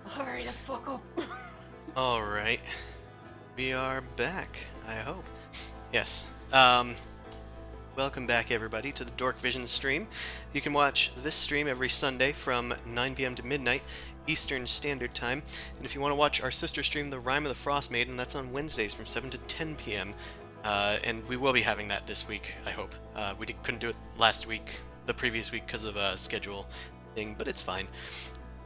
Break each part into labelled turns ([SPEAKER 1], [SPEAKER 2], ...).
[SPEAKER 1] Hurry the fuck up.
[SPEAKER 2] Alright. We are back, I hope. Yes. Welcome back, everybody, to the Dorkvision stream. You can watch this stream every Sunday from 9 p.m. to midnight Eastern Standard Time. And if you want to watch our sister stream, The Rime of the Frost Maiden, that's on Wednesdays from 7 to 10 p.m. And we will be having that this week, I hope. We couldn't do it last week the previous week because of a schedule thing, but it's fine.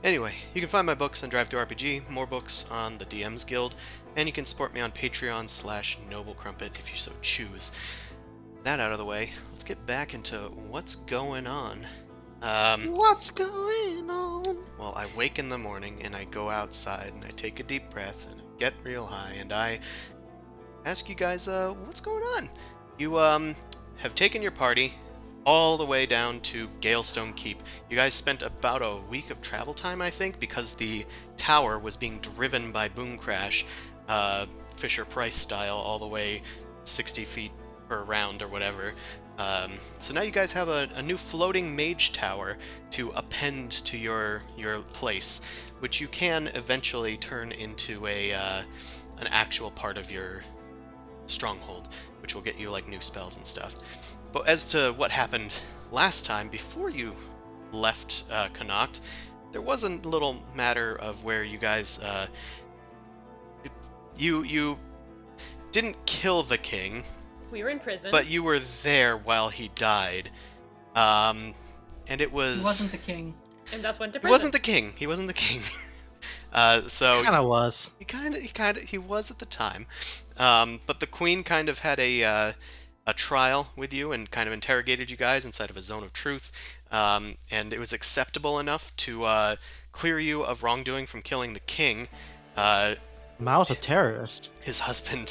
[SPEAKER 2] Anyway, you can find my books on Drive-Thru-RPG, more books on the DM's Guild, and you can support me on Patreon/NobleCrumpet if you so choose. That out of the way, let's get back into what's going on.
[SPEAKER 3] What's going on?
[SPEAKER 2] Well, I wake in the morning and I go outside and I take a deep breath and I get real high and I ask you guys, what's going on? You, have taken your party all the way down to Galestone Keep. You guys spent about a week of travel time, I think, because the tower was being driven by Boom Crash, Fisher-Price style, all the way 60 feet per round or whatever. So now you guys have a new floating mage tower to append to your place, which you can eventually turn into an actual part of your stronghold, which will get you like new spells and stuff. But as to what happened last time, before you left Connacht, there was a little matter of where you guys you didn't kill the king.
[SPEAKER 1] We were in prison.
[SPEAKER 2] But you were there while he died. And it was...
[SPEAKER 4] He wasn't the king.
[SPEAKER 1] And that's went to prison.
[SPEAKER 2] He wasn't the king. He wasn't the king. So...
[SPEAKER 3] Kind of was.
[SPEAKER 2] He was at the time. But the queen kind of had a trial with you and kind of interrogated you guys inside of a zone of truth. And it was acceptable enough to clear you of wrongdoing from killing the king.
[SPEAKER 3] Mao's a terrorist.
[SPEAKER 2] His husband,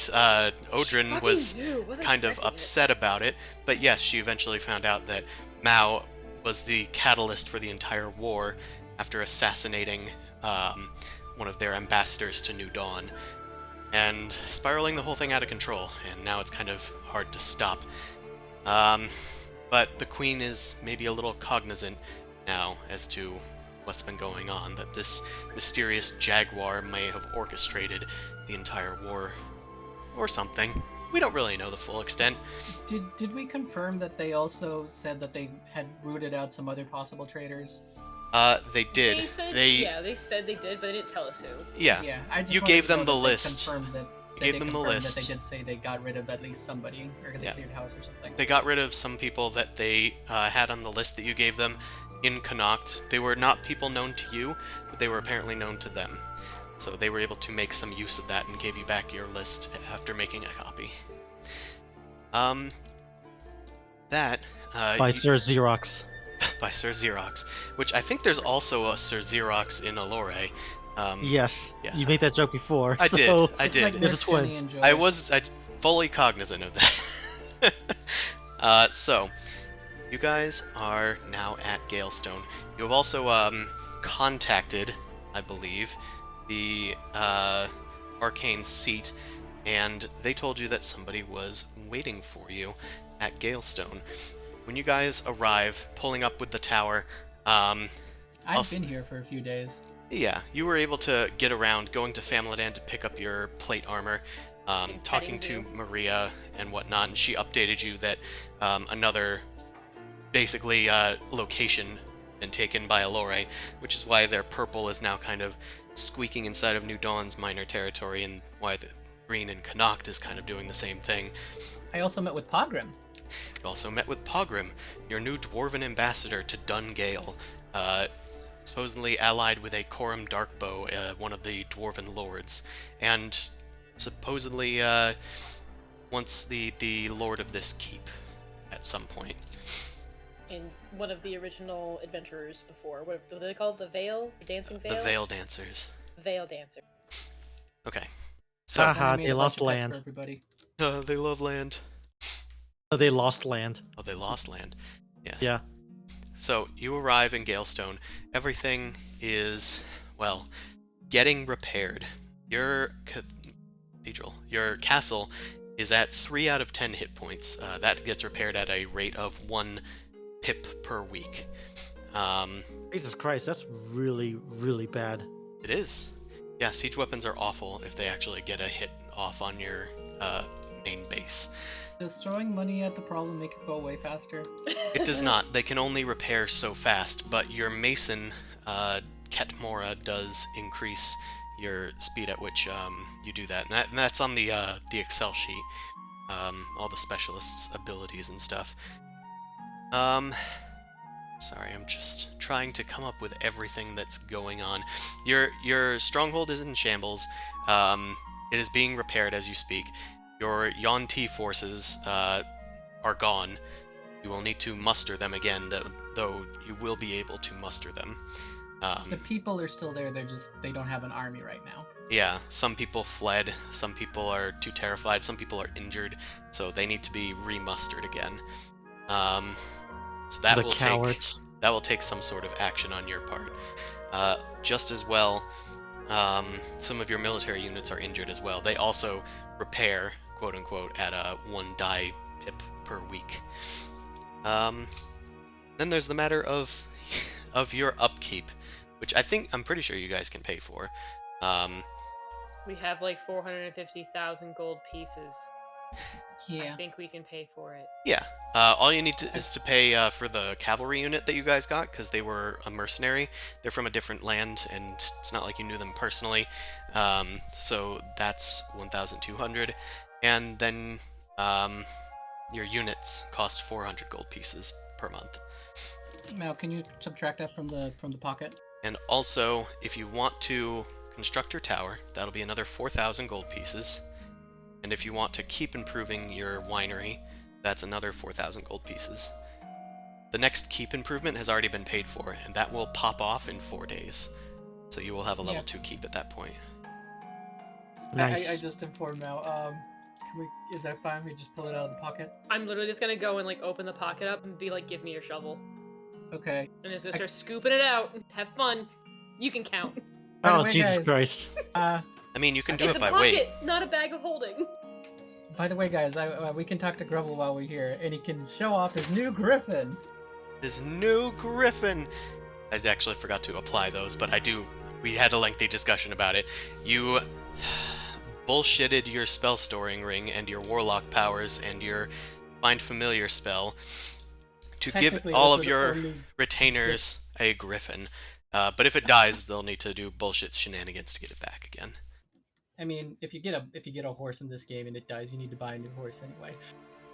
[SPEAKER 2] Odrin, was kind of upset about it, but yes, she eventually found out that Mao was the catalyst for the entire war after assassinating one of their ambassadors to New Dawn, and spiraling the whole thing out of control, and now it's kind of hard to stop. But the Queen is maybe a little cognizant now as to what's been going on, that this mysterious jaguar may have orchestrated the entire war, or something. We don't really know the full extent.
[SPEAKER 4] Did we confirm that they also said that they had rooted out some other possible traitors?
[SPEAKER 2] They did.
[SPEAKER 1] They said they did, but they didn't tell us who.
[SPEAKER 2] Yeah.
[SPEAKER 4] Yeah, I just
[SPEAKER 2] You
[SPEAKER 4] wanted
[SPEAKER 2] gave
[SPEAKER 4] to know
[SPEAKER 2] them the
[SPEAKER 4] that they
[SPEAKER 2] list.
[SPEAKER 4] confirmed that
[SPEAKER 2] You gave them the list.
[SPEAKER 4] That they did say they got rid of at least somebody, or they cleared house or something.
[SPEAKER 2] They got rid of some people that they had on the list that you gave them in Connacht. They were not people known to you, but they were apparently known to them. So they were able to make some use of that and gave you back your list after making a copy.
[SPEAKER 3] By Sir Xerox.
[SPEAKER 2] By Sir Xerox, which I think there's also a Sir Xerox in Allure.
[SPEAKER 3] Yes,
[SPEAKER 2] yeah.
[SPEAKER 3] you made that joke before.
[SPEAKER 2] I did.
[SPEAKER 4] It's like
[SPEAKER 3] There's a
[SPEAKER 4] Miss
[SPEAKER 3] twin.
[SPEAKER 4] Jenny and Joy.
[SPEAKER 2] I was fully cognizant of that. So, you guys are now at Galestone. You have also contacted, I believe, the arcane seat, and they told you that somebody was waiting for you at Galestone. When you guys arrive, pulling up with the tower,
[SPEAKER 4] I've been here for a few days.
[SPEAKER 2] yeah, you were able to get around, going to Famladan to pick up your plate armor, talking to Maria and whatnot, and she updated you that another, basically, location been taken by Allure, which is why their purple is now kind of squeaking inside of New Dawn's minor territory, and why the green in Connacht is kind of doing the same thing.
[SPEAKER 4] I also met with Pogrim.
[SPEAKER 2] You also met with Pogrim, your new dwarven ambassador to Dungale, supposedly allied with a Corum Darkbow, one of the dwarven lords, and supposedly once the lord of this keep at some point.
[SPEAKER 1] And one of the original adventurers before. What are they called? The Veil? The Dancing Veil?
[SPEAKER 2] The Veil Dancers.
[SPEAKER 1] Veil Dancer.
[SPEAKER 2] Okay. So,
[SPEAKER 3] Haha,
[SPEAKER 4] I made
[SPEAKER 3] they
[SPEAKER 4] a bunch
[SPEAKER 3] lost
[SPEAKER 4] of pets
[SPEAKER 3] land.
[SPEAKER 4] for everybody.
[SPEAKER 2] they love land.
[SPEAKER 3] They lost land.
[SPEAKER 2] Oh, they lost land. Yes.
[SPEAKER 3] Yeah.
[SPEAKER 2] So, you arrive in Galestone. Everything is, well, getting repaired. Your cathedral, your castle, is at 3 out of 10 hit points. That gets repaired at a rate of 1 pip per week.
[SPEAKER 3] Jesus Christ, that's really, really bad.
[SPEAKER 2] It is. Yeah, siege weapons are awful if they actually get a hit off on your main base.
[SPEAKER 4] Does throwing money at the problem make it go away faster?
[SPEAKER 2] It does not. They can only repair so fast, but your mason, Ketmora, does increase your speed at which you do that. And that's on the Excel sheet. All the specialists' abilities and stuff. Sorry, I'm just trying to come up with everything that's going on. Your stronghold is in shambles. It is being repaired as you speak. Your Yuan-Ti forces are gone. You will need to muster them again, though you will be able to muster them.
[SPEAKER 4] The people are still there. They don't have an army right now.
[SPEAKER 2] Yeah, some people fled. Some people are too terrified. Some people are injured, so they need to be remustered again. So that will take some sort of action on your part. Just as well, some of your military units are injured as well. They also repair, quote unquote, at 1 die pip per week. Then there's the matter of your upkeep, which I'm pretty sure you guys can pay for.
[SPEAKER 1] We have like 450,000 gold pieces.
[SPEAKER 4] Yeah.
[SPEAKER 1] I think we can pay for it.
[SPEAKER 2] Yeah. All you need is to pay for the cavalry unit that you guys got, because they were a mercenary. They're from a different land, and it's not like you knew them personally. So that's 1,200. And then your units cost 400 gold pieces per month.
[SPEAKER 4] Now, can you subtract that from the pocket?
[SPEAKER 2] And also, if you want to construct your tower, that'll be another 4,000 gold pieces. And if you want to keep improving your winery, that's another 4,000 gold pieces. The next keep improvement has already been paid for, and that will pop off in 4 days. So you will have a level 2 keep at that point.
[SPEAKER 3] Nice.
[SPEAKER 4] I just informed now. Is that fine? We just pull it out of the pocket?
[SPEAKER 1] I'm literally just gonna go and like open the pocket up and be like, "Give me your shovel,"
[SPEAKER 4] Okay.
[SPEAKER 1] and just gonna start scooping it out. Have fun. You can count.
[SPEAKER 4] By the
[SPEAKER 3] Oh,
[SPEAKER 4] way,
[SPEAKER 3] Jesus
[SPEAKER 4] guys,
[SPEAKER 3] Christ.
[SPEAKER 2] I mean, you can do
[SPEAKER 1] It's
[SPEAKER 2] it
[SPEAKER 1] a
[SPEAKER 2] by
[SPEAKER 1] pocket,
[SPEAKER 2] weight.
[SPEAKER 1] not a bag of holding.
[SPEAKER 4] By the way, guys, we can talk to Grubble while we're here, and he can show off his new griffin.
[SPEAKER 2] His new griffin! I actually forgot to apply those, but we had a lengthy discussion about it. You bullshitted your spell storing ring and your warlock powers and your find familiar spell to give
[SPEAKER 4] Technically,
[SPEAKER 2] all
[SPEAKER 4] this
[SPEAKER 2] of
[SPEAKER 4] would
[SPEAKER 2] your
[SPEAKER 4] only
[SPEAKER 2] retainers a griffin. But if it dies, they'll need to do bullshit shenanigans to get it back again.
[SPEAKER 4] I mean, if you get a horse in this game and it dies, you need to buy a new horse anyway.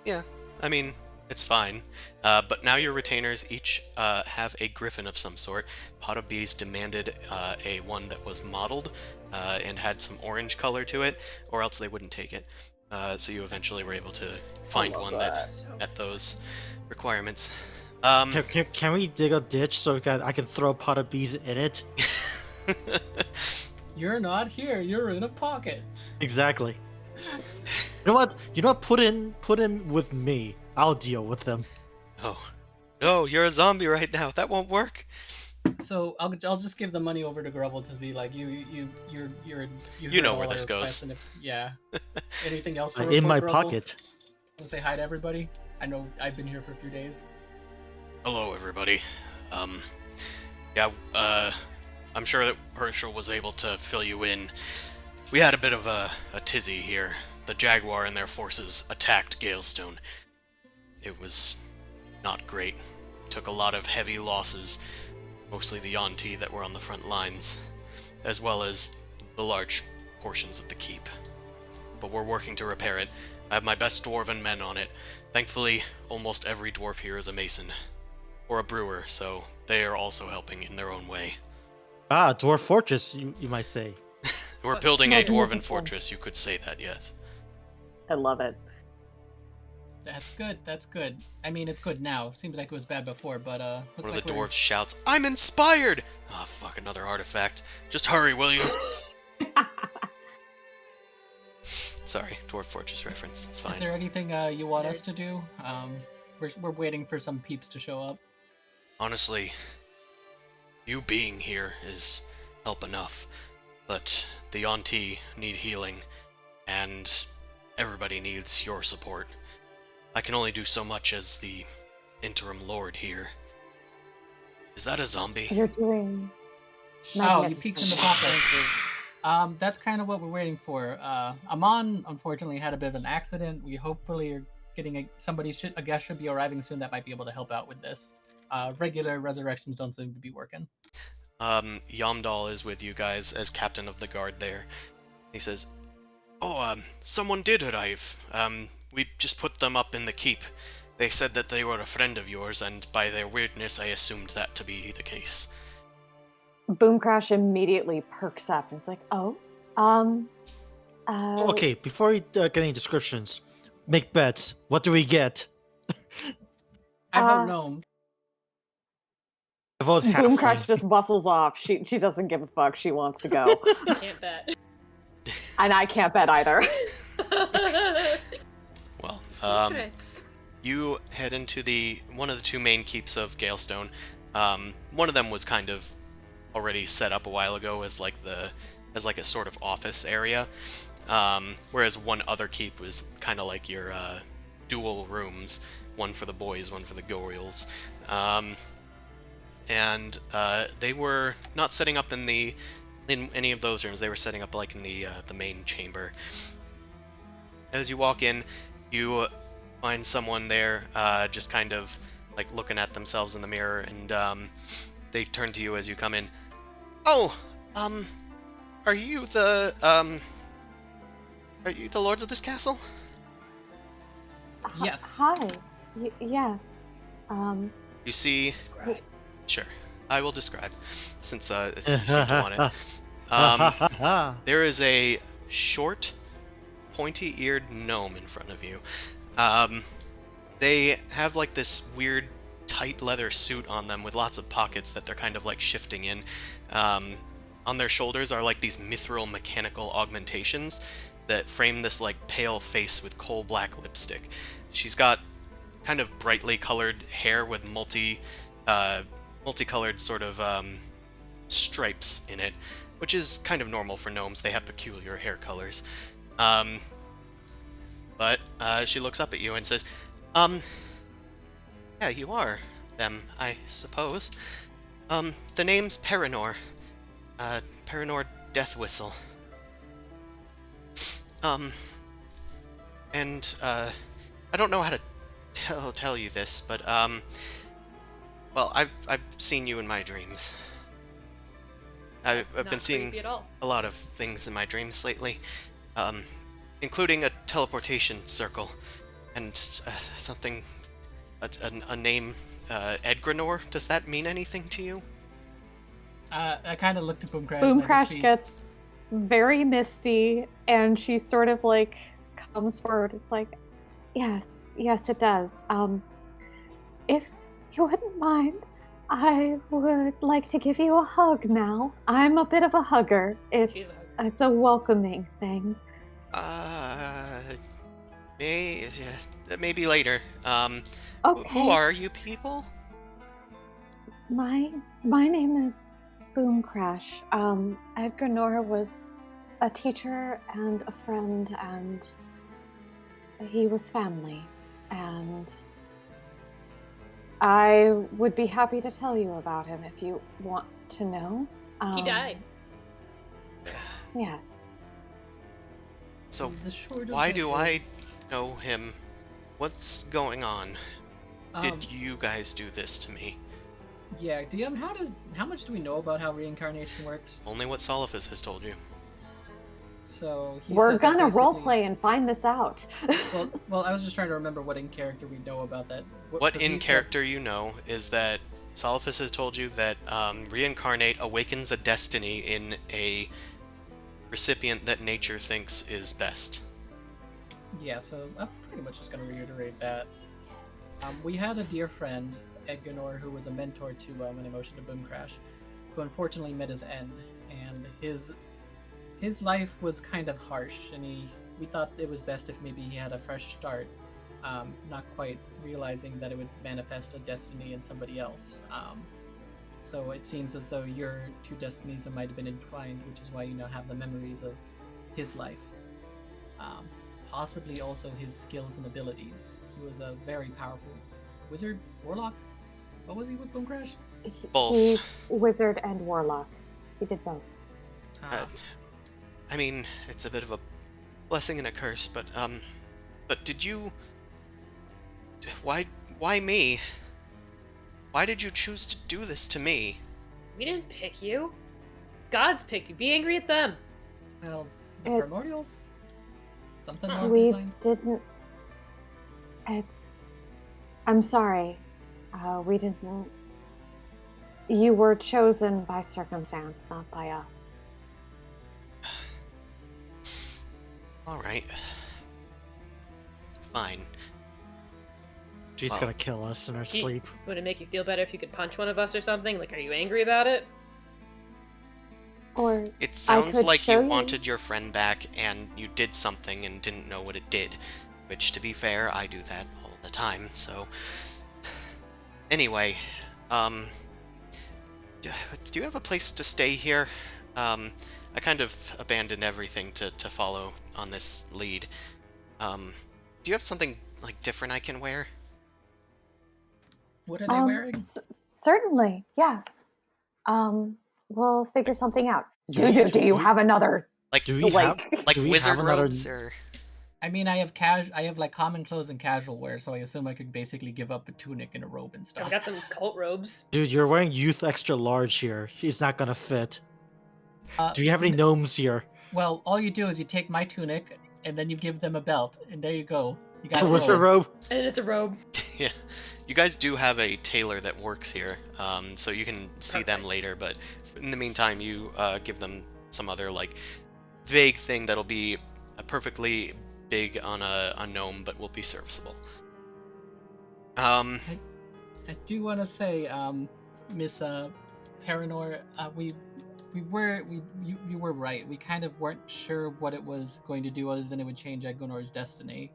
[SPEAKER 2] Yeah, I mean, it's fine. But now your retainers each have a griffin of some sort. Pot of Bees demanded a one that was modeled and had some orange color to it, or else they wouldn't take it. So you eventually were able to find one that met those requirements.
[SPEAKER 3] Can we dig a ditch so I can throw a pot of bees in it?
[SPEAKER 4] You're not here. You're in a pocket.
[SPEAKER 3] Exactly. You know what? Put in with me. I'll deal with them.
[SPEAKER 2] Oh, no! You're a zombie right now. That won't work.
[SPEAKER 4] So I'll just give the money over to Grubble to be like, you
[SPEAKER 2] know where this goes.
[SPEAKER 4] Yeah. Anything else?
[SPEAKER 3] In my pocket.
[SPEAKER 4] Want to say hi to everybody? I know I've been here for a few days.
[SPEAKER 2] Hello, everybody. I'm sure that Herschel was able to fill you in. We had a bit of a tizzy here. The Jaguar and their forces attacked Galestone. It was not great. Took a lot of heavy losses, mostly the Yuan-Ti that were on the front lines, as well as the large portions of the keep. But we're working to repair it. I have my best dwarven men on it. Thankfully, almost every dwarf here is a mason. Or a brewer, so they are also helping in their own way.
[SPEAKER 3] Ah, Dwarf Fortress, you might say.
[SPEAKER 2] We're building a dwarven fortress, you could say that, yes.
[SPEAKER 5] I love it.
[SPEAKER 4] That's good. That's good. I mean, it's good now. Seems like it was bad before, but looks
[SPEAKER 2] One of
[SPEAKER 4] like
[SPEAKER 2] the dwarves shouts, "I'm inspired!" Ah, fuck, another artifact. Just hurry, will you? Sorry, Dwarf Fortress reference. It's fine.
[SPEAKER 4] Is there anything you want us to do? We're waiting for some peeps to show up.
[SPEAKER 2] Honestly, you being here is help enough, but the Yuan-Ti need healing, and everybody needs your support. I can only do so much as the interim lord here. Is that a zombie?
[SPEAKER 5] You're doing.
[SPEAKER 4] Oh, you peeked in the pocket. That's kind of what we're waiting for. Amon unfortunately had a bit of an accident. We hopefully are getting a guest should be arriving soon that might be able to help out with this. Regular resurrections don't seem to be working.
[SPEAKER 2] Yamdal is with you guys as captain of the guard there. He says, "Oh, someone did arrive. We just put them up in the keep. They said that they were a friend of yours, and by their weirdness, I assumed that to be the case.
[SPEAKER 5] Boom Crash immediately perks up and is like, "Oh,
[SPEAKER 3] Okay, before we get any descriptions, make bets. What do we get?
[SPEAKER 4] I vote
[SPEAKER 5] Uh,
[SPEAKER 4] gnome.
[SPEAKER 3] I vote
[SPEAKER 5] Boom Crash
[SPEAKER 3] halfling.
[SPEAKER 5] just bustles off. She doesn't give a fuck. She wants to go,
[SPEAKER 1] Can't bet.
[SPEAKER 5] and I can't bet either.
[SPEAKER 2] Well,
[SPEAKER 1] Secrets.
[SPEAKER 2] you head into one of the two main keeps of Galestone. One of them was kind of already set up a while ago as like a sort of office area, whereas one other keep was kind of like your dual rooms, one for the boys, one for the girls. And they were not setting up in any of those rooms. They were setting up like in the main chamber. As you walk in, you find someone there, just kind of like looking at themselves in the mirror, and they turn to you as you come in. Oh, are you the lords of this castle?
[SPEAKER 4] Yes.
[SPEAKER 5] Hi. Yes.
[SPEAKER 2] You see,
[SPEAKER 1] Describe.
[SPEAKER 2] sure, I will describe, since you seem to want it. There is a short, pointy-eared gnome in front of you. They have like this weird tight leather suit on them with lots of pockets that they're kind of like shifting in. On their shoulders are like these mithril mechanical augmentations that frame this like pale face with coal black lipstick. She's got kind of brightly colored hair with multicolored sort of stripes in it, which is kind of normal for gnomes. They have peculiar hair colors. But she looks up at you and says, yeah, you are them, I suppose. The name's Paranor. Paranor Death Whistle. And I don't know how to tell you this, but well, I've seen you in my dreams. I've
[SPEAKER 1] Not
[SPEAKER 2] been seeing
[SPEAKER 1] creepy at all.
[SPEAKER 2] a lot of things in my dreams lately, including a teleportation circle and something, a name, Edgranor. Does that mean anything to you?
[SPEAKER 4] I kind of looked at Boom Crash.
[SPEAKER 5] Boom
[SPEAKER 4] and I
[SPEAKER 5] Crash
[SPEAKER 4] just
[SPEAKER 5] gets very misty, and she sort of like comes forward. It's like, yes, it does. If you wouldn't mind, I would like to give you a hug now. I'm a bit of a hugger.
[SPEAKER 1] She's
[SPEAKER 5] It's a welcoming thing.
[SPEAKER 2] Maybe later.
[SPEAKER 5] Okay.
[SPEAKER 2] Who are you people?
[SPEAKER 5] My name is Boom Crash. Edgar Nora was a teacher and a friend, and he was family. And I would be happy to tell you about him if you want to know.
[SPEAKER 1] He died.
[SPEAKER 5] Yes.
[SPEAKER 2] So
[SPEAKER 4] The short of
[SPEAKER 2] why
[SPEAKER 4] it
[SPEAKER 2] do I
[SPEAKER 4] is,
[SPEAKER 2] know him? What's going on?
[SPEAKER 4] um,
[SPEAKER 2] Did you guys do this to me?
[SPEAKER 4] Yeah, DM, how much do we know about how reincarnation works?
[SPEAKER 2] Only what Solifus has told you.
[SPEAKER 4] So he
[SPEAKER 5] We're
[SPEAKER 4] said that
[SPEAKER 5] gonna
[SPEAKER 4] basically-
[SPEAKER 5] roleplay and find this out.
[SPEAKER 4] Well, I was just trying to remember what in character we know about that.
[SPEAKER 2] What
[SPEAKER 4] 'cause he
[SPEAKER 2] in
[SPEAKER 4] said-
[SPEAKER 2] character you know is that Solifus has told you that reincarnate awakens a destiny in a recipient that nature thinks is best.
[SPEAKER 4] Yeah, so I'm pretty much just going to reiterate that. We had a dear friend, Edganor, who was a mentor to When Emotion to Boom Crash, who unfortunately met his end, and his life was kind of harsh, and we thought it was best if maybe he had a fresh start, not quite realizing that it would manifest a destiny in somebody else. So it seems as though your two destinies might have been entwined, which is why you now have the memories of his life. Possibly also his skills and abilities. He was a very powerful wizard, warlock. What was he with Boom Crash?
[SPEAKER 2] Both.
[SPEAKER 5] He wizard and warlock. He did both.
[SPEAKER 2] I mean, it's a bit of a blessing and a curse, but did you? Why me? Why did you choose to do this to me?
[SPEAKER 1] We didn't pick you. Gods picked you. Be angry at them.
[SPEAKER 4] Well, the
[SPEAKER 5] It-
[SPEAKER 4] primordials? Something along
[SPEAKER 5] We
[SPEAKER 4] those lines?
[SPEAKER 5] didn't. It's. I'm sorry. We didn't. You were chosen by circumstance, not by us.
[SPEAKER 2] All right. Fine.
[SPEAKER 3] She's
[SPEAKER 2] Well,
[SPEAKER 3] gonna kill us in her sleep.
[SPEAKER 1] Would it make you feel better if you could punch one of us or something? Like, are you angry about it?
[SPEAKER 5] Or
[SPEAKER 2] it
[SPEAKER 5] I
[SPEAKER 2] sounds
[SPEAKER 5] could
[SPEAKER 2] like
[SPEAKER 5] show
[SPEAKER 2] you wanted your friend back and you did something and didn't know what it did. Which, to be fair, I do that all the time, so... Anyway, do you have a place to stay here? I kind of abandoned everything to follow on this lead. Do you have something, like, different I can wear?
[SPEAKER 4] What are they wearing?
[SPEAKER 5] Certainly, yes. We'll figure something out.
[SPEAKER 3] Do we-
[SPEAKER 5] Zuzu, do you
[SPEAKER 3] do we-
[SPEAKER 5] have another?
[SPEAKER 2] Like,
[SPEAKER 3] Do we have?
[SPEAKER 2] like
[SPEAKER 3] do we
[SPEAKER 2] wizard
[SPEAKER 3] have another?
[SPEAKER 2] robes, or...
[SPEAKER 4] I mean, I have like common clothes and casual wear, so I assume I could basically give up a tunic and a robe and
[SPEAKER 1] I've
[SPEAKER 4] stuff.
[SPEAKER 1] got some cult robes.
[SPEAKER 3] Dude, you're wearing youth extra large here. She's not gonna fit. Do you have any
[SPEAKER 4] n-
[SPEAKER 3] gnomes here?
[SPEAKER 4] Well, all you do is you take my tunic and then you give them a belt, and there you go. You got a
[SPEAKER 3] What's her
[SPEAKER 4] robe.
[SPEAKER 3] robe?
[SPEAKER 1] And it's a robe.
[SPEAKER 2] Yeah. You guys do have a tailor that works here, so you can see them
[SPEAKER 1] Perfect.
[SPEAKER 2] later, but in the meantime, you give them some other, like, vague thing that'll be perfectly big on a gnome, but will be serviceable.
[SPEAKER 4] I do want to say, Miss Paranor, you were right. We kind of weren't sure what it was going to do, other than it would change Egonor's destiny.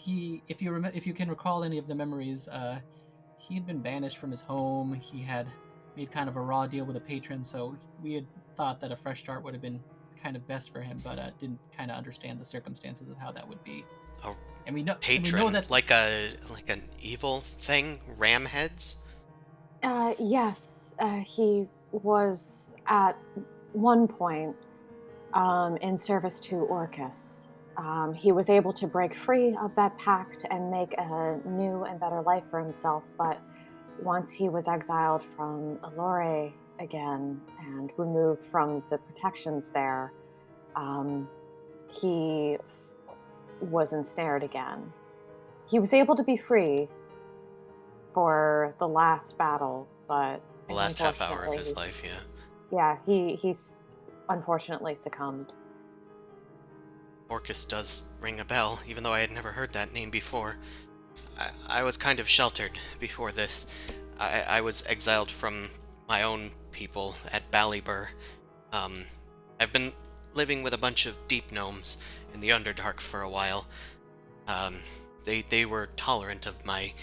[SPEAKER 4] If you can recall any of the memories, he had been banished from his home. He had made kind of a raw deal with a patron, so we had thought that a fresh start would have been kind of best for him, but didn't kind of understand the circumstances of how that would be.
[SPEAKER 2] Oh,
[SPEAKER 4] and we know
[SPEAKER 2] patron,
[SPEAKER 4] that
[SPEAKER 2] like an evil thing, ram heads.
[SPEAKER 5] Yes. He was at one point in service to Orcus. He was able to break free of that pact and make a new and better life for himself, but once he was exiled from Allure again and removed from the protections there, he was ensnared again. He was able to be free for the last battle, but
[SPEAKER 2] The last half hour of
[SPEAKER 5] unfortunately,
[SPEAKER 2] his life, yeah.
[SPEAKER 5] yeah, he's unfortunately succumbed.
[SPEAKER 2] Orcus does ring a bell, even though I had never heard that name before. I was kind of sheltered before this. I was exiled from my own people at Ballybur. I've been living with a bunch of deep gnomes in the Underdark for a while. They were tolerant of my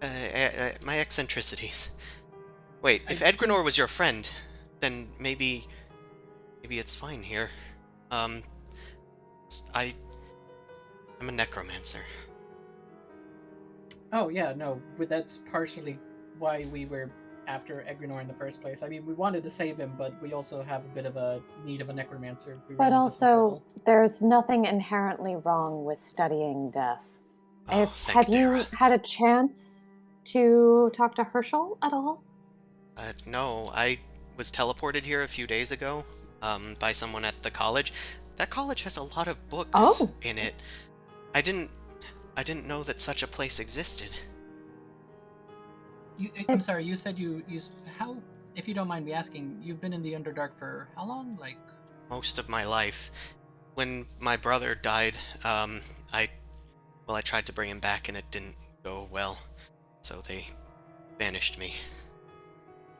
[SPEAKER 2] eccentricities. Wait, if Edgrenor was your friend, then maybe it's fine here. I'm a necromancer.
[SPEAKER 4] Oh yeah, no, but that's partially why we were after Egrenor in the first place. I mean, we wanted to save him, but we also have a bit of a need of a necromancer.
[SPEAKER 5] But also, there's nothing inherently wrong with studying death.
[SPEAKER 2] Oh,
[SPEAKER 5] Have you had a chance to talk to Herschel at all?
[SPEAKER 2] No, I was teleported here a few days ago, by someone at the college. That college has a lot of books in it. I didn't know that such a place existed.
[SPEAKER 4] I'm sorry, you said how, if you don't mind me asking, you've been in the Underdark for how long? Like,
[SPEAKER 2] most of my life. When my brother died, I tried to bring him back and it didn't go well, so they banished me.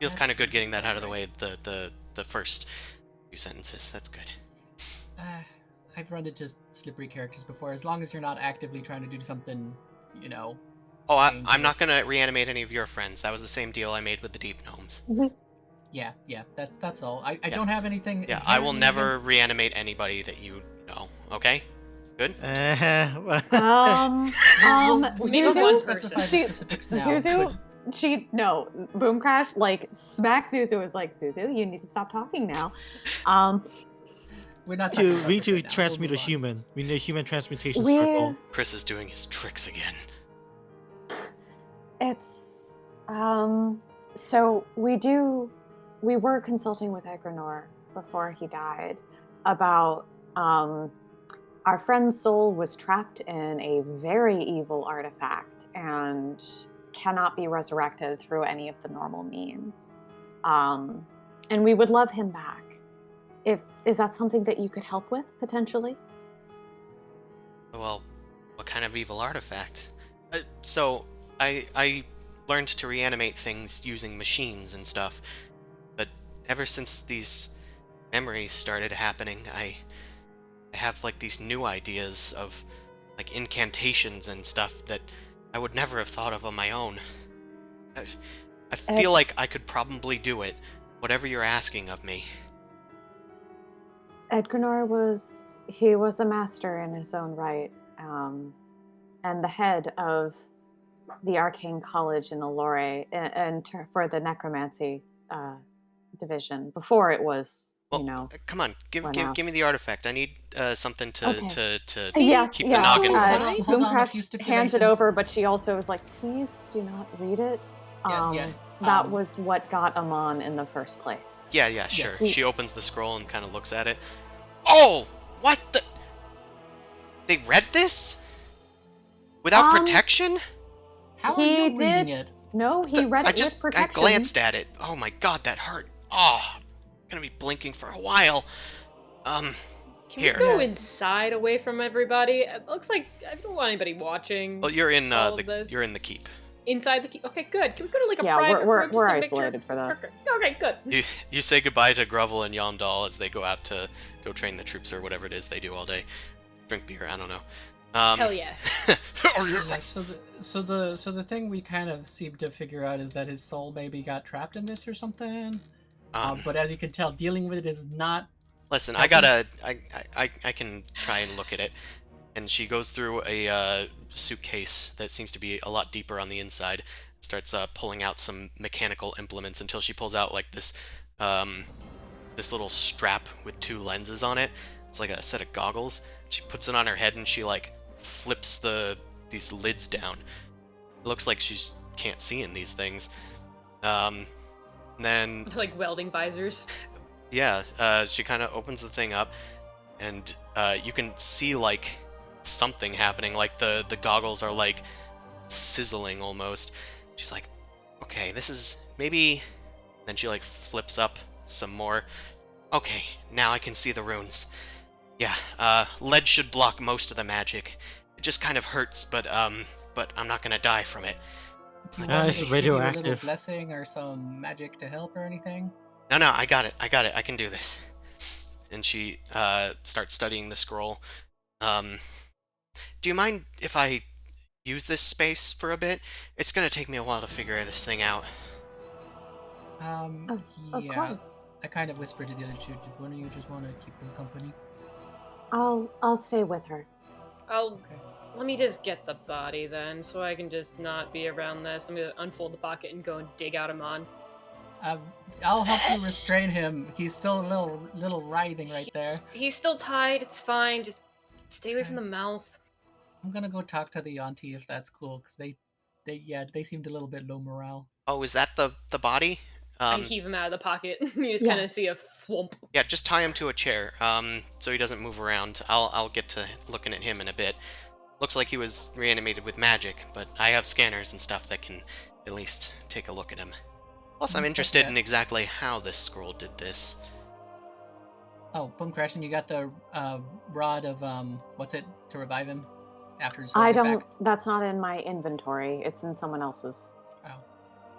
[SPEAKER 2] Feels kind of good getting that out of the way. The first few sentences. That's good.
[SPEAKER 4] I've run into slippery characters before. As long as you're not actively trying to do something,
[SPEAKER 2] Oh, I'm not gonna reanimate any of your friends. That was the same deal I made with the deep gnomes.
[SPEAKER 4] Yeah, that's all. I don't have anything.
[SPEAKER 2] Yeah, I will never
[SPEAKER 4] against...
[SPEAKER 2] reanimate anybody that you know. Okay, good.
[SPEAKER 4] We'll
[SPEAKER 5] Zuzu,
[SPEAKER 4] specify the specifics now.
[SPEAKER 5] Zuzu, Boom Crash, like, smacks Zuzu, is like, Zuzu, you need to stop talking now.
[SPEAKER 4] We're not
[SPEAKER 3] We need to transmute a human. We need a human transmutation circle.
[SPEAKER 2] Chris is doing his tricks again.
[SPEAKER 5] It's so we were consulting with Egrenor before he died about Our friend's soul was trapped in a very evil artifact and cannot be resurrected through any of the normal means. And we would love him back. Is that something that you could help with, potentially?
[SPEAKER 2] Well, what kind of evil artifact? So, I learned to reanimate things using machines and stuff, but ever since these memories started happening, I have like these new ideas of like incantations and stuff that I would never have thought of on my own. I feel like I could probably do it, whatever you're asking of me.
[SPEAKER 5] Edgarnor was a master in his own right, and the head of the Arcane College in Allure, and for the necromancy division. Before it was,
[SPEAKER 2] Well, come on, give me the artifact. I need something to
[SPEAKER 5] Yes,
[SPEAKER 2] keep the noggin
[SPEAKER 4] Hold
[SPEAKER 2] full.
[SPEAKER 4] on, a few
[SPEAKER 5] Boomcrash hands it
[SPEAKER 4] stipulations.
[SPEAKER 5] over, but she also was like, "Please do not read it." That was what got Amon in the first place.
[SPEAKER 2] Yeah, sure.
[SPEAKER 5] Yes.
[SPEAKER 2] She opens the scroll and kind of looks at it. Oh, what the? They read this without protection?
[SPEAKER 4] How are you reading it?
[SPEAKER 5] No, he read it with protection.
[SPEAKER 2] I glanced at it. Oh my god, that hurt. Oh, I'm gonna be blinking for a while.
[SPEAKER 1] Can
[SPEAKER 2] Here.
[SPEAKER 1] we go inside, away from everybody? It looks like I don't want anybody watching.
[SPEAKER 2] Well, you're in
[SPEAKER 1] all of this.
[SPEAKER 2] you're in the keep.
[SPEAKER 1] Inside the keep. Okay, good. Can we go to like a
[SPEAKER 5] Yeah,
[SPEAKER 1] private
[SPEAKER 5] we're
[SPEAKER 1] room just to make
[SPEAKER 5] isolated
[SPEAKER 1] sure?
[SPEAKER 5] for this.
[SPEAKER 1] Okay, good.
[SPEAKER 2] You say goodbye to Grovel and Yondal as they go out to go train the troops or whatever it is they do all day. Drink beer, I don't know.
[SPEAKER 1] Hell yeah.
[SPEAKER 4] Yeah, so the thing we kind of seem to figure out is that his soul maybe got trapped in this or something. But as you can tell, dealing with it is not.
[SPEAKER 2] Listen, I can try and look at it. And she goes through a suitcase that seems to be a lot deeper on the inside. Starts pulling out some mechanical implements until she pulls out like this this little strap with 2 lenses on it. It's like a set of goggles. She puts it on her head and she like flips these lids down. It looks like she can't see in these things. Then
[SPEAKER 1] Like welding visors.
[SPEAKER 2] yeah, she kind of opens the thing up, and you can see like something happening. Like the goggles are like sizzling almost. She's like, okay, this is maybe. Then she like flips up some more. Okay, now I can see the runes. Yeah, lead should block most of the magic. It just kind of hurts, but I'm not gonna die from it.
[SPEAKER 4] Do you
[SPEAKER 3] Ah,
[SPEAKER 4] want
[SPEAKER 3] it's
[SPEAKER 4] me to give you a little
[SPEAKER 3] radioactive.
[SPEAKER 4] blessing or some magic to help or anything?
[SPEAKER 2] No, I got it. I can do this. And she starts studying the scroll. Do you mind if I use this space for a bit? It's gonna take me a while to figure this thing out.
[SPEAKER 5] Of
[SPEAKER 4] Yeah.
[SPEAKER 5] course.
[SPEAKER 4] I kind of whispered to the other two. Did one of you just want to keep them company?
[SPEAKER 5] I'll stay with her.
[SPEAKER 1] Let me just get the body then, so I can just not be around this. I'm gonna unfold the pocket and go and dig out Amon.
[SPEAKER 4] I'll help you restrain him. He's still a little writhing right there.
[SPEAKER 1] He's still tied. It's fine. Just stay away from the mouth.
[SPEAKER 4] I'm gonna go talk to the auntie if that's cool, because they seemed a little bit low morale.
[SPEAKER 2] Oh, is that the body?
[SPEAKER 1] I heave him out of the pocket. You just kind of see a thwomp.
[SPEAKER 2] Yeah, just tie him to a chair, so he doesn't move around. I'll get to looking at him in a bit. Looks like he was reanimated with magic, but I have scanners and stuff that can at least take a look at him. Plus, I'm
[SPEAKER 4] Let's
[SPEAKER 2] interested
[SPEAKER 4] check
[SPEAKER 2] in
[SPEAKER 4] that.
[SPEAKER 2] exactly how this scroll did this.
[SPEAKER 4] Oh, Boom Crash, and you got the rod of what's it to revive him after his soul
[SPEAKER 5] I
[SPEAKER 4] get
[SPEAKER 5] don't.
[SPEAKER 4] back?
[SPEAKER 5] That's not in my inventory. It's in someone else's.
[SPEAKER 4] Oh,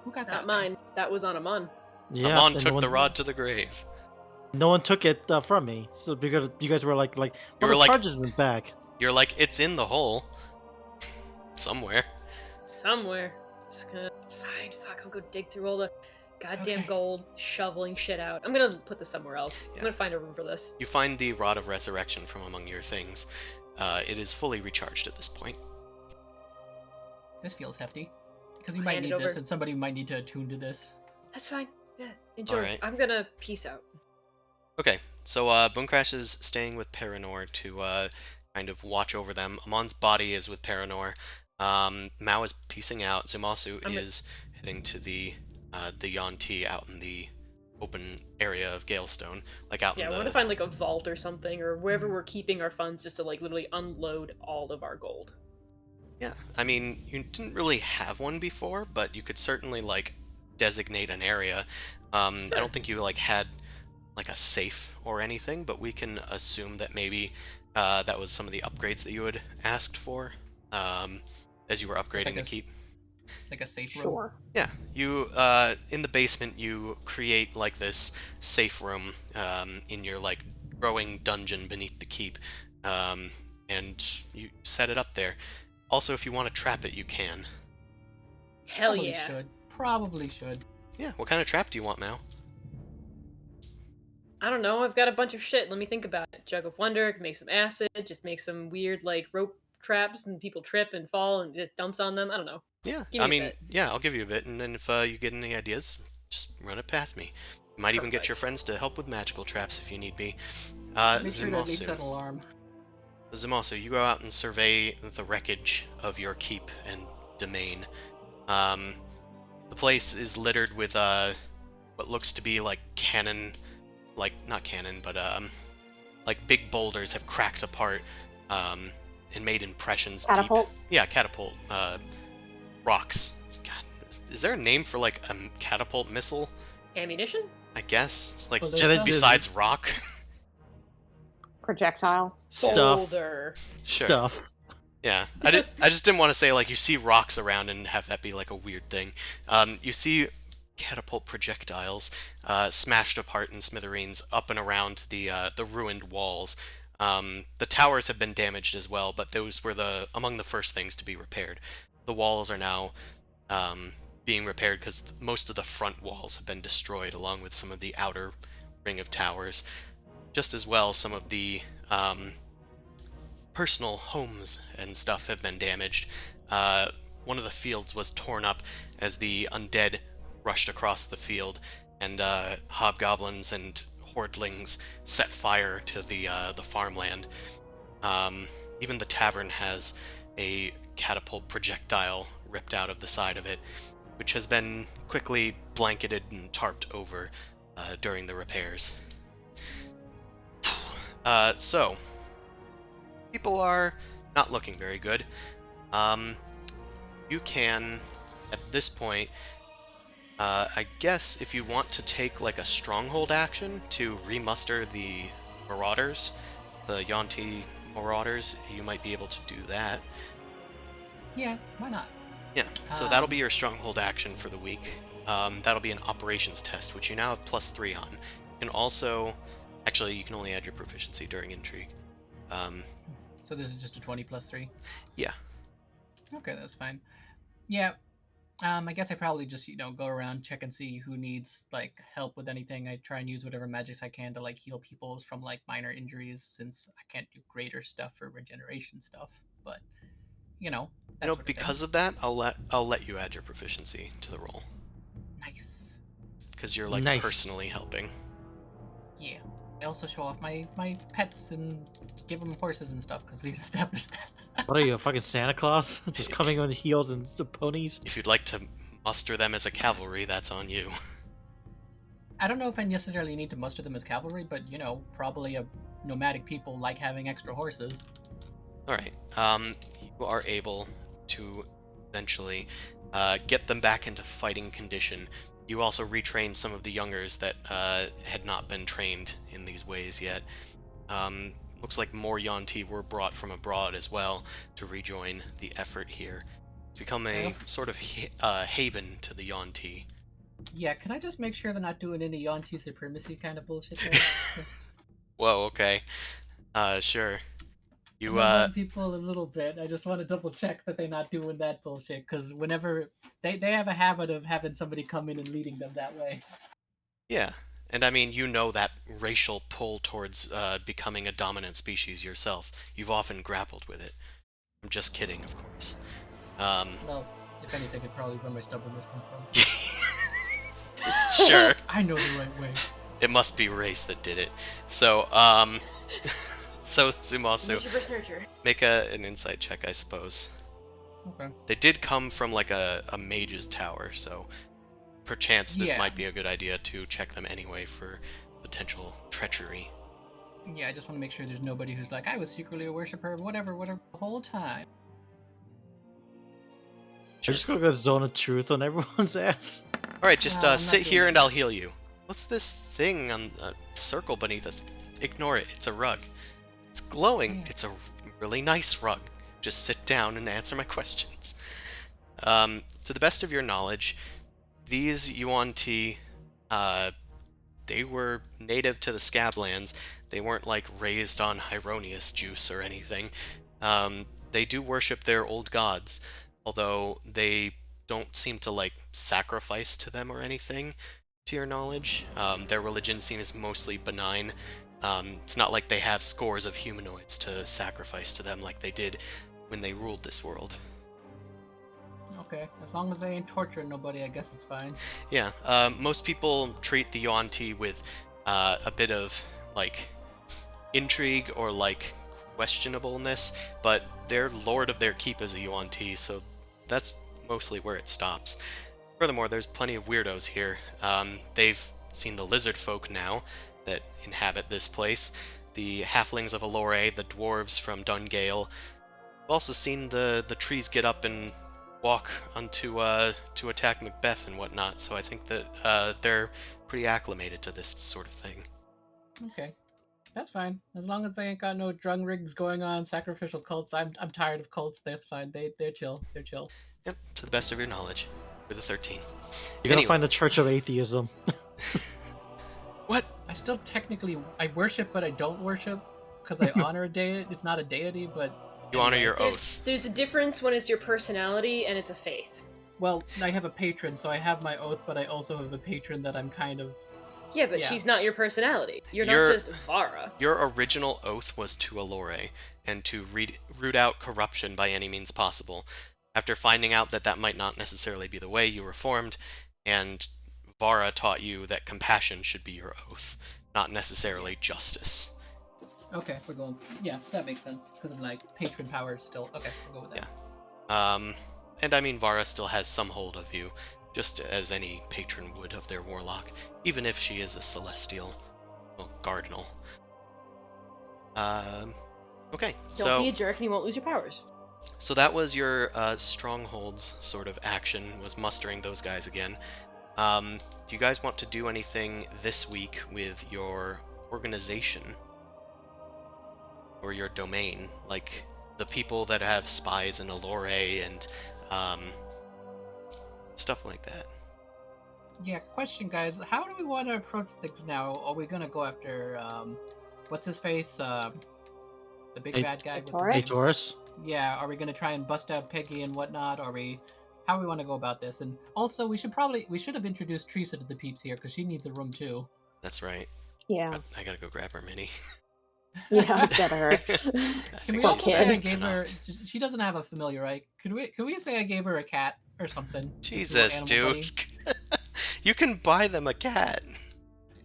[SPEAKER 4] who got
[SPEAKER 1] Not
[SPEAKER 4] that?
[SPEAKER 1] mine. That was on Amon.
[SPEAKER 3] Yeah,
[SPEAKER 2] Amon
[SPEAKER 3] and
[SPEAKER 2] took
[SPEAKER 3] no
[SPEAKER 2] the
[SPEAKER 3] one,
[SPEAKER 2] rod to the grave.
[SPEAKER 3] No one took it from me. So because you guys were like,
[SPEAKER 2] You
[SPEAKER 3] well,
[SPEAKER 2] were
[SPEAKER 3] the
[SPEAKER 2] like-
[SPEAKER 3] charges in the back.
[SPEAKER 2] You're like, it's in the hole. Somewhere.
[SPEAKER 1] Somewhere. Just gonna. Fine, fuck, I'll go dig through all the goddamn
[SPEAKER 4] Okay.
[SPEAKER 1] gold, shoveling shit out. I'm gonna put this somewhere else.
[SPEAKER 2] Yeah.
[SPEAKER 1] I'm gonna find a room for this.
[SPEAKER 2] You find the Rod of Resurrection from among your things. It is fully recharged at this point.
[SPEAKER 4] This feels hefty. Because you
[SPEAKER 1] I'll
[SPEAKER 4] might
[SPEAKER 1] hand it
[SPEAKER 4] need this,
[SPEAKER 1] over.
[SPEAKER 4] and somebody might need to attune to this.
[SPEAKER 1] That's fine. Yeah, enjoy.
[SPEAKER 2] Alright.
[SPEAKER 1] I'm gonna peace out.
[SPEAKER 2] Okay, so Boomcrash is staying with Paranor to kind of watch over them. Amon's body is with Paranor. Mao is peacing out. Zumasu
[SPEAKER 1] I'm
[SPEAKER 2] is heading to the Yuan-Ti out in the open area of Galestone, like out
[SPEAKER 1] Yeah,
[SPEAKER 2] in
[SPEAKER 1] we
[SPEAKER 2] the...
[SPEAKER 1] want to find like a vault or something, or wherever we're keeping our funds, just to like literally unload all of our gold.
[SPEAKER 2] Yeah, I mean, you didn't really have one before, but you could certainly like designate an area. I
[SPEAKER 1] Sure.
[SPEAKER 2] don't think you like had like a safe or anything, but we can assume that maybe that was some of the upgrades that you had asked for as you were upgrading the keep.
[SPEAKER 4] Like a safe room.
[SPEAKER 5] Sure.
[SPEAKER 2] Yeah, you in the basement you create like this safe room in your like growing dungeon beneath the keep, and you set it up there. Also, if you want to trap it, you can.
[SPEAKER 1] Hell
[SPEAKER 4] Probably
[SPEAKER 1] yeah.
[SPEAKER 4] should. Probably should.
[SPEAKER 2] Yeah, what kind of trap do you want, Mal?
[SPEAKER 1] I don't know. I've got a bunch of shit. Let me think about it. Jug of Wonder, can make some acid, just make some weird like rope traps, and people trip and fall, and just dumps on them. I don't know.
[SPEAKER 2] Yeah,
[SPEAKER 1] Give
[SPEAKER 2] I
[SPEAKER 1] me a
[SPEAKER 2] mean,
[SPEAKER 1] bit.
[SPEAKER 2] yeah, I'll give you a bit, and then if you get any ideas, just run it past me. You might even get
[SPEAKER 1] Perfect.
[SPEAKER 2] your friends to help with magical traps if you need be.
[SPEAKER 4] Make sure to at least set an alarm.
[SPEAKER 2] Zumasu, you go out and survey the wreckage of your keep and domain. The place is littered with what looks to be like cannon, like not cannon, but like big boulders have cracked apart and made impressions.
[SPEAKER 5] Catapult?
[SPEAKER 2] Deep. Yeah, catapult rocks. God, is there a name for like a catapult missile?
[SPEAKER 1] Ammunition?
[SPEAKER 2] I guess like
[SPEAKER 4] Ballista?
[SPEAKER 2] besides rock.
[SPEAKER 5] Projectile.
[SPEAKER 3] Stuff.
[SPEAKER 1] Boulder.
[SPEAKER 2] Sure.
[SPEAKER 3] Stuff.
[SPEAKER 2] Yeah, I just didn't want to say like you see rocks around and have that be like a weird thing. You see catapult projectiles smashed apart in smithereens up and around the ruined walls. The towers have been damaged as well, but those were among the first things to be repaired. The walls are now being repaired because most of the front walls have been destroyed, along with some of the outer ring of towers. Just as well, some of the personal homes and stuff have been damaged. One of the fields was torn up as the undead rushed across the field, and hobgoblins and hordlings set fire to the farmland. Even the tavern has a catapult projectile ripped out of the side of it, which has been quickly blanketed and tarped over during the repairs. So, people are not looking very good. You can, at this point, I guess if you want to take like a stronghold action to remuster the marauders, the Yuan-Ti marauders, you might be able to do that.
[SPEAKER 4] Yeah, why not?
[SPEAKER 2] Yeah, so that'll be your stronghold action for the week. That'll be an operations test, which you now have +3 on. You can also... Actually, you can only add your proficiency during intrigue.
[SPEAKER 4] So this is just a 20 plus 3?
[SPEAKER 2] Yeah.
[SPEAKER 4] Okay, that's fine. Yeah, I guess I probably just, go around, check and see who needs, like, help with anything. I try and use whatever magics I can to, like, heal people from, like, minor injuries, since I can't do greater stuff for regeneration stuff. But,
[SPEAKER 2] because of that, I'll let you add your proficiency to the roll.
[SPEAKER 4] Nice.
[SPEAKER 2] Because you're, like,
[SPEAKER 3] Nice.
[SPEAKER 2] personally helping.
[SPEAKER 4] Yeah. I also show off my pets and give them horses and stuff, because we've established that.
[SPEAKER 3] What are you, a fucking Santa Claus? Just coming on heels and ponies?
[SPEAKER 2] If you'd like to muster them as a cavalry, that's on you.
[SPEAKER 4] I don't know if I necessarily need to muster them as cavalry, but, probably a nomadic people like having extra horses.
[SPEAKER 2] Alright, you are able to eventually get them back into fighting condition. You also retrained some of the youngers that had not been trained in these ways yet. Looks like more Yuan-Ti were brought from abroad as well to rejoin the effort here. It's become a sort of haven to the Yuan-Ti.
[SPEAKER 4] Yeah, can I just make sure they're not doing any Yuan-Ti supremacy kind of bullshit there?
[SPEAKER 2] Whoa, okay. Sure. You,
[SPEAKER 4] I'm people a little bit. I just want to double check that they're not doing that bullshit, because whenever... They have a habit of having somebody come in and leading them that way.
[SPEAKER 2] Yeah, and I mean, that racial pull towards becoming a dominant species yourself. You've often grappled with it. I'm just kidding, of course.
[SPEAKER 4] Well, if anything, it's probably where my stubbornness comes from.
[SPEAKER 2] Sure.
[SPEAKER 4] I know the right way.
[SPEAKER 2] It must be race that did it. So, so Zumasu,
[SPEAKER 1] Nature versus nurture.
[SPEAKER 2] make an insight check, I suppose.
[SPEAKER 4] Okay.
[SPEAKER 2] They did come from like a mage's tower, so perchance this
[SPEAKER 4] Yeah.
[SPEAKER 2] might be a good idea to check them anyway for potential treachery.
[SPEAKER 4] Yeah, I just want to make sure there's nobody who's like, I was secretly a worshiper of whatever, the whole time.
[SPEAKER 3] You're just gonna go zone of truth on everyone's ass.
[SPEAKER 2] Alright, just
[SPEAKER 4] No, I'm not
[SPEAKER 2] sit
[SPEAKER 4] doing
[SPEAKER 2] here
[SPEAKER 4] that.
[SPEAKER 2] and I'll heal you. What's this thing on the circle beneath us? Ignore it, it's a rug. It's glowing,
[SPEAKER 4] Yeah.
[SPEAKER 2] it's a really nice rug. Just sit down and answer my questions. To the best of your knowledge, these Yuan-Ti, they were native to the Scablands. They weren't like raised on Hyronius juice or anything. They do worship their old gods, although they don't seem to like sacrifice to them or anything, to your knowledge. Their religion seems mostly benign. It's not like they have scores of humanoids to sacrifice to them like they did when they ruled this world.
[SPEAKER 4] Okay, as long as they ain't torturing nobody, I guess it's fine.
[SPEAKER 2] Yeah, most people treat the Yuan-Ti with a bit of like intrigue or like questionableness, but they're lord of their keep as a Yuan-Ti, so that's mostly where it stops. Furthermore, there's plenty of weirdos here. They've seen the lizard folk now that inhabit this place, the halflings of Allore, the dwarves from Dungale. I've also seen the trees get up and walk onto to attack Macbeth and whatnot, so I think that they're pretty acclimated to this sort of thing.
[SPEAKER 4] Okay, that's fine. As long as they ain't got no drug rigs going on, sacrificial cults. I'm tired of cults. That's fine. They're chill. They're chill.
[SPEAKER 2] Yep, to the best of your knowledge. With a 13.
[SPEAKER 3] You're gonna
[SPEAKER 2] Anyway.
[SPEAKER 3] find the Church of Atheism.
[SPEAKER 2] What?
[SPEAKER 4] I still technically I worship, but I don't worship because I honor a deity. It's not a deity, but
[SPEAKER 2] You honor your
[SPEAKER 1] There's,
[SPEAKER 2] oath.
[SPEAKER 1] there's a difference when it's your personality and it's a faith.
[SPEAKER 4] well, I have a patron, so I have my oath, but I also have a patron that I'm kind of.
[SPEAKER 1] Yeah, but
[SPEAKER 4] Yeah.
[SPEAKER 1] she's not your personality. You're
[SPEAKER 2] You're-
[SPEAKER 1] not just Vara.
[SPEAKER 2] Your original oath was to Allore, and to root out corruption by any means possible. After finding out that that might not necessarily be the way, you reformed, and Vara taught you that compassion should be your oath, not necessarily justice.
[SPEAKER 4] Okay, we're going. Yeah, that makes sense because of like patron power still. Okay, we'll go with that.
[SPEAKER 2] And I mean, Vara still has some hold of you, just as any patron would of their warlock, even if she is a celestial, well, cardinal. Okay,
[SPEAKER 1] Don't be a jerk and you won't lose your powers.
[SPEAKER 2] So that was your strongholds sort of action, was mustering those guys again. Do you guys want to do anything this week with your organization? Or your domain? Like the people that have spies in Allore and stuff like that.
[SPEAKER 4] Yeah, question, guys. How do we want to approach things now? Are we gonna go after what's his face? The big
[SPEAKER 3] Hey,
[SPEAKER 4] bad guy. What's his
[SPEAKER 5] Taurus?
[SPEAKER 3] Hey,
[SPEAKER 4] name?
[SPEAKER 3] Taurus.
[SPEAKER 4] Yeah, are we gonna try and bust out Peggy and whatnot? How do we want to go about this? And also, we should have introduced Teresa to the peeps here because she needs a room too.
[SPEAKER 2] That's right.
[SPEAKER 5] Yeah.
[SPEAKER 2] I gotta go grab her mini.
[SPEAKER 5] Yeah, get her.
[SPEAKER 2] I
[SPEAKER 4] Can
[SPEAKER 2] think
[SPEAKER 4] we
[SPEAKER 5] Poor
[SPEAKER 4] also
[SPEAKER 2] she's
[SPEAKER 4] say I
[SPEAKER 5] kid.
[SPEAKER 4] gave her?
[SPEAKER 2] not.
[SPEAKER 4] She doesn't have a familiar, right? Could we say I gave her a cat or something? Just a
[SPEAKER 2] Jesus,
[SPEAKER 4] little animal
[SPEAKER 2] dude.
[SPEAKER 4] buddy?
[SPEAKER 2] You can buy them a cat.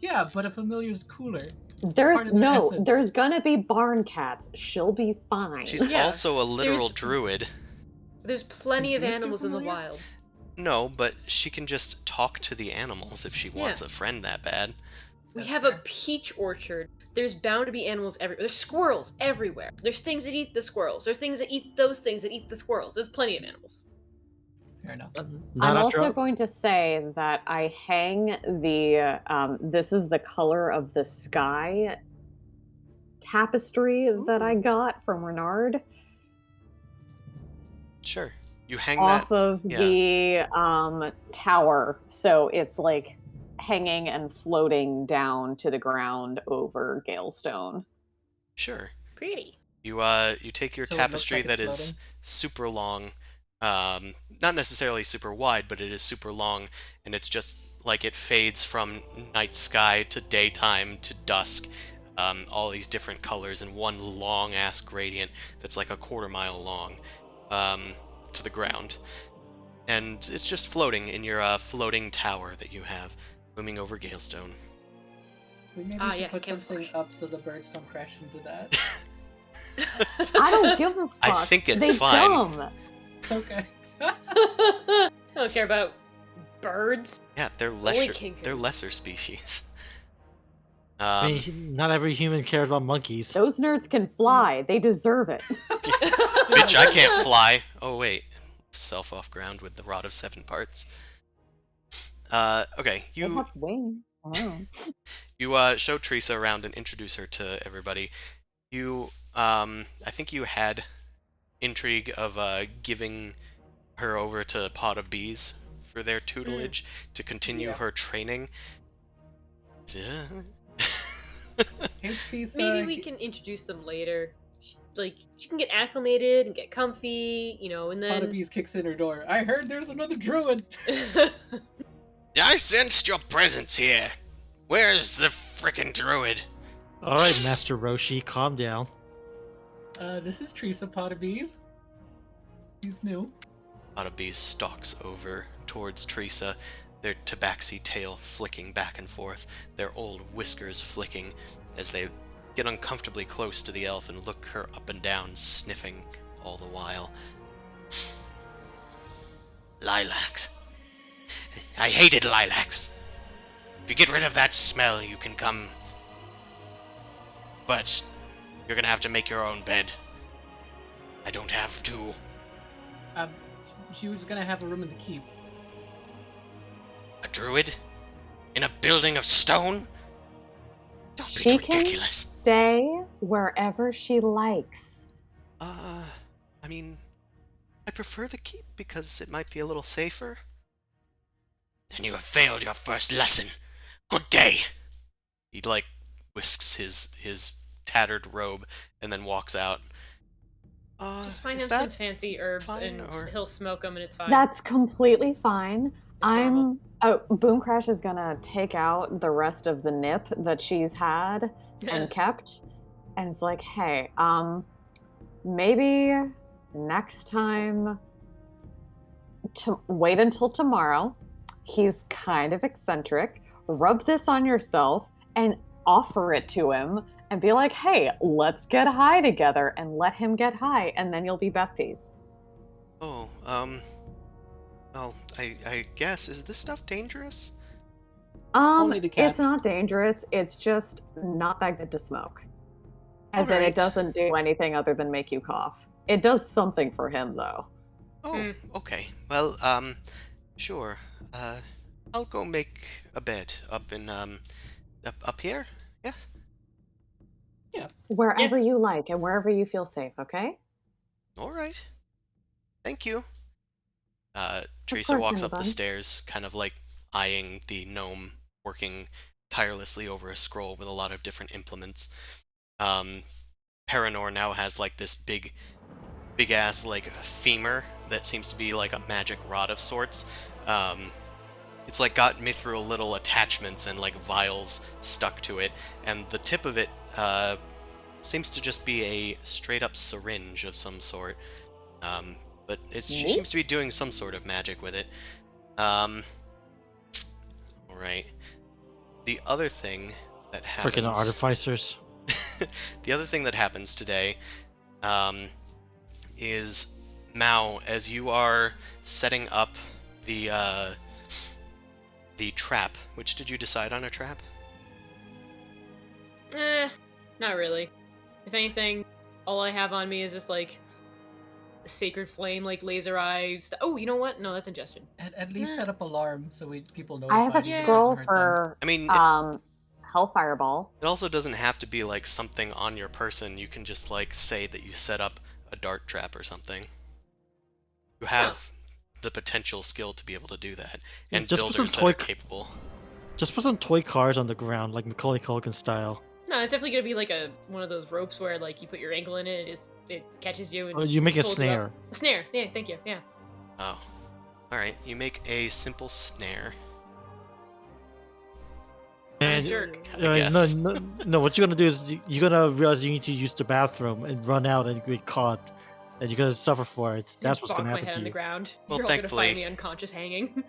[SPEAKER 4] Yeah, but a familiar is cooler.
[SPEAKER 5] There's
[SPEAKER 4] part of their
[SPEAKER 5] no,
[SPEAKER 4] essence.
[SPEAKER 5] there's gonna be barn cats. She'll be fine.
[SPEAKER 2] She's
[SPEAKER 1] Yeah,
[SPEAKER 2] also a literal
[SPEAKER 1] there's-
[SPEAKER 2] druid.
[SPEAKER 1] There's plenty of
[SPEAKER 4] Druids are
[SPEAKER 1] animals in the
[SPEAKER 4] familiar?
[SPEAKER 1] wild.
[SPEAKER 2] No, but she can just talk to the animals if she wants
[SPEAKER 1] Yeah.
[SPEAKER 2] a friend that bad.
[SPEAKER 1] We
[SPEAKER 4] That's
[SPEAKER 1] have
[SPEAKER 4] fair.
[SPEAKER 1] a peach orchard. There's bound to be animals everywhere. There's squirrels everywhere. There's things that eat the squirrels. There's things that eat those things that eat the squirrels. There's plenty of animals.
[SPEAKER 4] Fair enough.
[SPEAKER 5] I'm
[SPEAKER 3] Not
[SPEAKER 5] also
[SPEAKER 3] after.
[SPEAKER 5] going to say that I hang the this is the color of the sky tapestry that I got from Renard
[SPEAKER 2] Sure. You hang
[SPEAKER 5] off
[SPEAKER 2] that.
[SPEAKER 5] of
[SPEAKER 2] yeah.
[SPEAKER 5] the tower, so it's like hanging and floating down to the ground over Galestone.
[SPEAKER 2] Sure.
[SPEAKER 1] Pretty.
[SPEAKER 2] You take your
[SPEAKER 4] So it looks
[SPEAKER 2] tapestry
[SPEAKER 4] like
[SPEAKER 2] that
[SPEAKER 4] it's
[SPEAKER 2] is super long, not necessarily super wide, but it is super long, and it's just like it fades from night sky to daytime to dusk, all these different colors in one long ass gradient that's like a quarter-mile long, to the ground, and it's just floating in your floating tower that you have, looming over Galestone.
[SPEAKER 4] We maybe
[SPEAKER 1] Ah,
[SPEAKER 4] should
[SPEAKER 1] yes,
[SPEAKER 4] put something
[SPEAKER 1] camouflage.
[SPEAKER 4] up so the birds don't crash into that.
[SPEAKER 5] I don't give a fuck.
[SPEAKER 2] I think it's
[SPEAKER 5] they
[SPEAKER 2] fine.
[SPEAKER 5] Dumb.
[SPEAKER 4] Okay.
[SPEAKER 1] I don't care about Birds?
[SPEAKER 2] Yeah, they're
[SPEAKER 1] Holy
[SPEAKER 2] lesser. They're
[SPEAKER 1] kinkers.
[SPEAKER 2] lesser species.
[SPEAKER 3] I mean, not every human cares about monkeys.
[SPEAKER 5] Those nerds can fly. They deserve it.
[SPEAKER 2] Bitch, I can't fly. Oh wait, self off ground with the rod of 7 parts. Okay,
[SPEAKER 5] They have wings. Oh.
[SPEAKER 2] you show Teresa around and introduce her to everybody. You, I think you had intrigue of giving her over to Pod of Bees for their tutelage to continue her training.
[SPEAKER 4] Hey, Teresa.
[SPEAKER 1] Maybe we can introduce them later. Like, she can get acclimated and get comfy, you know, and then...
[SPEAKER 4] Potabees kicks in her door. I heard there's another druid.
[SPEAKER 2] I sensed your presence here. Where's the frickin' druid?
[SPEAKER 3] Alright, Master Roshi, calm down.
[SPEAKER 4] This is Teresa Potabees. She's new.
[SPEAKER 2] Pod of Bees stalks over towards Teresa, their tabaxi tail flicking back and forth, their old whiskers flicking as they get uncomfortably close to the elf and look her up and down, sniffing all the while. Lilacs. I hated lilacs. If you get rid of that smell, you can come. But you're gonna have to make your own bed. I don't have to.
[SPEAKER 4] She was gonna have a room in the keep.
[SPEAKER 2] A druid? In a building of stone? Don't be
[SPEAKER 5] She can
[SPEAKER 2] ridiculous.
[SPEAKER 5] stay wherever she likes.
[SPEAKER 2] I mean, I prefer the keep because it might be a little safer. Then you have failed your first lesson. Good day. He whisks his tattered robe and then walks out.
[SPEAKER 1] Just find
[SPEAKER 2] is
[SPEAKER 1] him some
[SPEAKER 2] that
[SPEAKER 1] fancy herbs
[SPEAKER 2] fine,
[SPEAKER 1] and
[SPEAKER 2] or-
[SPEAKER 1] he'll smoke them and it's fine.
[SPEAKER 5] That's completely fine.
[SPEAKER 1] normal.
[SPEAKER 5] Boom Crash is gonna take out the rest of the nip that she's had and kept, and it's like, hey, maybe next time to wait until tomorrow. He's kind of eccentric. Rub this on yourself and offer it to him and be like, hey, let's get high together, and let him get high, and then you'll be besties.
[SPEAKER 2] Oh, well, I guess, is this stuff dangerous?
[SPEAKER 4] Only to cats.
[SPEAKER 5] It's not dangerous. It's just not that good to smoke. As in,
[SPEAKER 2] Alright.
[SPEAKER 5] it doesn't do anything other than make you cough. It does something for him, though.
[SPEAKER 2] Oh, okay. Well, sure. I'll go make a bed up in, up here? Yes?
[SPEAKER 5] Wherever you like and wherever you feel safe, okay?
[SPEAKER 2] Alright. Thank you. Teresa
[SPEAKER 5] course,
[SPEAKER 2] walks up the
[SPEAKER 5] Amon.
[SPEAKER 2] stairs, kind of eyeing the gnome working tirelessly over a scroll with a lot of different implements. Paranor now has this big ass femur that seems to be a magic rod of sorts. It's got mithril little attachments and vials stuck to it, and the tip of it seems to just be a straight up syringe of some sort. But she seems to be doing some sort of magic with it. Alright. The other thing that happens...
[SPEAKER 3] Freaking artificers.
[SPEAKER 2] The other thing that happens today is, Mao, as you are setting up the trap, which did you decide on a trap?
[SPEAKER 1] Not really. If anything, all I have on me is just a sacred flame, laser eyes. Oh, you know what? No, that's ingestion.
[SPEAKER 4] At least set up alarm so people know.
[SPEAKER 5] I have a scroll for
[SPEAKER 2] I mean,
[SPEAKER 5] Hellfire Ball.
[SPEAKER 2] it also doesn't have to be something on your person. You can just say that you set up a dart trap or something. You have the potential skill to be able to do that, and
[SPEAKER 3] just put
[SPEAKER 2] builders
[SPEAKER 3] some
[SPEAKER 2] that are
[SPEAKER 3] toy-
[SPEAKER 2] capable.
[SPEAKER 3] Just put some toy cars on the ground, like Macaulay Culkin style.
[SPEAKER 1] No, it's definitely gonna be one of those ropes where you put your ankle in it, it catches you and
[SPEAKER 3] Oh, you make a
[SPEAKER 1] pulls you up.
[SPEAKER 3] snare.
[SPEAKER 1] A snare. Yeah, thank you. Yeah.
[SPEAKER 2] Oh. Alright, you make a simple snare.
[SPEAKER 3] And
[SPEAKER 1] jerk.
[SPEAKER 2] I
[SPEAKER 3] no,
[SPEAKER 2] guess.
[SPEAKER 3] no. What you're gonna do is you're gonna realize you need to use the bathroom and run out and get caught, and you're gonna suffer for it. That's what's
[SPEAKER 1] Bonk
[SPEAKER 3] gonna
[SPEAKER 1] my
[SPEAKER 3] happen
[SPEAKER 1] head
[SPEAKER 3] to
[SPEAKER 1] on the
[SPEAKER 3] you.
[SPEAKER 1] ground.
[SPEAKER 2] Well,
[SPEAKER 1] You're all gonna
[SPEAKER 2] thankfully-
[SPEAKER 1] find me unconscious hanging.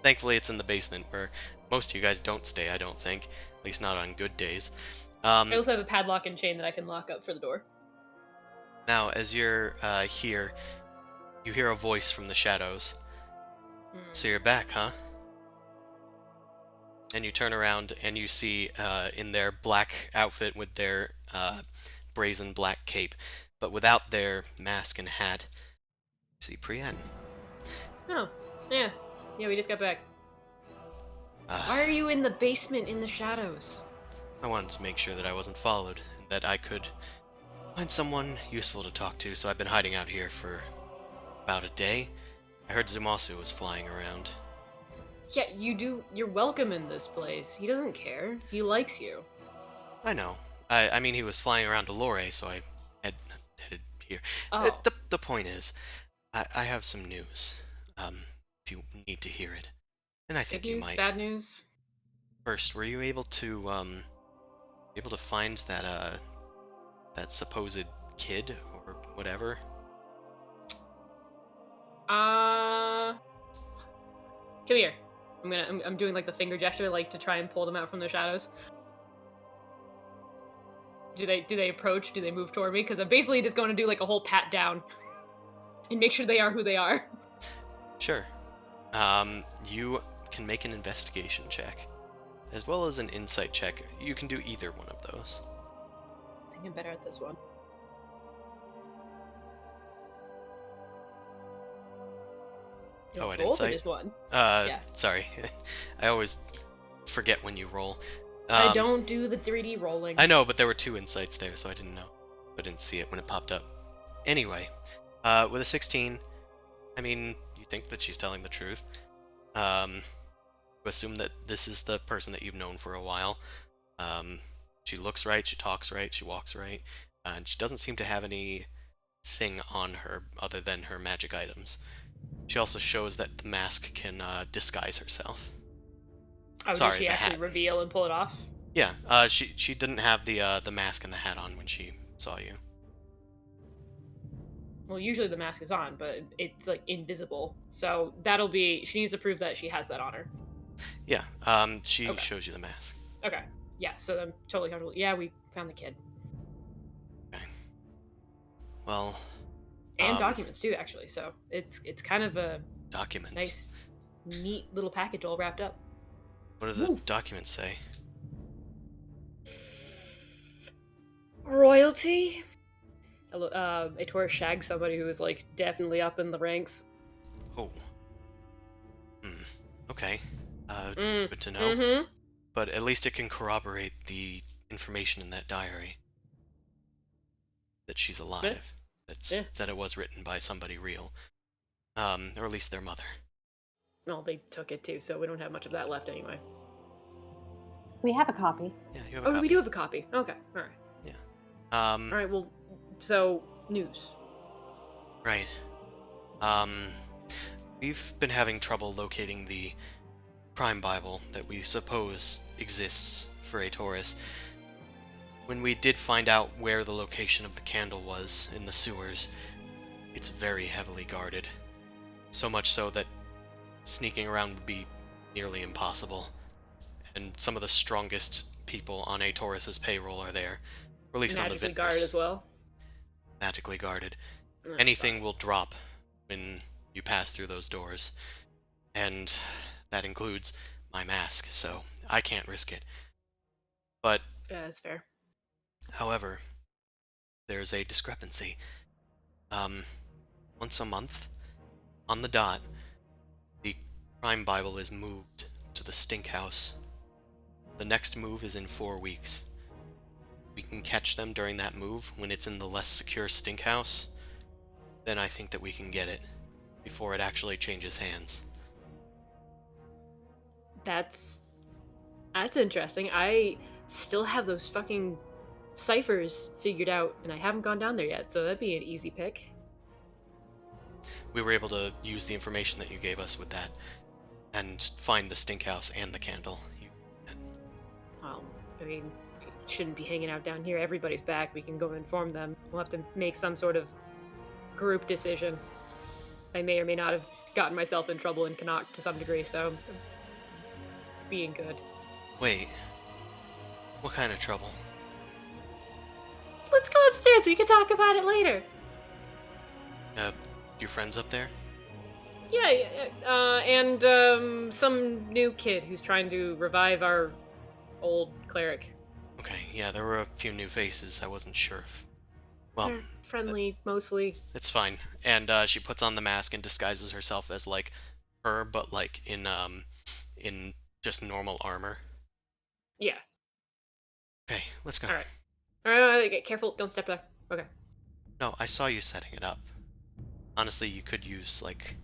[SPEAKER 2] Thankfully, it's in the basement, where most of you guys don't stay, I don't think. At least not on good days.
[SPEAKER 1] I also have a padlock and chain that I can lock up for the door.
[SPEAKER 2] Now, as you're here, you hear a voice from the shadows.
[SPEAKER 1] Hmm.
[SPEAKER 2] So you're back, huh? and you turn around and you see in their black outfit with their brazen black cape, but without their mask and hat, you see Brienne.
[SPEAKER 1] Oh, yeah. Yeah, we just got back. Why are you in the basement in the shadows?
[SPEAKER 2] I wanted to make sure that I wasn't followed, and that I could find someone useful to talk to, so I've been hiding out here for about a day. I heard Zumasu was flying around.
[SPEAKER 1] Yeah, you're welcome in this place. He doesn't care. He likes you.
[SPEAKER 2] I know. I mean, he was flying around Delore, so I headed here.
[SPEAKER 1] Oh.
[SPEAKER 2] The point is, I have some news. If you need to hear it, and I think
[SPEAKER 1] Good
[SPEAKER 2] you
[SPEAKER 1] news,
[SPEAKER 2] might.
[SPEAKER 1] bad news?
[SPEAKER 2] First, were you able to find that supposed kid or whatever?
[SPEAKER 1] Come here. I'm doing like the finger gesture, like to try and pull them out from the shadows. Do they approach? Do they move toward me? Because I'm basically just going to do like a whole pat down and make sure they are who they are.
[SPEAKER 2] Sure. You can make an investigation check, as well as an insight check. You can do either one of those.
[SPEAKER 1] I think I'm better at this one.
[SPEAKER 2] Oh, at
[SPEAKER 1] Both
[SPEAKER 2] insight?
[SPEAKER 1] Just one.
[SPEAKER 2] Yeah. Sorry. I always forget when you roll.
[SPEAKER 1] I don't do the 3D rolling.
[SPEAKER 2] I know, but there were 2 insights there, so I didn't know. I didn't see it when it popped up. Anyway, with a 16, I mean, you think that she's telling the truth. You assume that this is the person that you've known for a while. She looks right, she talks right, she walks right, and she doesn't seem to have anything on her other than her magic items. She also shows that the mask can disguise herself.
[SPEAKER 1] Oh,
[SPEAKER 2] Sorry,
[SPEAKER 1] did she
[SPEAKER 2] the
[SPEAKER 1] actually
[SPEAKER 2] hat.
[SPEAKER 1] reveal and pull it off?
[SPEAKER 2] Yeah, she didn't have the mask and the hat on when she saw you.
[SPEAKER 1] Well, usually the mask is on, but it's like invisible. So that'll be. She needs to prove that she has that on her.
[SPEAKER 2] Yeah, she
[SPEAKER 1] Okay.
[SPEAKER 2] shows you the mask.
[SPEAKER 1] Okay. Yeah. So I'm totally comfortable. Yeah, we found the kid
[SPEAKER 2] Okay. Well.
[SPEAKER 1] and documents too, actually. So it's kind of a
[SPEAKER 2] Documents.
[SPEAKER 1] nice, neat little package all wrapped up.
[SPEAKER 2] What do the documents say?
[SPEAKER 1] Royalty. Ator shagged somebody who was like definitely up in the ranks.
[SPEAKER 2] Oh. Okay. Good to know.
[SPEAKER 1] Mm-hmm.
[SPEAKER 2] But at least it can corroborate the information in that diary. That she's alive. That it was written by somebody real. Or at least their mother.
[SPEAKER 1] Well, they took it too, so we don't have much of that left anyway.
[SPEAKER 5] We have a copy.
[SPEAKER 2] Yeah, you have a
[SPEAKER 1] Oh,
[SPEAKER 2] copy.
[SPEAKER 1] we do have a copy. Okay, all right.
[SPEAKER 2] Yeah.
[SPEAKER 1] All right. Well, so news.
[SPEAKER 2] Right. We've been having trouble locating the Prime Bible that we suppose exists for Aetoris. When we did find out where the location of the candle was in the sewers, it's very heavily guarded. So much so that sneaking around would be nearly impossible. And some of the strongest people on Aetoris' payroll are there. Or at least on the
[SPEAKER 1] Magically
[SPEAKER 2] Vintners.
[SPEAKER 1] guarded as well.
[SPEAKER 2] Magically guarded.
[SPEAKER 1] Oh,
[SPEAKER 2] Anything
[SPEAKER 1] fine.
[SPEAKER 2] will drop when you pass through those doors. And that includes my mask, so I can't risk it. But,
[SPEAKER 1] Yeah, that's fair.
[SPEAKER 2] however, there's a discrepancy. Once a month, on the dot, the Prime Bible is moved to the Stink House. The next move is in 4 weeks. We can catch them during that move when it's in the less secure Stink House. Then I think that we can get it before it actually changes hands.
[SPEAKER 1] That's interesting. I still have those fucking ciphers figured out, and I haven't gone down there yet, so that'd be an easy pick.
[SPEAKER 2] We were able to use the information that you gave us with that and find the Stink House and the candle.
[SPEAKER 1] Well, I mean, shouldn't be hanging out down here. Everybody's back. We can go inform them. We'll have to make some sort of group decision. I may or may not have gotten myself in trouble in Canuck to some degree, so being good.
[SPEAKER 2] Wait. What kind of trouble?
[SPEAKER 1] Let's go upstairs. We can talk about it later.
[SPEAKER 2] Your friends up there?
[SPEAKER 1] Yeah, and some new kid who's trying to revive our old cleric.
[SPEAKER 2] Okay, yeah, there were a few new faces. I wasn't sure if... Well,
[SPEAKER 1] They're friendly, mostly.
[SPEAKER 2] it's fine. And she puts on the mask and disguises herself as, like, her, but, like, in just normal armor.
[SPEAKER 1] Yeah.
[SPEAKER 2] Okay, let's go.
[SPEAKER 1] All right. All right, get careful. Don't step there. Okay.
[SPEAKER 2] No, I saw you setting it up. Honestly, you could use, like,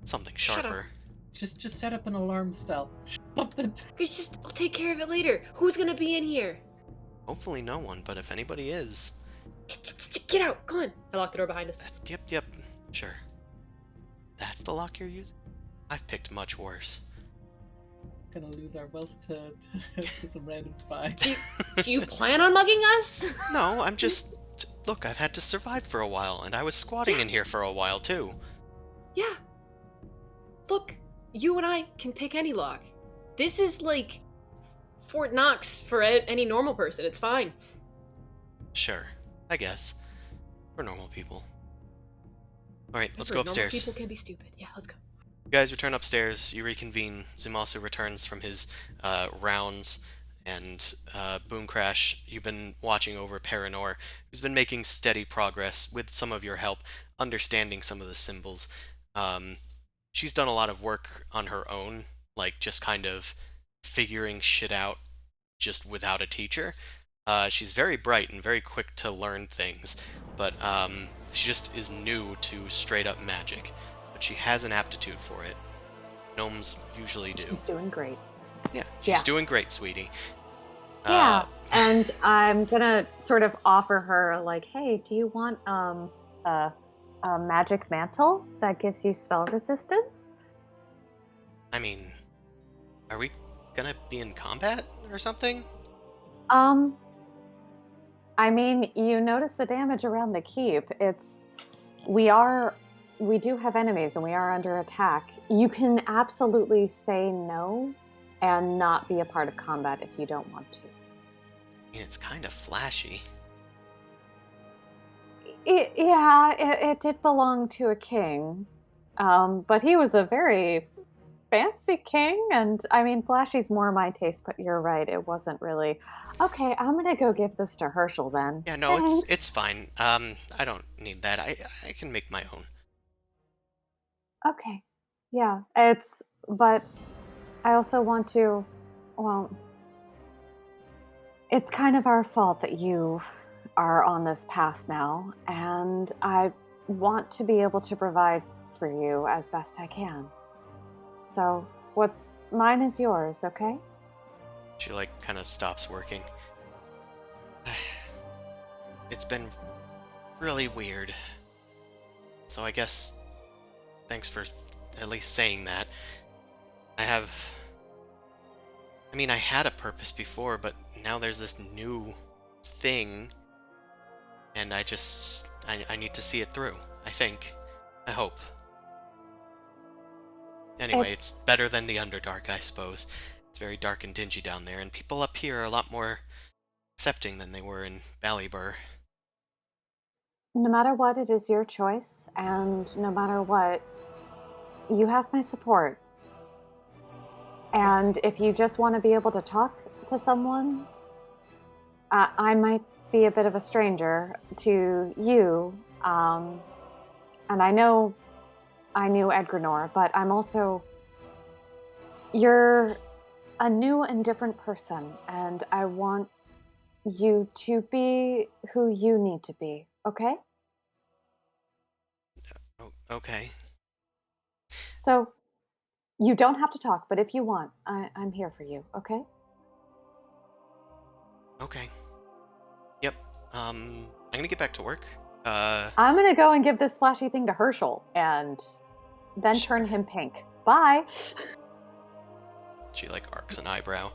[SPEAKER 2] something
[SPEAKER 1] Shut up.
[SPEAKER 2] sharper.
[SPEAKER 4] Just set up an alarm spell. Something.
[SPEAKER 1] I'll take care of it later. Who's gonna be in here?
[SPEAKER 2] Hopefully no one, but if anybody is...
[SPEAKER 1] Get out! Come on! I locked the door behind us.
[SPEAKER 2] Yep, sure. That's the lock you're using? I've picked much worse.
[SPEAKER 4] Gonna lose our wealth to some random spy.
[SPEAKER 1] Do you plan on mugging us?
[SPEAKER 2] No, I'm just... Look, I've had to survive for a while, and I was squatting in here for a while, too.
[SPEAKER 1] Yeah. Look, you and I can pick any lock. This is like Fort Knox for any normal person. It's fine.
[SPEAKER 2] Sure, I guess. For normal people. Alright, let's go
[SPEAKER 1] Normal
[SPEAKER 2] upstairs.
[SPEAKER 1] people can be stupid. Yeah, let's go.
[SPEAKER 2] You guys return upstairs, you reconvene. Zumasu returns from his rounds, and Boom Crash, you've been watching over Paranor, who's been making steady progress with some of your help, understanding some of the symbols. She's done a lot of work on her own, like just kind of figuring shit out just without a teacher. She's very bright and very quick to learn things, but she just is new to straight up magic. But she has an aptitude for it. Gnomes usually do.
[SPEAKER 5] She's doing great.
[SPEAKER 2] Yeah, she's doing great, sweetie.
[SPEAKER 5] Yeah, and I'm gonna sort of offer her like, hey, do you want a magic mantle that gives you spell resistance?
[SPEAKER 2] I mean, are we gonna be in combat or something?
[SPEAKER 5] I mean, you notice the damage around the keep. We do have enemies and we are under attack. You can absolutely say no and not be a part of combat if you don't want to.
[SPEAKER 2] I mean, it's kind of flashy.
[SPEAKER 5] It did belong to a king, but he was a very fancy king, and I mean, flashy's more my taste, but you're right, it wasn't really. Okay, I'm gonna go give this to Herschel then.
[SPEAKER 2] Yeah, no,
[SPEAKER 5] Thanks.
[SPEAKER 2] it's fine. I don't need that. I can make my own.
[SPEAKER 5] Okay, yeah, but I also want to, well, it's kind of our fault that you are on this path now, and I want to be able to provide for you as best I can. So, what's mine is yours, okay?
[SPEAKER 2] She, like, kind of stops working. It's been really weird. So I guess thanks for at least saying that. I had a purpose before, but now there's this new thing, and I need to see it through, I think. I hope. Anyway, it's better than the Underdark, I suppose. It's very dark and dingy down there, and people up here are a lot more accepting than they were in Ballybur.
[SPEAKER 5] No matter what, it is your choice, and no matter what, you have my support. And if you just want to be able to talk to someone, I might be a bit of a stranger to you, and I know I knew Edgrenor, but I'm also... You're a new and different person, and I want you to be who you need to be, okay?
[SPEAKER 2] Okay.
[SPEAKER 5] So, you don't have to talk, but if you want, I'm here for you, okay?
[SPEAKER 2] Okay. Yep. I'm gonna get back to work.
[SPEAKER 5] I'm gonna go and give this flashy thing to Herschel, and then turn him pink. Bye!
[SPEAKER 2] She, like, arcs an eyebrow.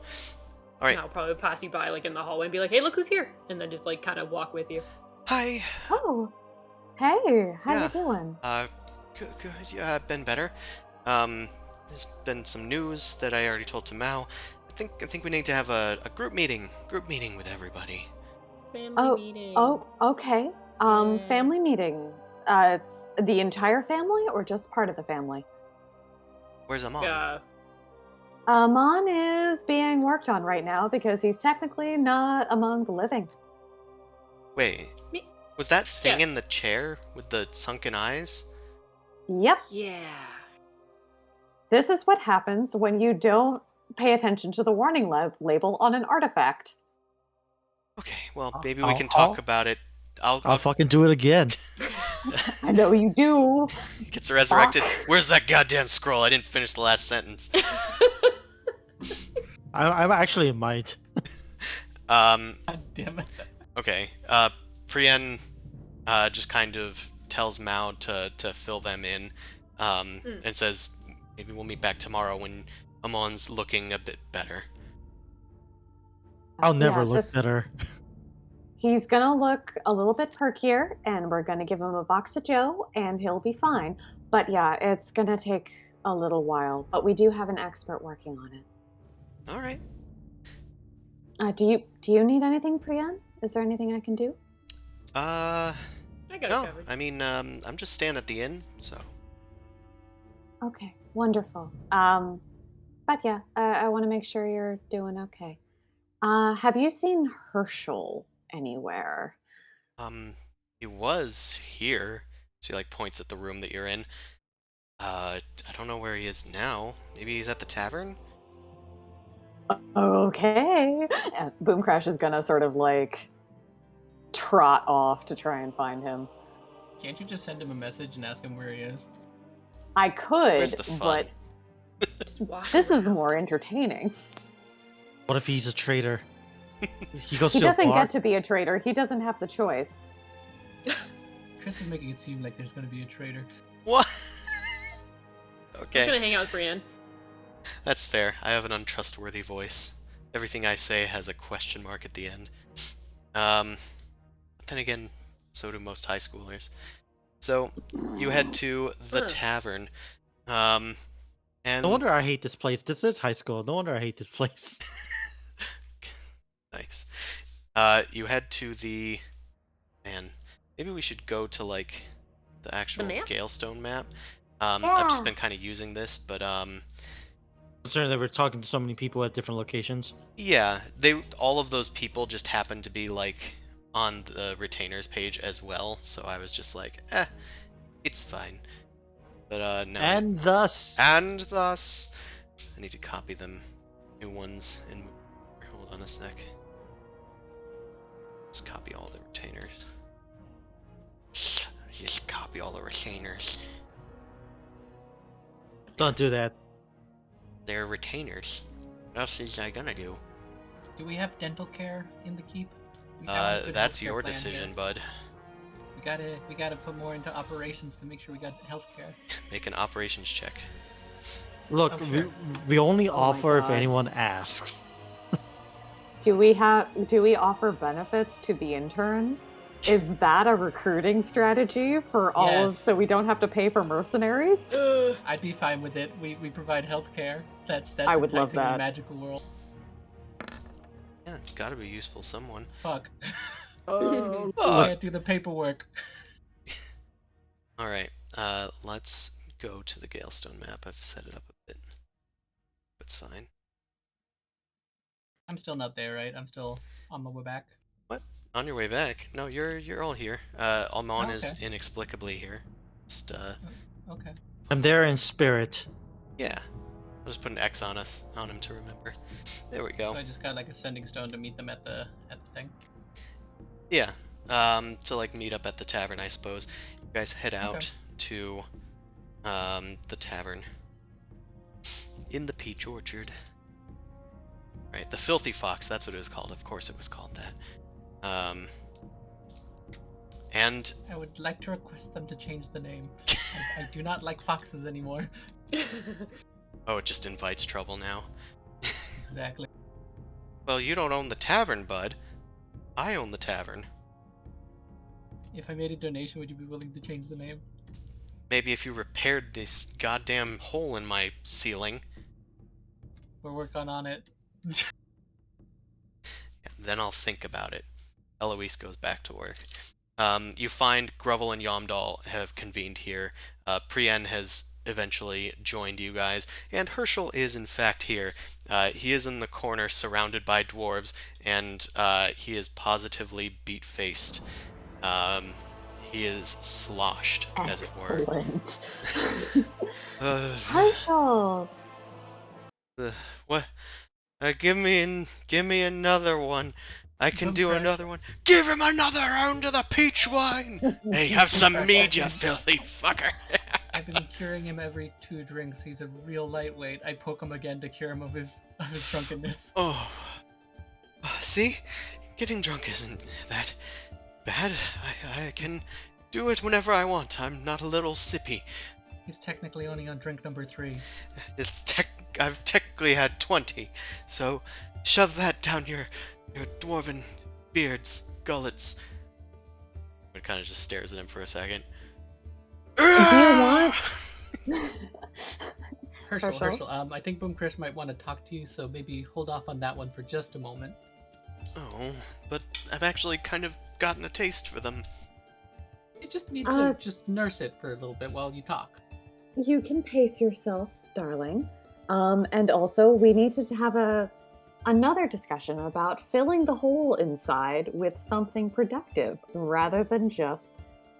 [SPEAKER 2] Alright.
[SPEAKER 1] I'll probably pass you by, like, in the hallway and be like, hey, look who's here! And then just, like, kind of walk with you.
[SPEAKER 2] Hi!
[SPEAKER 5] Oh! Hey! How
[SPEAKER 2] Yeah.
[SPEAKER 5] you doing?
[SPEAKER 2] Good. Yeah, I've been better. There's been some news that I already told to Mao. I think we need to have a group meeting with everybody.
[SPEAKER 1] Family meeting.
[SPEAKER 5] Oh, okay.
[SPEAKER 1] Yeah.
[SPEAKER 5] Family meeting. It's the entire family or just part of the family?
[SPEAKER 2] Where's Amon?
[SPEAKER 5] Amon is being worked on right now because he's technically not among the living.
[SPEAKER 2] Wait, was that thing in the chair with the sunken eyes?
[SPEAKER 5] Yep.
[SPEAKER 1] Yeah.
[SPEAKER 5] This is what happens when you don't pay attention to the warning label on an artifact.
[SPEAKER 2] Okay, well, maybe we can talk about it.
[SPEAKER 3] I'll fucking do it again.
[SPEAKER 5] I know you do.
[SPEAKER 2] Gets resurrected. Where's that goddamn scroll? I didn't finish the last sentence.
[SPEAKER 3] I'm actually a mite.
[SPEAKER 4] God damn it.
[SPEAKER 2] Okay. Prien just kind of tells Mao to fill them in, and says maybe we'll meet back tomorrow when Amon's looking a bit better.
[SPEAKER 3] I'll never look better.
[SPEAKER 5] He's gonna look a little bit perkier, and we're gonna give him a box of Joe, and he'll be fine. But yeah, it's gonna take a little while. But we do have an expert working on it.
[SPEAKER 2] All right.
[SPEAKER 5] Do you need anything, Priyan? Is there anything I can do?
[SPEAKER 1] I got it
[SPEAKER 2] No.
[SPEAKER 1] covered.
[SPEAKER 2] I mean, I'm just staying at the inn, so.
[SPEAKER 5] Okay, wonderful. But yeah, I want to make sure you're doing okay. Have you seen Herschel anywhere?
[SPEAKER 2] He was here. So he like points at the room that you're in. I don't know where he is now. Maybe he's at the tavern?
[SPEAKER 5] Okay. And Boom Crash is gonna sort of like trot off to try and find him.
[SPEAKER 4] Can't you just send him a message and ask him where he is?
[SPEAKER 5] I could,
[SPEAKER 2] Where's the fun?
[SPEAKER 5] but this is more entertaining.
[SPEAKER 3] What if he's a traitor? He
[SPEAKER 5] doesn't get to be a traitor. He doesn't have the choice.
[SPEAKER 4] Chris is making it seem like there's going to be a traitor.
[SPEAKER 2] What?
[SPEAKER 1] I'm
[SPEAKER 2] Okay.
[SPEAKER 1] gonna hang out with Brienne.
[SPEAKER 2] That's fair. I have an untrustworthy voice. Everything I say has a question mark at the end. But then again, so do most high schoolers. So, you head to the tavern. And
[SPEAKER 3] No wonder I hate this place. This is high school. No wonder I hate this place.
[SPEAKER 2] Nice. You head to the... Man, maybe we should go to, like, the actual
[SPEAKER 1] map?
[SPEAKER 2] Galestone map. I've just been kind of using this, but,
[SPEAKER 3] Considering that we're talking to so many people at different locations.
[SPEAKER 2] yeah, all of those people just happened to be, like, on the retainers page as well, so I was just like, it's fine. But, no.
[SPEAKER 3] And thus.
[SPEAKER 2] I need to copy them. New ones in... Hold on a sec. Just copy all the retainers. Just copy all the retainers.
[SPEAKER 3] Don't do that.
[SPEAKER 2] They're retainers. What else is I gonna do?
[SPEAKER 4] Do we have dental care in the keep? We have a good
[SPEAKER 2] That's
[SPEAKER 4] healthcare
[SPEAKER 2] your
[SPEAKER 4] plan
[SPEAKER 2] decision,
[SPEAKER 4] here.
[SPEAKER 2] bud.
[SPEAKER 4] We gotta put more into operations to make sure we got healthcare.
[SPEAKER 2] Make an operations check.
[SPEAKER 3] Look,
[SPEAKER 4] Oh, sure.
[SPEAKER 3] we only
[SPEAKER 5] Oh my
[SPEAKER 3] offer if
[SPEAKER 5] God.
[SPEAKER 3] anyone asks.
[SPEAKER 5] Do we offer benefits to the interns? Is that a recruiting strategy for all of,
[SPEAKER 4] Yes.
[SPEAKER 5] so we don't have to pay for mercenaries?
[SPEAKER 4] I'd be fine with it. We provide healthcare. That's
[SPEAKER 5] I would love
[SPEAKER 4] enticing in a
[SPEAKER 5] that.
[SPEAKER 4] magical world.
[SPEAKER 2] Yeah, it's gotta be useful someone.
[SPEAKER 4] Fuck.
[SPEAKER 3] Oh,
[SPEAKER 4] I can't do the paperwork.
[SPEAKER 2] Alright, let's go to the Galestone map. I've set it up a bit. It's fine.
[SPEAKER 4] I'm still not there, right? I'm still on my way back.
[SPEAKER 2] On your way back. No, you're all here. Amon is
[SPEAKER 4] Okay.
[SPEAKER 2] inexplicably here. Just,
[SPEAKER 4] Okay.
[SPEAKER 3] I'm there in spirit.
[SPEAKER 2] yeah. I'll just put an X on him to remember. There we go.
[SPEAKER 4] So I just got like a sending stone to meet them at the thing.
[SPEAKER 2] Yeah. To like meet up at the tavern, I suppose. You guys head out
[SPEAKER 4] Okay.
[SPEAKER 2] to the tavern in the peach orchard. Right, the Filthy Fox, that's what it was called. Of course it was called that. And
[SPEAKER 4] I would like to request them to change the name. I do not like foxes anymore.
[SPEAKER 2] oh, it just invites trouble now.
[SPEAKER 4] Exactly.
[SPEAKER 2] Well, you don't own the tavern, bud. I own the tavern.
[SPEAKER 4] If I made a donation, would you be willing to change the name?
[SPEAKER 2] Maybe if you repaired this goddamn hole in my ceiling,
[SPEAKER 4] We're working on it.
[SPEAKER 2] then I'll think about it. Eloise goes back to work. You find Grovel and Yomdal have convened here. Prien has eventually joined you guys, and Herschel is in fact here. He is in the corner surrounded by dwarves, and he is positively beat-faced. He is sloshed, as it were.
[SPEAKER 5] Excellent.
[SPEAKER 2] Uh,
[SPEAKER 5] Herschel!
[SPEAKER 2] what? Give me another one. I can do
[SPEAKER 4] Crash.
[SPEAKER 2] another one. Give him another round of the peach wine. Hey, have some mead, you filthy fucker.
[SPEAKER 4] I've been curing him every 2 drinks. He's a real lightweight. I poke him again to cure him of his drunkenness.
[SPEAKER 2] Oh, see, getting drunk isn't that bad. I can do it whenever I want. I'm not a little sippy.
[SPEAKER 4] He's technically only on drink number 3.
[SPEAKER 2] I've technically had 20, so shove that down your dwarven beards, gullets. It kind of just stares at him for a second.
[SPEAKER 5] Do you want?
[SPEAKER 4] Herschel, I think Boomcrush might want to talk to you, so maybe hold off on that one for just a moment.
[SPEAKER 2] Oh, but I've actually kind of gotten a taste for them.
[SPEAKER 4] You just need to just nurse it for a little bit while you talk.
[SPEAKER 5] You can pace yourself, darling. And also, we need to have another discussion about filling the hole inside with something productive rather than just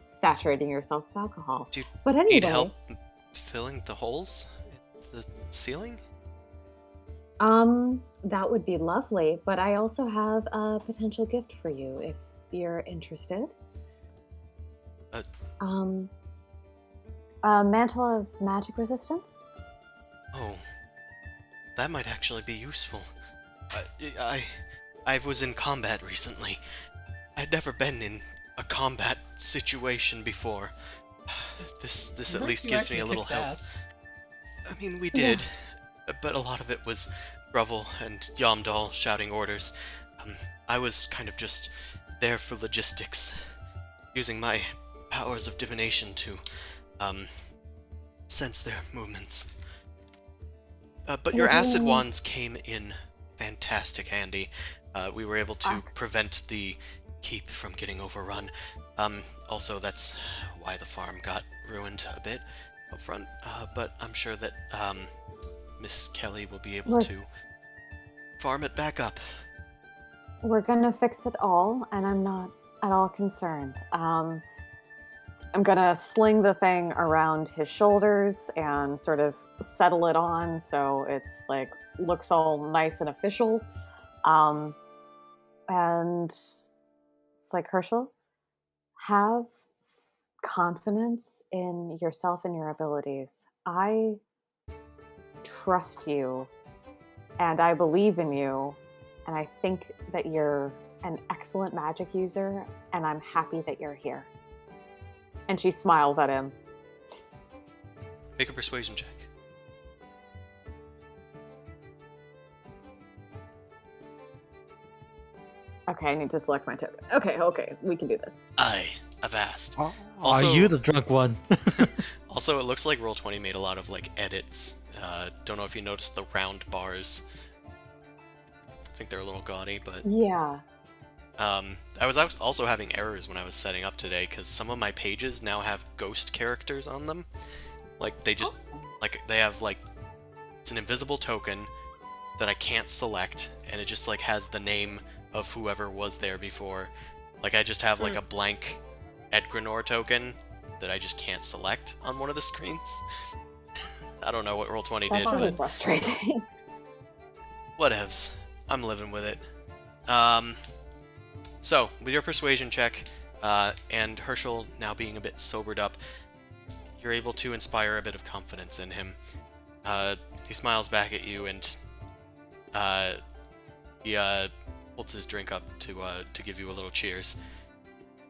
[SPEAKER 5] saturating yourself with alcohol.
[SPEAKER 2] Do you
[SPEAKER 5] But anyway,
[SPEAKER 2] need help filling the holes in the ceiling?
[SPEAKER 5] That would be lovely, but I also have a potential gift for you if you're interested. A mantle of magic resistance?
[SPEAKER 2] Oh, that might actually be useful. I was in combat recently. I'd never been in a combat situation before. This at least gives me a little help. I mean, we did, but a lot of it was Grovel and Yomdal shouting orders. I was kind of just there for logistics, using my powers of divination to sense their movements. But your acid wands came in fantastic handy. We were able to prevent the keep from getting overrun. Also, that's why the farm got ruined a bit up front. But I'm sure that Miss Kelly will be able to farm it back up.
[SPEAKER 5] We're gonna fix it all, and I'm not at all concerned. I'm gonna sling the thing around his shoulders and sort of settle it on so it's like looks all nice and official. And it's like, Herschel, have confidence in yourself and your abilities. I trust you and I believe in you, and I think that you're an excellent magic user, and I'm happy that you're here. And she smiles at him.
[SPEAKER 2] Make a persuasion check.
[SPEAKER 5] Okay, I need to select my token. Okay, we can do this.
[SPEAKER 2] Avast.
[SPEAKER 3] Are you the drunk one?
[SPEAKER 2] Also, it looks like Roll20 made a lot of edits. Don't know if you noticed the round bars. I think they're a little gaudy, but
[SPEAKER 5] yeah.
[SPEAKER 2] I was also having errors when I was setting up today because some of my pages now have ghost characters on them. They just they have it's an invisible token that I can't select, and it just has the name of whoever was there before. I just have a blank Edgrenor token that I just can't select on one of the screens. I don't know what Roll20 did,
[SPEAKER 5] That's really
[SPEAKER 2] but
[SPEAKER 5] frustrating.
[SPEAKER 2] whatevs. I'm living with it. So, with your persuasion check, and Herschel now being a bit sobered up, you're able to inspire a bit of confidence in him. He smiles back at you, and he holds his drink up to give you a little cheers.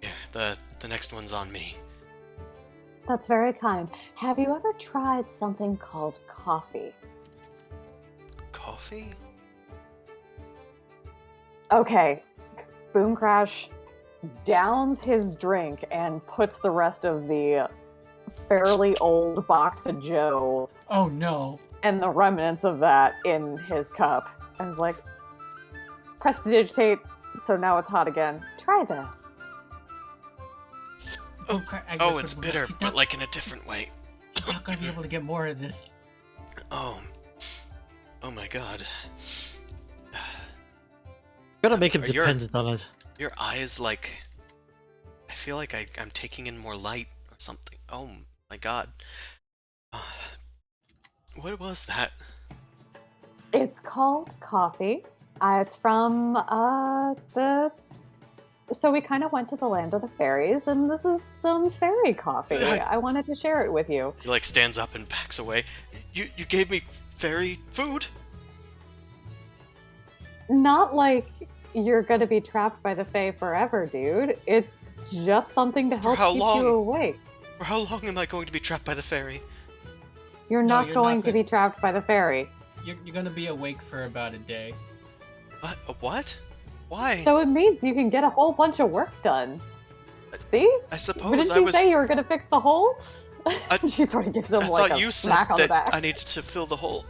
[SPEAKER 2] Yeah, the next one's on me.
[SPEAKER 5] That's very kind. Have you ever tried something called coffee?
[SPEAKER 2] Coffee?
[SPEAKER 5] Okay. Boom Crash downs his drink and puts the rest of the fairly old box of Joe
[SPEAKER 4] Oh no.
[SPEAKER 5] and the remnants of that in his cup. And is like, press to digitate, so now it's hot again. Try this.
[SPEAKER 4] Oh, crap. I
[SPEAKER 2] Oh,
[SPEAKER 4] whispered
[SPEAKER 2] it's
[SPEAKER 4] more.
[SPEAKER 2] bitter,
[SPEAKER 4] He's
[SPEAKER 2] but
[SPEAKER 4] not,
[SPEAKER 2] like in a different way.
[SPEAKER 4] he's not gonna be able to get more of this.
[SPEAKER 2] Oh. Oh my god.
[SPEAKER 3] Gotta make him
[SPEAKER 2] Are your-
[SPEAKER 3] dependent on it.
[SPEAKER 2] Your eyes, like... I feel like I'm taking in more light or something. Oh my god. What was that?
[SPEAKER 5] It's called coffee. It's from the. So we kind of went to the land of the fairies, and this is some fairy coffee. I wanted to share it with you.
[SPEAKER 2] He like stands up and backs away. You gave me fairy food?
[SPEAKER 5] Not like you're gonna be trapped by the Fae forever, dude. It's just something to help
[SPEAKER 2] how
[SPEAKER 5] keep
[SPEAKER 2] long?
[SPEAKER 5] you awake.
[SPEAKER 2] For how long am I going to be trapped by the fairy?
[SPEAKER 5] You're
[SPEAKER 4] No,
[SPEAKER 5] not
[SPEAKER 4] you're
[SPEAKER 5] going
[SPEAKER 4] not
[SPEAKER 5] to be trapped by the fairy.
[SPEAKER 4] You're gonna be awake for about a day.
[SPEAKER 2] What? What? Why?
[SPEAKER 5] So it means you can get a whole bunch of work done. See?
[SPEAKER 2] I suppose
[SPEAKER 5] Didn't
[SPEAKER 2] I
[SPEAKER 5] you
[SPEAKER 2] was...
[SPEAKER 5] say you were gonna fix the hole?
[SPEAKER 2] I-
[SPEAKER 5] She sort of gives him
[SPEAKER 2] I
[SPEAKER 5] like
[SPEAKER 2] thought
[SPEAKER 5] a
[SPEAKER 2] you said
[SPEAKER 5] smack on the
[SPEAKER 2] that
[SPEAKER 5] back.
[SPEAKER 2] I needed to fill the hole.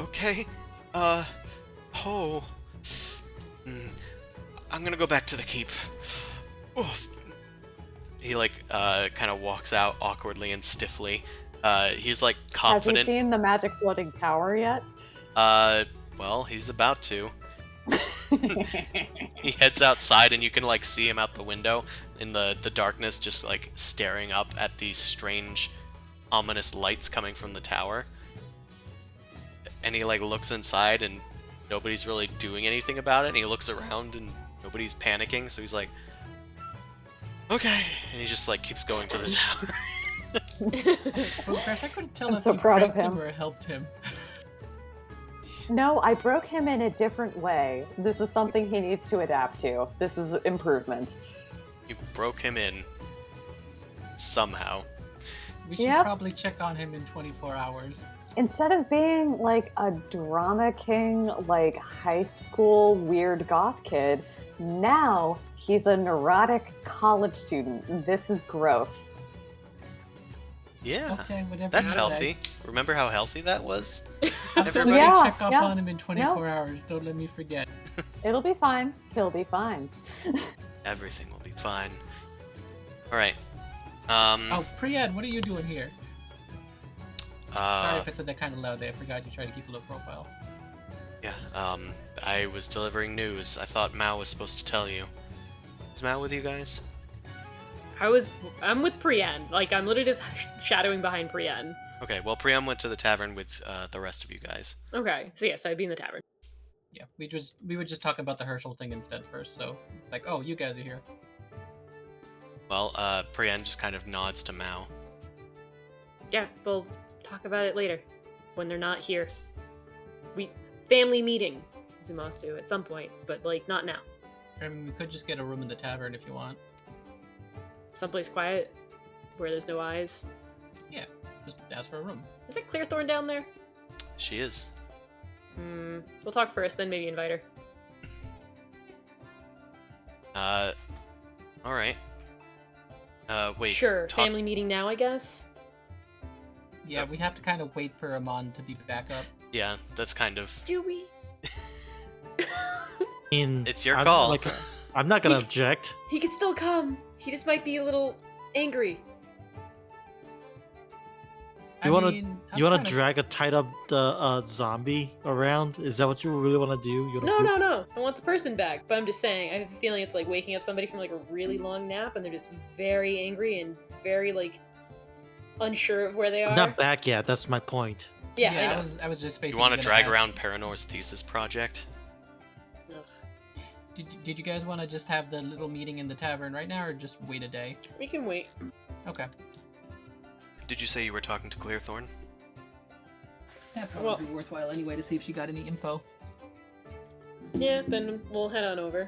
[SPEAKER 2] Okay. Oh. I'm gonna go back to the keep. Oof. He like kind of walks out awkwardly and stiffly. He's like
[SPEAKER 5] Has he
[SPEAKER 2] confident.
[SPEAKER 5] seen the magic floating tower yet?
[SPEAKER 2] Well, he's about to. He heads outside and you can like see him out the window in the darkness, just like staring up at these strange ominous lights coming from the tower. And he like looks inside and nobody's really doing anything about it, and he looks around and nobody's panicking, so he's like, okay, and he just like keeps going to the tower.
[SPEAKER 4] Well, Crash, I couldn't tell
[SPEAKER 5] I'm
[SPEAKER 4] if
[SPEAKER 5] so
[SPEAKER 4] you
[SPEAKER 5] proud of
[SPEAKER 4] pranked
[SPEAKER 5] him.
[SPEAKER 4] or helped him.
[SPEAKER 5] No, I broke him in a different way. This is something he needs to adapt to. This is improvement.
[SPEAKER 2] You broke him in somehow.
[SPEAKER 4] We should
[SPEAKER 5] Yep.
[SPEAKER 4] probably check on him in 24 hours.
[SPEAKER 5] Instead of being like a drama king, like high school weird goth kid, now he's a neurotic college student. This is growth.
[SPEAKER 2] Yeah,
[SPEAKER 4] Okay, whatever.
[SPEAKER 2] that's
[SPEAKER 4] you say.
[SPEAKER 2] healthy. Remember how healthy that was?
[SPEAKER 4] I'm
[SPEAKER 2] Everybody-
[SPEAKER 4] gonna
[SPEAKER 5] Yeah,
[SPEAKER 4] check up
[SPEAKER 5] yeah.
[SPEAKER 4] on him in 24 hours. Don't let me forget.
[SPEAKER 5] It'll be fine. He'll be fine.
[SPEAKER 2] Everything will be fine. Alright.
[SPEAKER 4] Oh, Priyad, what are you doing here? Sorry
[SPEAKER 2] uh,
[SPEAKER 4] if I said that kind of loudly. I forgot you tried to keep a low profile.
[SPEAKER 2] yeah, I was delivering news. I thought Mao was supposed to tell you. Is Mao with you guys?
[SPEAKER 1] I'm with Priyan. Like, I'm literally just shadowing behind Priyan.
[SPEAKER 2] Okay, well, Priam went to the tavern with the rest of you guys.
[SPEAKER 1] Okay, so yes, I'd be in the tavern.
[SPEAKER 4] Yeah, we were just talking about the Herschel thing instead first. So like, oh, you guys are here.
[SPEAKER 2] Well, Priam just kind of nods to Mao.
[SPEAKER 1] Yeah, we'll talk about it later, when they're not here. Family meeting, Zumasu, at some point, but like not now.
[SPEAKER 4] I mean, we could just get a room in the tavern if you want.
[SPEAKER 1] Someplace quiet, where there's no eyes.
[SPEAKER 4] Yeah, just ask for a room.
[SPEAKER 1] Is that Clearthorn down there?
[SPEAKER 2] She is.
[SPEAKER 1] We'll talk first, then maybe invite her.
[SPEAKER 2] Alright. Wait.
[SPEAKER 1] Sure,
[SPEAKER 2] talk-
[SPEAKER 1] family meeting now, I guess.
[SPEAKER 4] Yeah, we have to kind of wait for Amon to be back up.
[SPEAKER 2] Yeah, that's kind of...
[SPEAKER 1] Do we?
[SPEAKER 3] I mean,
[SPEAKER 2] It's your
[SPEAKER 3] I'm,
[SPEAKER 2] call.
[SPEAKER 3] Like, I'm not gonna object.
[SPEAKER 1] He could still come. He just might be a little angry.
[SPEAKER 3] You wanna-
[SPEAKER 4] mean, I'm
[SPEAKER 3] You want
[SPEAKER 4] kinda-
[SPEAKER 3] to drag a tied up zombie around? Is that what you really want to do? You wanna
[SPEAKER 1] No. I want the person back. But I'm just saying, I have a feeling it's like waking up somebody from like a really long nap and they're just very angry and very like unsure of where they are.
[SPEAKER 3] I'm not back yet. That's my point.
[SPEAKER 1] Yeah, I know.
[SPEAKER 4] I was just basically
[SPEAKER 2] You want to
[SPEAKER 4] gonna
[SPEAKER 2] drag
[SPEAKER 4] ask,
[SPEAKER 2] around Paranor's thesis project?
[SPEAKER 1] Ugh.
[SPEAKER 4] Did you guys want to just have the little meeting in the tavern right now, or just wait a day?
[SPEAKER 1] We can wait.
[SPEAKER 4] Okay.
[SPEAKER 2] Did you say you were talking to Clearthorn?
[SPEAKER 4] That'd probably be worthwhile anyway to see if she got any info.
[SPEAKER 1] Yeah, then we'll head on over.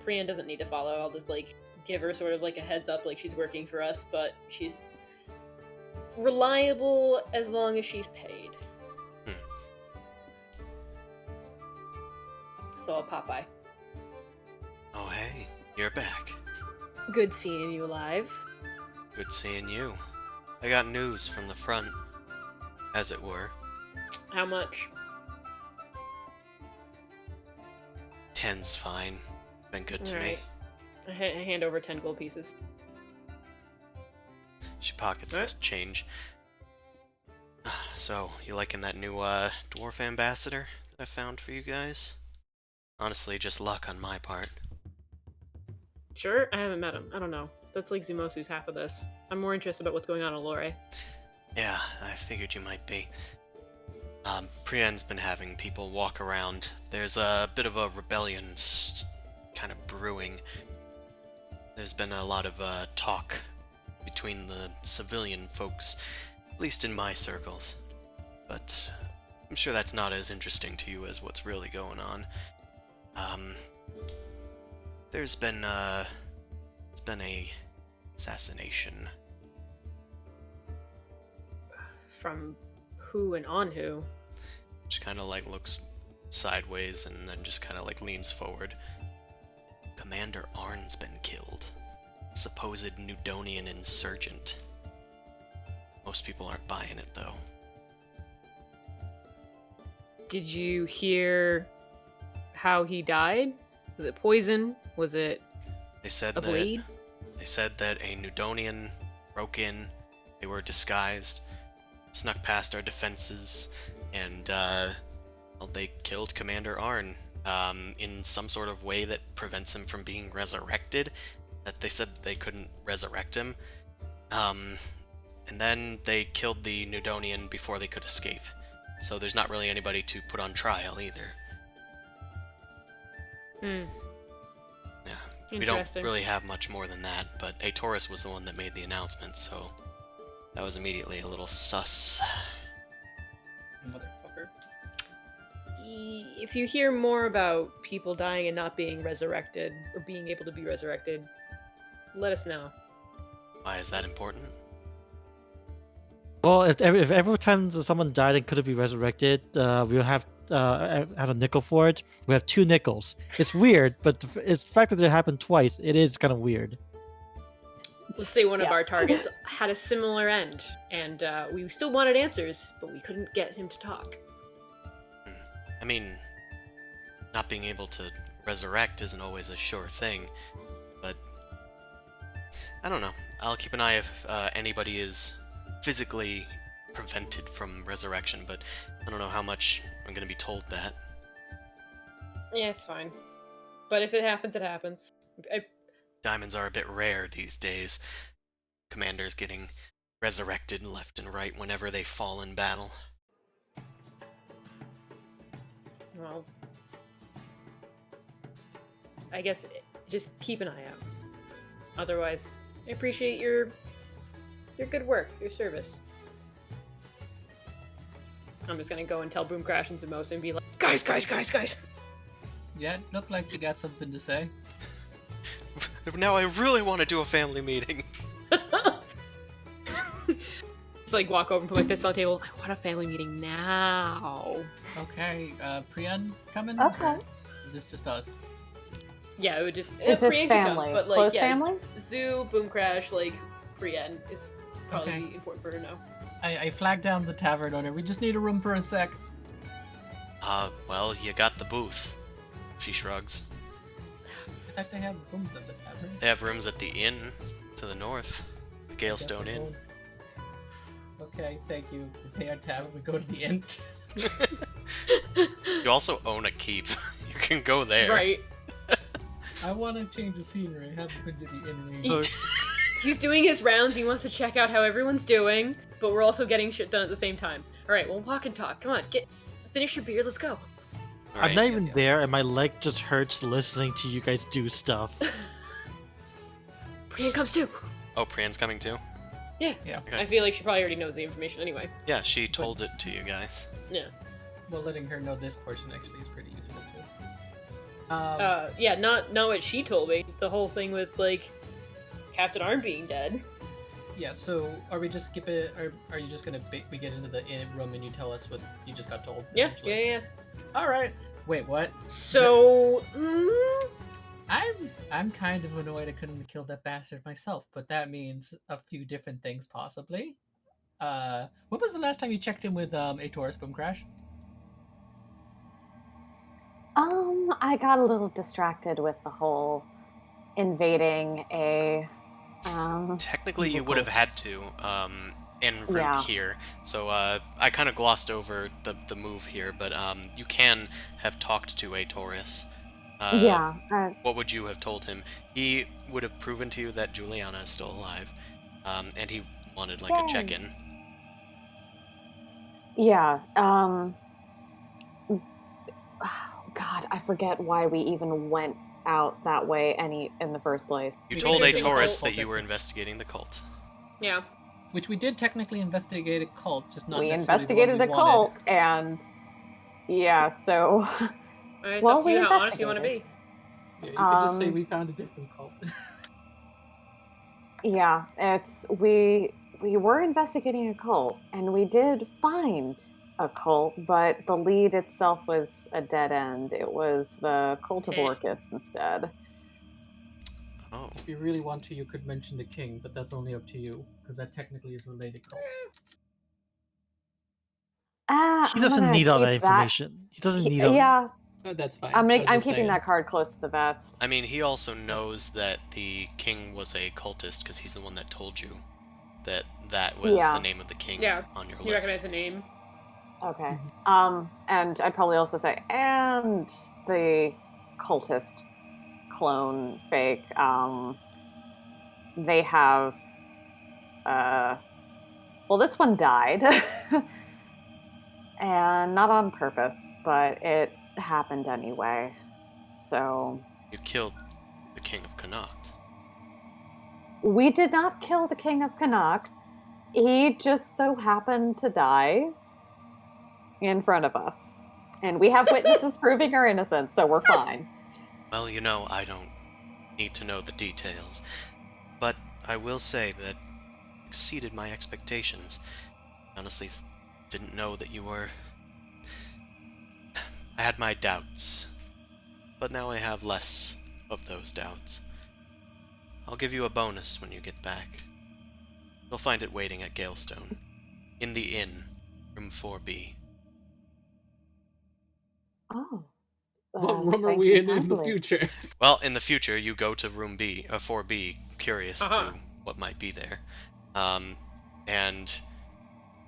[SPEAKER 1] Priyan doesn't need to follow. I'll just like give her sort of like a heads up, like she's working for us, but she's reliable as long as she's paid. So I'll pop by.
[SPEAKER 2] Oh, hey. You're back.
[SPEAKER 1] Good seeing you alive.
[SPEAKER 2] Good seeing you. I got news from the front, as it were.
[SPEAKER 1] How much?
[SPEAKER 2] 10's fine. Been good to me.
[SPEAKER 1] Alright. I hand over 10 gold pieces.
[SPEAKER 2] She pockets this change. So, you liking that new dwarf ambassador that I found for you guys? Honestly, just luck on my part.
[SPEAKER 1] Sure, I haven't met him. I don't know. That's like Zumosu's half of this. I'm more interested about what's going on in Lore.
[SPEAKER 2] Yeah, I figured you might be. Prien's been having people walk around. There's a bit of a rebellion kind of brewing. There's been a lot of talk between the civilian folks, at least in my circles. But I'm sure that's not as interesting to you as what's really going on. There's been a assassination.
[SPEAKER 1] From who and on who?
[SPEAKER 2] She kind of like looks sideways and then just kind of like leans forward. Commander Arn's been killed. Supposed Nudonian insurgent. Most people aren't buying it though.
[SPEAKER 1] Did you hear how he died? Was it poison? Was it
[SPEAKER 2] They said
[SPEAKER 1] a bleed?
[SPEAKER 2] They said that a Nudonian broke in. They were disguised, snuck past our defenses, and well, they killed Commander Arn in some sort of way that prevents him from being resurrected. That they said they couldn't resurrect him. And then they killed the Nudonian before they could escape. So there's not really anybody to put on trial either.
[SPEAKER 1] Hmm.
[SPEAKER 2] Yeah, we don't really have much more than that, but Aetorus was the one that made the announcement, so that was immediately a little sus.
[SPEAKER 4] Motherfucker.
[SPEAKER 1] If you hear more about people dying and not being resurrected, or being able to be resurrected, let us know.
[SPEAKER 2] Why is that important?
[SPEAKER 3] Well, if every time someone died and couldn't be resurrected, we'll have a nickel for it. We have 2 nickels. It's weird, but it's the fact that it happened twice. It is kind of weird.
[SPEAKER 1] Let's say one of
[SPEAKER 5] Yes.
[SPEAKER 1] our targets had a similar end, and we still wanted answers, but we couldn't get him to talk.
[SPEAKER 2] I mean, not being able to resurrect isn't always a sure thing, but I don't know. I'll keep an eye if anybody is physically prevented from resurrection, but I don't know how much I'm going to be told that.
[SPEAKER 1] Yeah, it's fine. But if it happens, it happens.
[SPEAKER 2] Diamonds are a bit rare these days. Commanders getting resurrected left and right whenever they fall in battle.
[SPEAKER 1] Well, I guess just keep an eye out. Otherwise, I appreciate your good work, your service. I'm just gonna go and tell Boom Crash and Zumosa and be like, guys!
[SPEAKER 4] Yeah, looked like you got something to say.
[SPEAKER 2] Now I really want to do a family meeting.
[SPEAKER 1] Just like walk over and put my fist on the table. I want a family meeting now.
[SPEAKER 4] Okay, Priyan coming?
[SPEAKER 5] Okay.
[SPEAKER 4] Or is this just us?
[SPEAKER 1] Yeah, it would just.
[SPEAKER 5] Is this
[SPEAKER 1] Brienne could come,
[SPEAKER 5] family?
[SPEAKER 1] but like,
[SPEAKER 5] Close
[SPEAKER 1] yeah,
[SPEAKER 5] family?
[SPEAKER 1] Zoo, Boom Crash, like Brienne is probably
[SPEAKER 4] Okay.
[SPEAKER 1] important for her now.
[SPEAKER 4] I flagged down the tavern owner. We just need a room for a sec.
[SPEAKER 2] Well, you got the booth. She shrugs.
[SPEAKER 4] I thought they have rooms at the tavern.
[SPEAKER 2] They have rooms at the inn to the north. The Galestone Inn.
[SPEAKER 4] Okay, thank you. We pay our tab and we go to the inn.
[SPEAKER 2] You also own a keep. You can go there.
[SPEAKER 1] Right.
[SPEAKER 4] I want to change the scenery. I haven't been to the inn in
[SPEAKER 1] He-
[SPEAKER 4] ages.
[SPEAKER 1] He's doing his rounds. He wants to check out how everyone's doing, but we're also getting shit done at the same time. All right, we'll walk and talk. Come on, finish your beer. Let's go.
[SPEAKER 2] All
[SPEAKER 3] I'm
[SPEAKER 2] right.
[SPEAKER 3] not even there, and my leg just hurts listening to you guys do stuff.
[SPEAKER 1] Brienne comes too.
[SPEAKER 2] Oh, Priyan's coming too?
[SPEAKER 1] Yeah.
[SPEAKER 4] Yeah.
[SPEAKER 2] Okay.
[SPEAKER 1] I feel like she probably already knows the information anyway.
[SPEAKER 2] Yeah, she told it to you guys.
[SPEAKER 1] Yeah.
[SPEAKER 4] Well, letting her know this portion actually is pretty useful too.
[SPEAKER 1] Yeah, not what she told me. The whole thing with like Captain Arm being dead.
[SPEAKER 4] Yeah, so are we just skip it, or are you just gonna we get into the inn room and you tell us what you just got told?
[SPEAKER 1] Yeah,
[SPEAKER 4] eventually?
[SPEAKER 1] yeah.
[SPEAKER 4] All right. Wait, what?
[SPEAKER 1] So,
[SPEAKER 4] I'm kind of annoyed I couldn't have killed that bastard myself, but that means a few different things possibly. When was the last time you checked in with Aetorus Boom Crash?
[SPEAKER 5] I got a little distracted with the whole invading a
[SPEAKER 2] Technically, you
[SPEAKER 4] Evil
[SPEAKER 2] would have
[SPEAKER 4] cult.
[SPEAKER 2] had to en route
[SPEAKER 5] Yeah.
[SPEAKER 2] here. So I kind of glossed over the move here, but you can have talked to a Taurus.
[SPEAKER 5] yeah.
[SPEAKER 2] What would you have told him? He would have proven to you that Juliana is still alive, and he wanted like a
[SPEAKER 5] Yay.
[SPEAKER 2] check-in.
[SPEAKER 5] Yeah. Oh, God, I forget why we even went out that way in the first place.
[SPEAKER 2] You
[SPEAKER 4] We
[SPEAKER 2] told a
[SPEAKER 4] figured it was
[SPEAKER 2] Taurus
[SPEAKER 4] cult
[SPEAKER 2] that you were
[SPEAKER 4] activity.
[SPEAKER 2] investigating the cult.
[SPEAKER 1] Yeah.
[SPEAKER 4] Which we did technically investigate a cult, just not
[SPEAKER 5] We
[SPEAKER 4] necessarily the one
[SPEAKER 5] investigated
[SPEAKER 4] we
[SPEAKER 5] the
[SPEAKER 4] wanted.
[SPEAKER 5] cult, and yeah, so
[SPEAKER 1] It's
[SPEAKER 5] well,
[SPEAKER 1] up to
[SPEAKER 5] we
[SPEAKER 1] you how honest you want to
[SPEAKER 5] investigated.
[SPEAKER 1] be.
[SPEAKER 4] Yeah, you could just say
[SPEAKER 5] Um,
[SPEAKER 4] we found a different cult.
[SPEAKER 5] Yeah, it's we were investigating a cult, and we did find a cult, but the lead itself was a dead end. It was the cult of
[SPEAKER 1] Eh.
[SPEAKER 5] Orcus instead.
[SPEAKER 2] Oh,
[SPEAKER 4] If you really want to, you could mention the king, but that's only up to you, because that technically is a related cult.
[SPEAKER 3] He
[SPEAKER 5] I'm
[SPEAKER 3] doesn't
[SPEAKER 5] gonna
[SPEAKER 3] need all
[SPEAKER 5] keep
[SPEAKER 3] that
[SPEAKER 5] that.
[SPEAKER 3] information. He doesn't need all.
[SPEAKER 5] Yeah,
[SPEAKER 4] That's fine. I was
[SPEAKER 5] I'm
[SPEAKER 4] just
[SPEAKER 5] keeping
[SPEAKER 4] saying.
[SPEAKER 5] that card close to the vest.
[SPEAKER 2] I mean, he also knows that the king was a cultist because he's the one that told you that that was
[SPEAKER 5] Yeah.
[SPEAKER 2] the name of the king
[SPEAKER 1] Yeah.
[SPEAKER 2] on your
[SPEAKER 1] You
[SPEAKER 2] list.
[SPEAKER 1] recognize the name?
[SPEAKER 5] Okay. And I'd probably also say, and the cultist clone fake. They have. Well, this one died. And not on purpose, but it happened anyway. So
[SPEAKER 2] You killed the king of Connacht.
[SPEAKER 5] we did not kill the King of Connacht. He just so happened to die in front of us. And we have witnesses proving our innocence, so we're fine.
[SPEAKER 2] Well, you know, I don't need to know the details, but I will say that exceeded my expectations. Honestly, didn't know that you were... I had my doubts, but now I have less of those doubts. I'll give you a bonus when you get back. You'll find it waiting at Galestone. In the inn, room 4B.
[SPEAKER 5] Oh.
[SPEAKER 4] What room are
[SPEAKER 5] Thank
[SPEAKER 4] we
[SPEAKER 5] you
[SPEAKER 4] in the
[SPEAKER 5] kindly.
[SPEAKER 4] future?
[SPEAKER 2] Well, in the future, you go to room 4B, curious
[SPEAKER 1] Uh-huh.
[SPEAKER 2] to what might be there. And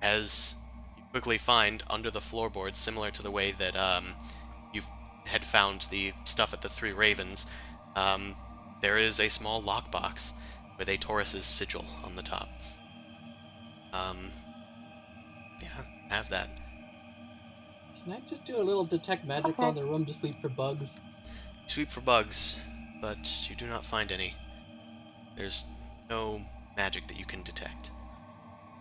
[SPEAKER 2] as you quickly find under the floorboards, similar to the way that you had found the stuff at the Three Ravens, there is a small lockbox with a Taurus's sigil on the top. Yeah, have that.
[SPEAKER 4] Can I just do a little detect magic
[SPEAKER 5] Okay.
[SPEAKER 4] on the room to sweep for bugs?
[SPEAKER 2] Sweep for bugs, but you do not find any. There's no magic that you can detect.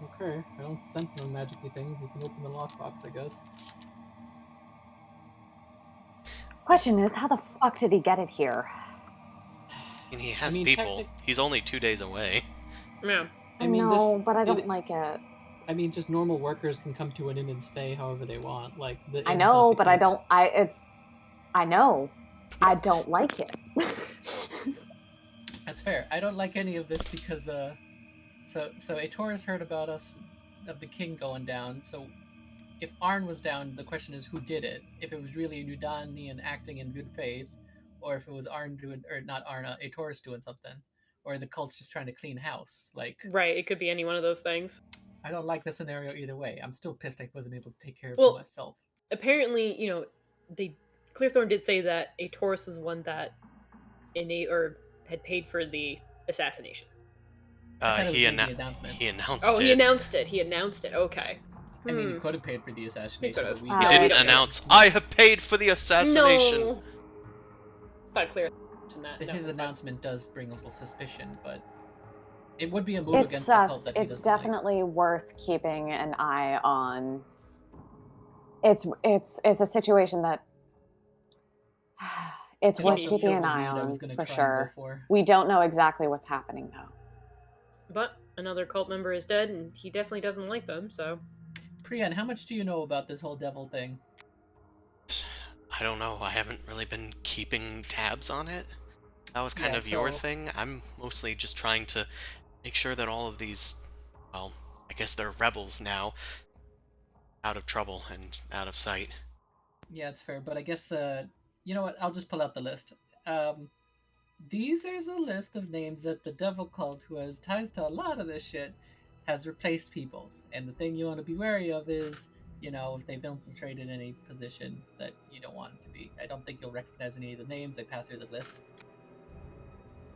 [SPEAKER 4] Okay, I don't sense no magicy things. You can open the lockbox, I guess.
[SPEAKER 5] Question is, how the fuck did he get it here?
[SPEAKER 2] I mean, he has people. He's only 2 days away.
[SPEAKER 1] Yeah.
[SPEAKER 5] I know, but I don't like it.
[SPEAKER 4] I mean, just normal workers can come to an inn and stay however they want. Like the
[SPEAKER 5] I
[SPEAKER 4] inn's
[SPEAKER 5] know,
[SPEAKER 4] not the
[SPEAKER 5] but I
[SPEAKER 4] king.
[SPEAKER 5] don't. I know. I don't like it.
[SPEAKER 4] That's fair. I don't like any of this because so a Taurus heard about us of the king going down. So if Arn was down, the question is who did it? If it was really Udanian acting in good faith, or if it was Arn doing, or not Arn, a Taurus doing something, or the cult's just trying to clean house. Like,
[SPEAKER 1] Right. It could be any one of those things.
[SPEAKER 4] I don't like the scenario either way. I'm still pissed I wasn't able to take care of
[SPEAKER 1] Well,
[SPEAKER 4] it myself.
[SPEAKER 1] Apparently, Clearthorn did say that a Taurus is one that had paid for the assassination.
[SPEAKER 4] I thought it was
[SPEAKER 2] He
[SPEAKER 4] maybe an announcement.
[SPEAKER 2] announced
[SPEAKER 1] Oh,
[SPEAKER 2] it.
[SPEAKER 1] he announced it. He announced it. Okay.
[SPEAKER 4] I mean, he could have paid for the assassination,
[SPEAKER 1] could've.
[SPEAKER 4] but we
[SPEAKER 1] He
[SPEAKER 2] He
[SPEAKER 1] No,
[SPEAKER 2] didn't
[SPEAKER 1] we don't know.
[SPEAKER 2] announce, I have paid for the assassination.
[SPEAKER 1] No. Thought Clearthorn mentioned that. No,
[SPEAKER 4] his
[SPEAKER 1] that's fine.
[SPEAKER 4] announcement does bring a little suspicion, but it would be a move against the cult that he
[SPEAKER 5] It's
[SPEAKER 4] doesn't like.
[SPEAKER 5] definitely worth keeping an eye on. It's a situation that it's
[SPEAKER 4] It
[SPEAKER 5] worth
[SPEAKER 4] also
[SPEAKER 5] keeping
[SPEAKER 4] killed
[SPEAKER 5] an
[SPEAKER 4] the
[SPEAKER 5] eye
[SPEAKER 4] lead I was
[SPEAKER 5] on
[SPEAKER 4] gonna
[SPEAKER 5] for
[SPEAKER 4] try and go
[SPEAKER 5] sure.
[SPEAKER 4] for.
[SPEAKER 5] We don't know exactly what's happening though.
[SPEAKER 1] But another cult member is dead, and he definitely doesn't like them. So,
[SPEAKER 4] Priyan, how much do you know about this whole devil thing?
[SPEAKER 2] I don't know. I haven't really been keeping tabs on it. That was kind of your thing. I'm mostly just trying to make sure that all of these, well, I guess they're rebels now, out of trouble and out of sight.
[SPEAKER 4] Yeah, it's fair, but I guess you know what? I'll just pull out the list. There's a list of names that the Devil Cult, who has ties to a lot of this shit, has replaced people's. And the thing you want to be wary of is, if they've infiltrated any position that you don't want to be. I don't think you'll recognize any of the names. I pass you the list.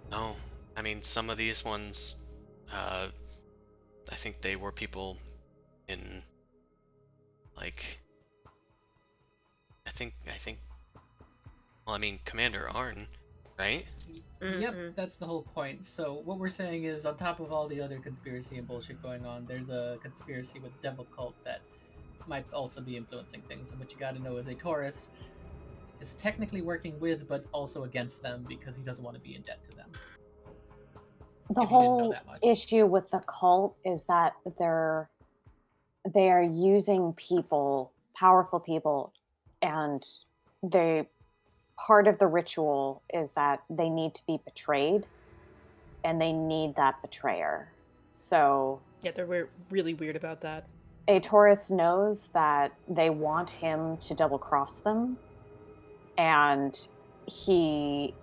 [SPEAKER 2] No, I mean, some of these ones, I think they were people in, like, I think, well, I mean, Commander Arn, right?
[SPEAKER 4] Yep, that's the whole point. So what we're saying is, on top of all the other conspiracy and bullshit going on, there's a conspiracy with the Devil Cult that might also be influencing things. And what you got to know is a Taurus is technically working with, but also against them because he doesn't want to be in debt to them.
[SPEAKER 5] The
[SPEAKER 4] If you didn't know
[SPEAKER 5] whole
[SPEAKER 4] that much.
[SPEAKER 5] issue with the cult is that they are using people, powerful people, and part of the ritual is that they need to be betrayed, and they need that betrayer. So
[SPEAKER 1] Yeah, they're really weird about that.
[SPEAKER 5] a Taurus knows that they want him to double cross them, and he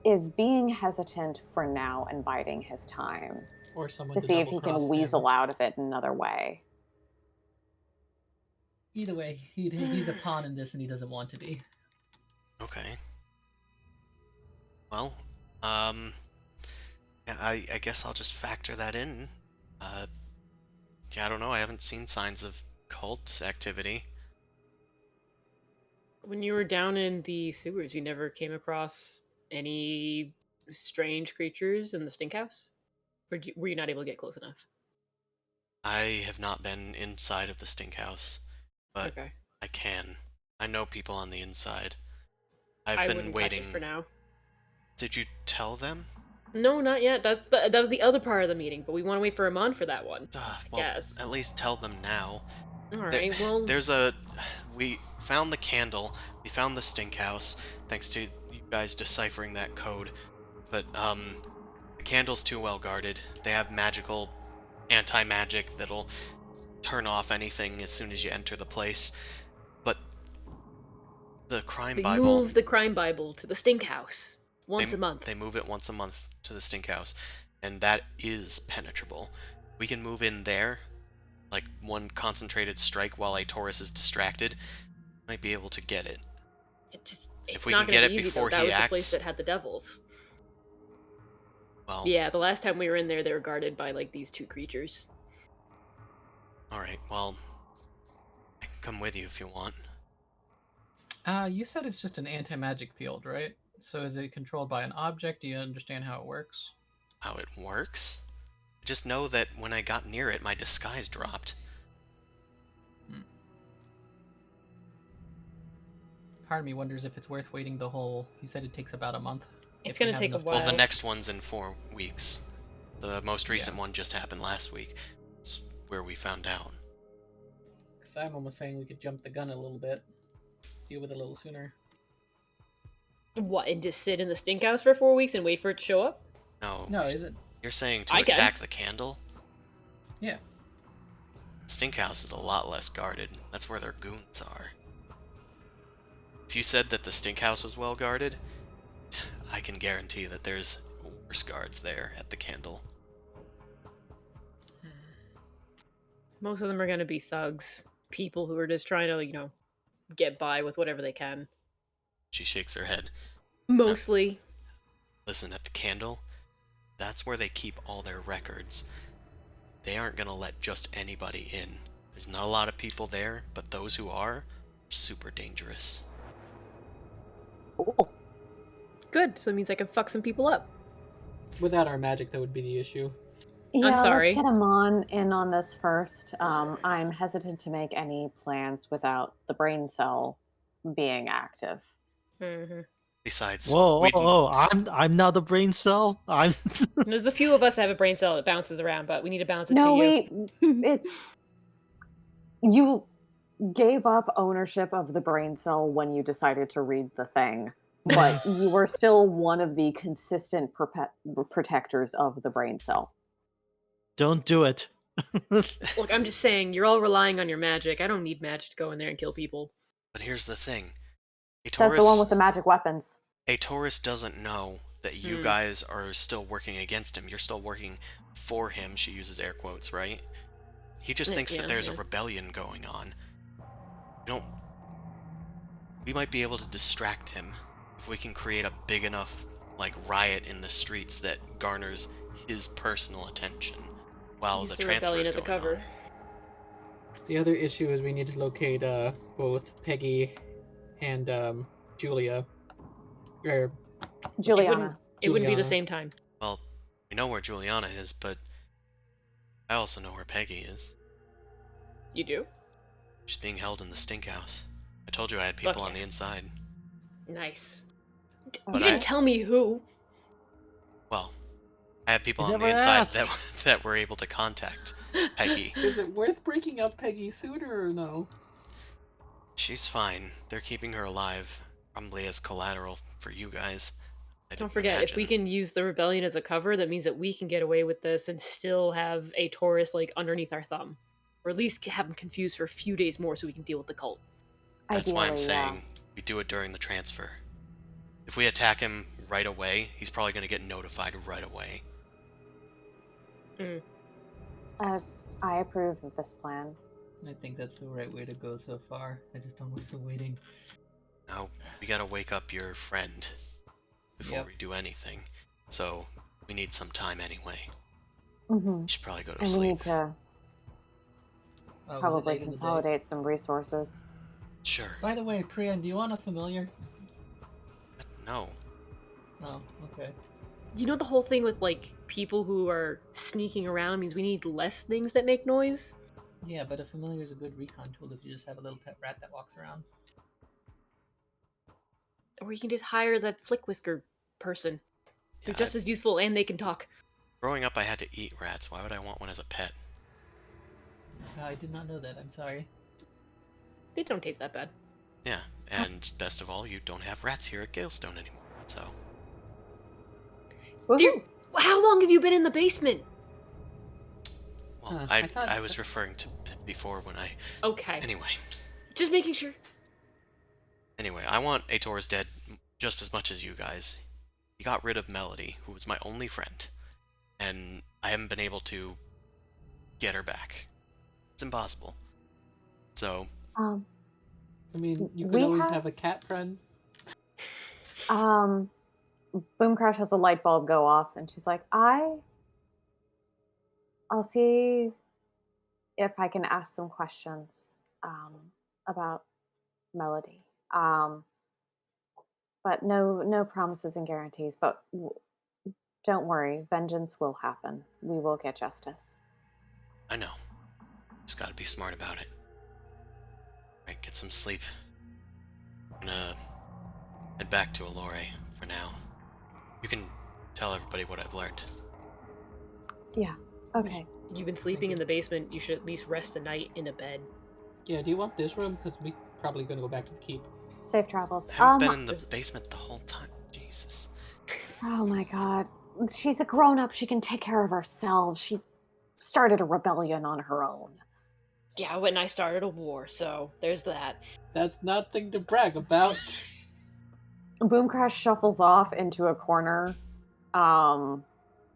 [SPEAKER 5] is being hesitant for now and biding his time
[SPEAKER 4] Or someone
[SPEAKER 5] to see if he
[SPEAKER 4] double-cross
[SPEAKER 5] can
[SPEAKER 4] him.
[SPEAKER 5] weasel out of it another way.
[SPEAKER 4] Either way, he's a pawn in this and he doesn't want to be.
[SPEAKER 2] Okay. Well, yeah, I guess I'll just factor that in. Yeah, I don't know. I haven't seen signs of cult activity.
[SPEAKER 1] When you were down in the sewers, you never came across any strange creatures in the stink house? Or were you not able to get close enough?
[SPEAKER 2] I have not been inside of the stink house, but
[SPEAKER 1] Okay.
[SPEAKER 2] I can. I know people on the inside. I've
[SPEAKER 1] I
[SPEAKER 2] been
[SPEAKER 1] wouldn't
[SPEAKER 2] waiting.
[SPEAKER 1] touch it for now.
[SPEAKER 2] Did you tell them?
[SPEAKER 1] No, not yet. That was the other part of the meeting, but we want to wait for Amon for that one.
[SPEAKER 2] Well,
[SPEAKER 1] Yes.
[SPEAKER 2] at least tell them now.
[SPEAKER 1] Alright, well...
[SPEAKER 2] We found the candle, we found the stink house, thanks to you guys deciphering that code, but, the candle's too well guarded. They have magical anti-magic that'll turn off anything as soon as you enter the place, but the crime
[SPEAKER 1] They
[SPEAKER 2] Bible...
[SPEAKER 1] move the crime Bible to the stink house once a month.
[SPEAKER 2] They move it once a month to the stink house, and that is penetrable. We can move in there, like one concentrated strike while a Taurus is distracted, might be able to get it.
[SPEAKER 1] It's
[SPEAKER 2] we
[SPEAKER 1] not
[SPEAKER 2] can get
[SPEAKER 1] gonna
[SPEAKER 2] it
[SPEAKER 1] be easy,
[SPEAKER 2] before
[SPEAKER 1] though. That
[SPEAKER 2] he
[SPEAKER 1] was the place
[SPEAKER 2] acts-
[SPEAKER 1] that had the devils.
[SPEAKER 2] Well,
[SPEAKER 1] Yeah, the last time we were in there, they were guarded by, like, these two creatures.
[SPEAKER 2] alright, well, I can come with you if you want.
[SPEAKER 4] You said it's just an anti-magic field, right? So is it controlled by an object? Do you understand how it works?
[SPEAKER 2] How it works? I just know that when I got near it, my disguise dropped.
[SPEAKER 4] Part of me wonders if it's worth waiting the whole... You said it takes about a month.
[SPEAKER 1] It's gonna take a while.
[SPEAKER 2] Well, the next one's in 4 weeks. The most recent one just happened last week. It's where we found out.
[SPEAKER 4] Because I'm almost saying we could jump the gun a little bit. Deal with it a little sooner.
[SPEAKER 1] What, and just sit in the stink house for 4 weeks and wait for it to show up?
[SPEAKER 4] No, is it?
[SPEAKER 2] You're saying to
[SPEAKER 1] I can.
[SPEAKER 2] attack the candle?
[SPEAKER 4] Yeah.
[SPEAKER 2] Stink house is a lot less guarded. That's where their goons are. If you said that the stink house was well guarded, I can guarantee that there's worse guards there at the candle.
[SPEAKER 1] Most of them are gonna be thugs. People who are just trying to, get by with whatever they can.
[SPEAKER 2] She shakes her head.
[SPEAKER 1] Mostly.
[SPEAKER 2] Listen, at the candle, that's where they keep all their records. They aren't gonna let just anybody in. There's not a lot of people there, but those who are super dangerous.
[SPEAKER 5] Cool.
[SPEAKER 1] Good, so it means I can fuck some people up.
[SPEAKER 4] Without our magic, that would be the issue.
[SPEAKER 5] Yeah,
[SPEAKER 1] sorry.
[SPEAKER 5] let's get Amon in on this first. I'm hesitant to make any plans without the brain cell being active.
[SPEAKER 1] Mm-hmm.
[SPEAKER 2] Besides,
[SPEAKER 3] I'm not the brain cell. I'm
[SPEAKER 1] There's a few of us that have a brain cell that bounces around, but we need to bounce it
[SPEAKER 5] No,
[SPEAKER 1] to you.
[SPEAKER 5] it's you gave up ownership of the brain cell when you decided to read the thing, but you were still one of the consistent protectors of the brain cell.
[SPEAKER 3] Don't do it.
[SPEAKER 1] Look, I'm just saying, you're all relying on your magic. I don't need magic to go in there and kill people.
[SPEAKER 2] but here's the thing. A
[SPEAKER 5] Says the one with the magic weapons.
[SPEAKER 2] a tourist doesn't know that you guys are still working against him. You're still working for him. She uses air quotes, right? He just thinks that there's a rebellion going on. We might be able to distract him if we can create a big enough, like, riot in the streets that garners his personal attention while the transfer is going on.
[SPEAKER 4] The other issue is we need to locate both Peggy and Julia. Or
[SPEAKER 5] Juliana.
[SPEAKER 1] It wouldn't be the
[SPEAKER 4] Juliana.
[SPEAKER 1] same time.
[SPEAKER 2] Well, we know where Juliana is, but I also know where Peggy is.
[SPEAKER 1] You do?
[SPEAKER 2] She's being held in the stink house. I told you I had people on the inside.
[SPEAKER 1] Nice.
[SPEAKER 2] But
[SPEAKER 1] you didn't tell me who.
[SPEAKER 2] Well, I had people
[SPEAKER 3] You
[SPEAKER 2] on the
[SPEAKER 3] never
[SPEAKER 2] inside
[SPEAKER 3] asked.
[SPEAKER 2] that were able to contact Peggy.
[SPEAKER 4] Is it worth breaking up Peggy sooner or no?
[SPEAKER 2] She's fine. They're keeping her alive, probably as collateral for you guys.
[SPEAKER 1] Don't forget, if we can use the rebellion as a cover, that means that we can get away with this and still have a Taurus, like, underneath our thumb. Or at least have them confused for a few days more so we can deal with the cult.
[SPEAKER 2] That's why I'm saying we do it during the transfer. If we attack him right away, he's probably going to get notified right away.
[SPEAKER 5] I approve of this plan.
[SPEAKER 4] I think that's the right way to go so far. I just don't like the waiting.
[SPEAKER 2] Now, we gotta wake up your friend before we do anything. So, we need some time anyway.
[SPEAKER 5] Mm-hmm.
[SPEAKER 2] We should probably go to
[SPEAKER 5] and
[SPEAKER 2] sleep.
[SPEAKER 5] we need to probably consolidate some resources.
[SPEAKER 2] Sure.
[SPEAKER 4] By the way, Priyan, do you want a familiar?
[SPEAKER 2] No.
[SPEAKER 4] Oh, okay.
[SPEAKER 1] You know the whole thing with, like, people who are sneaking around means we need less things that make noise?
[SPEAKER 4] Yeah, but a familiar is a good recon tool if you just have a little pet rat that walks around.
[SPEAKER 1] Or you can just hire that flick whisker person. They're
[SPEAKER 2] Yeah,
[SPEAKER 1] just as useful and they can talk.
[SPEAKER 2] Growing up, I had to eat rats. Why would I want one as a pet?
[SPEAKER 4] I did not know that. I'm sorry.
[SPEAKER 1] They don't taste that bad.
[SPEAKER 2] Yeah, and best of all, you don't have rats here at Galestone anymore, so...
[SPEAKER 1] Dude, how long have you been in the basement?
[SPEAKER 2] Well, I was referring to before when I...
[SPEAKER 1] Okay.
[SPEAKER 2] Anyway.
[SPEAKER 1] Just making sure.
[SPEAKER 2] Anyway, I want Ator's dead just as much as you guys. He got rid of Melody, who was my only friend, and I haven't been able to get her back. It's impossible. So...
[SPEAKER 4] I mean, you could always have a cat friend.
[SPEAKER 5] Boom Crash has a light bulb go off, and she's like, I'll see if I can ask some questions about Melody. But no promises and guarantees. But don't worry, vengeance will happen. We will get justice.
[SPEAKER 2] I know. Just gotta be smart about it. Alright, get some sleep. I'm gonna head back to Allure for now. You can tell everybody what I've learned.
[SPEAKER 5] Yeah, okay.
[SPEAKER 1] You've been sleeping in the basement. You should at least rest a night in a bed.
[SPEAKER 4] Yeah, do you want this room? Because we're probably going to go back to the keep.
[SPEAKER 5] Safe travels.
[SPEAKER 2] I haven't been in the basement the whole time. Jesus.
[SPEAKER 5] Oh my god. She's a grown-up. She can take care of herself. She started a rebellion on her own.
[SPEAKER 1] Yeah, when I started a war, so there's that.
[SPEAKER 4] That's nothing to brag about.
[SPEAKER 5] Boom Crash shuffles off into a corner,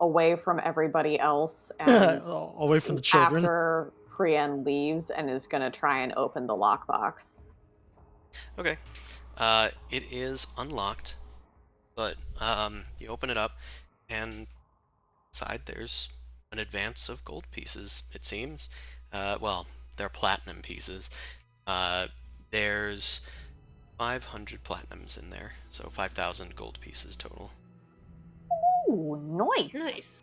[SPEAKER 5] away from everybody else, and
[SPEAKER 3] away from the children.
[SPEAKER 5] After Priyan leaves, and is gonna try and open the lockbox.
[SPEAKER 2] Okay. It is unlocked, but you open it up, and inside there's an advance of gold pieces, it seems. Well, they're platinum pieces. There's 500 platinums in there, so 5,000 gold pieces total.
[SPEAKER 5] Ooh, nice.
[SPEAKER 1] Nice.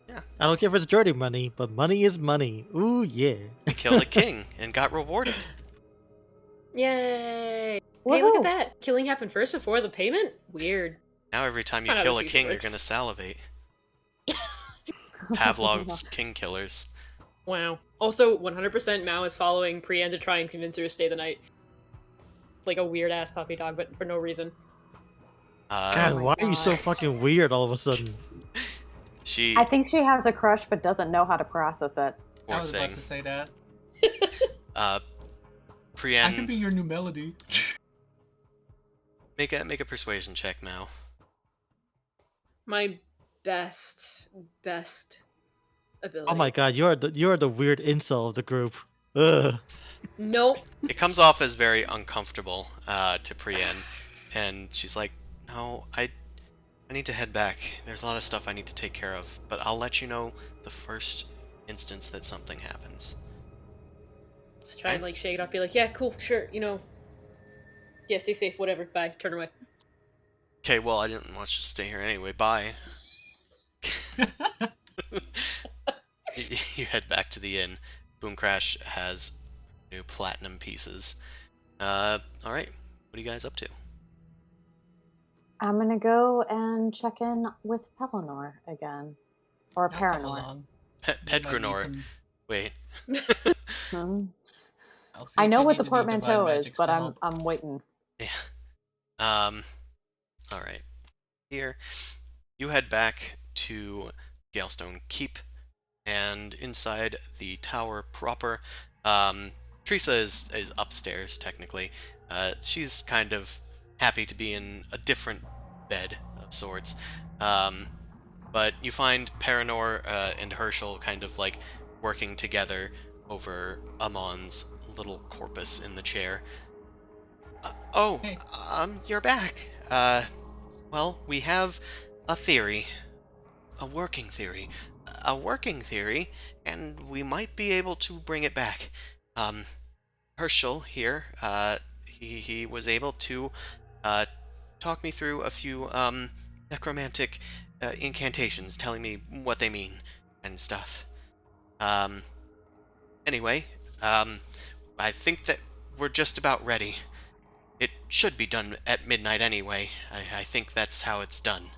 [SPEAKER 2] Yeah.
[SPEAKER 3] I don't care if it's dirty money, but money is money. Ooh, yeah.
[SPEAKER 2] We killed a king and got rewarded.
[SPEAKER 1] Yay!
[SPEAKER 5] Woohoo.
[SPEAKER 1] Hey, look at that. Killing happened first before the payment? Weird.
[SPEAKER 2] Now every time you
[SPEAKER 1] Found out
[SPEAKER 2] kill
[SPEAKER 1] a
[SPEAKER 2] a
[SPEAKER 1] few
[SPEAKER 2] king, you're
[SPEAKER 1] secrets.
[SPEAKER 2] gonna salivate. Pavlov's king killers.
[SPEAKER 1] Wow. Also, 100% Mao is following Priyan to try and convince her to stay the night. Like a weird-ass puppy dog, but for no reason.
[SPEAKER 3] God,
[SPEAKER 5] my
[SPEAKER 3] why are you so
[SPEAKER 5] God.
[SPEAKER 3] fucking weird all of a sudden?
[SPEAKER 5] I think she has a crush, but doesn't know how to process it.
[SPEAKER 2] Poor
[SPEAKER 4] I was
[SPEAKER 2] thing.
[SPEAKER 4] about to say that. I
[SPEAKER 2] Priyan,
[SPEAKER 4] could be your new melody.
[SPEAKER 2] Make a persuasion check, Mao.
[SPEAKER 1] My best ability.
[SPEAKER 3] Oh my god, you're the weird incel of the group. Ugh.
[SPEAKER 1] Nope.
[SPEAKER 2] It comes off as very uncomfortable to Prien, and she's like, "No, I need to head back. There's a lot of stuff I need to take care of, but I'll let you know the first instance that something happens."
[SPEAKER 1] Just try and like shake it off. Be like, yeah, cool, sure, yeah, stay safe, whatever. Bye. Turn away.
[SPEAKER 2] Okay, well, I didn't want you to stay here anyway. Bye. You head back to the inn. Boom Crash has new platinum pieces. All right. What are you guys up to?
[SPEAKER 5] I'm gonna go and check in with Pellinor again, or
[SPEAKER 4] I'll come
[SPEAKER 5] Paranor.
[SPEAKER 4] along.
[SPEAKER 2] Pedgrenor.
[SPEAKER 4] Some-
[SPEAKER 2] Wait.
[SPEAKER 5] Hmm.
[SPEAKER 4] I'll see
[SPEAKER 5] I
[SPEAKER 4] if
[SPEAKER 5] know
[SPEAKER 4] they
[SPEAKER 5] what
[SPEAKER 4] need
[SPEAKER 5] the
[SPEAKER 4] to do divine
[SPEAKER 5] portmanteau is,
[SPEAKER 4] magics
[SPEAKER 5] but
[SPEAKER 4] to
[SPEAKER 5] I'm
[SPEAKER 4] help.
[SPEAKER 5] I'm waiting.
[SPEAKER 2] Yeah. All right. Here, you head back to Galestone Keep, and inside the tower proper, Teresa is upstairs technically. She's kind of happy to be in a different bed of sorts. But you find Paranor and Herschel kind of like working together over Amon's little corpus in the chair.
[SPEAKER 4] Hey.
[SPEAKER 2] You're back. Well, we have a theory. A working theory. A working theory, and we might be able to bring it back. Herschel here, he was able to talk me through a few necromantic incantations, telling me what they mean and stuff. Anyway, I think that we're just about ready. It should be done at midnight anyway. I think that's how it's done.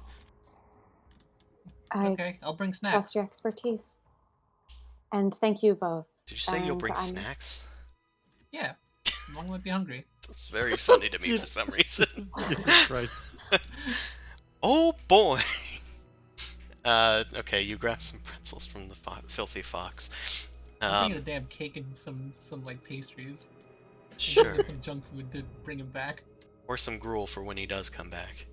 [SPEAKER 5] I
[SPEAKER 4] Okay, I'll bring
[SPEAKER 5] trust
[SPEAKER 4] snacks.
[SPEAKER 5] your expertise, and thank you both.
[SPEAKER 2] Did you say you'll
[SPEAKER 5] And
[SPEAKER 2] bring
[SPEAKER 5] I'm-
[SPEAKER 2] snacks?
[SPEAKER 4] Yeah, Mom would be hungry.
[SPEAKER 2] That's very funny to me for some reason.
[SPEAKER 3] Jesus Christ.
[SPEAKER 2] Oh boy! Okay, you grab some pretzels from the filthy fox.
[SPEAKER 4] I'll bring a damn cake and some like pastries.
[SPEAKER 2] Sure.
[SPEAKER 4] And some junk food to bring him back.
[SPEAKER 2] Or some gruel for when he does come back.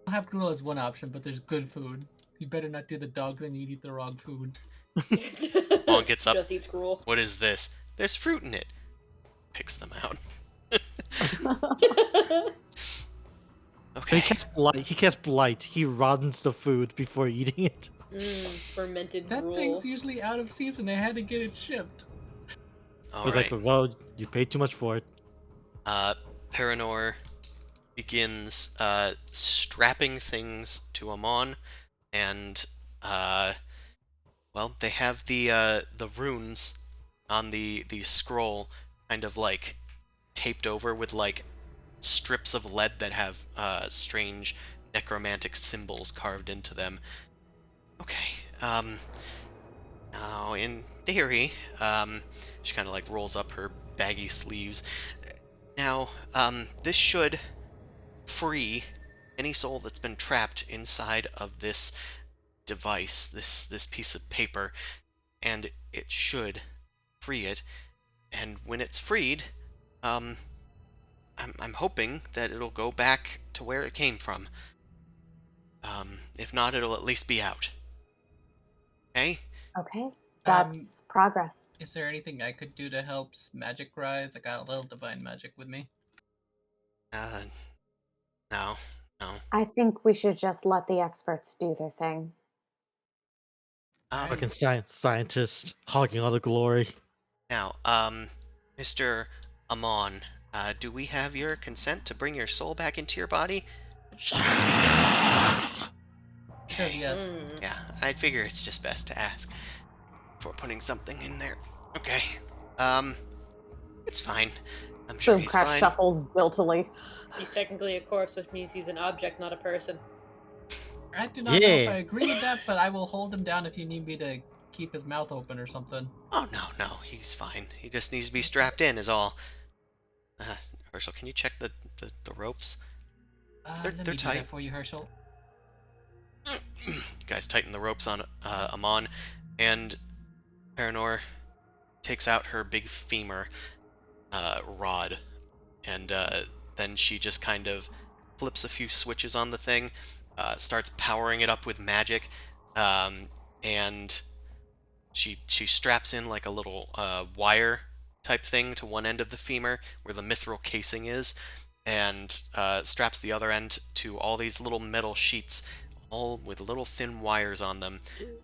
[SPEAKER 4] I'll have gruel as one option, but there's good food. You better not do the dog thing and eat the wrong food.
[SPEAKER 2] Long gets up.
[SPEAKER 1] Just eats gruel.
[SPEAKER 2] What is this? There's fruit in it. Picks them out. Okay.
[SPEAKER 3] He casts blight. He rottens the food before eating it.
[SPEAKER 1] Fermented
[SPEAKER 4] That
[SPEAKER 1] gruel.
[SPEAKER 4] thing's usually out of season. I had to get it shipped.
[SPEAKER 2] All
[SPEAKER 3] He's
[SPEAKER 2] right.
[SPEAKER 3] like, well, you paid too much for it.
[SPEAKER 2] Paranor begins strapping things to Amon, and well, they have the runes on the scroll kind of like taped over with like strips of lead that have strange necromantic symbols carved into them. Okay. Now in theory, she kind of like rolls up her baggy sleeves. Now, this should free any soul that's been trapped inside of this device, this piece of paper, and it should free it. And when it's freed, I'm hoping that it'll go back to where it came from. If not, it'll at least be out. Okay?
[SPEAKER 5] Okay, that's progress.
[SPEAKER 4] Is there anything I could do to help magic rise? I got a little divine magic with me.
[SPEAKER 2] No.
[SPEAKER 5] I think we should just let the experts do their thing.
[SPEAKER 3] Fucking scientist hogging all the glory.
[SPEAKER 2] Now, Mr. Amon, do we have your consent to bring your soul back into your body?
[SPEAKER 4] Says yes.
[SPEAKER 2] Yeah, I'd figure it's just best to ask before putting something in there. Okay. It's fine. I'm sure
[SPEAKER 5] Boom
[SPEAKER 2] he's
[SPEAKER 5] Crash
[SPEAKER 2] fine.
[SPEAKER 5] shuffles guiltily.
[SPEAKER 1] He's technically a corpse, which means he's an object, not a person.
[SPEAKER 4] I do not know if
[SPEAKER 3] Yeah.
[SPEAKER 4] I agree with that, but I will hold him down if you need me to keep his mouth open or something.
[SPEAKER 2] Oh, no, he's fine. He just needs to be strapped in is all. Herschel, can you check the ropes? They're
[SPEAKER 4] Let me do
[SPEAKER 2] tight.
[SPEAKER 4] that for you, Herschel.
[SPEAKER 2] You guys tighten the ropes on Amon, and Paranor takes out her big femur rod, and then she just kind of flips a few switches on the thing, starts powering it up with magic, and she straps in like a little wire type thing to one end of the femur where the mithril casing is, and straps the other end to all these little metal sheets, all with little thin wires on them,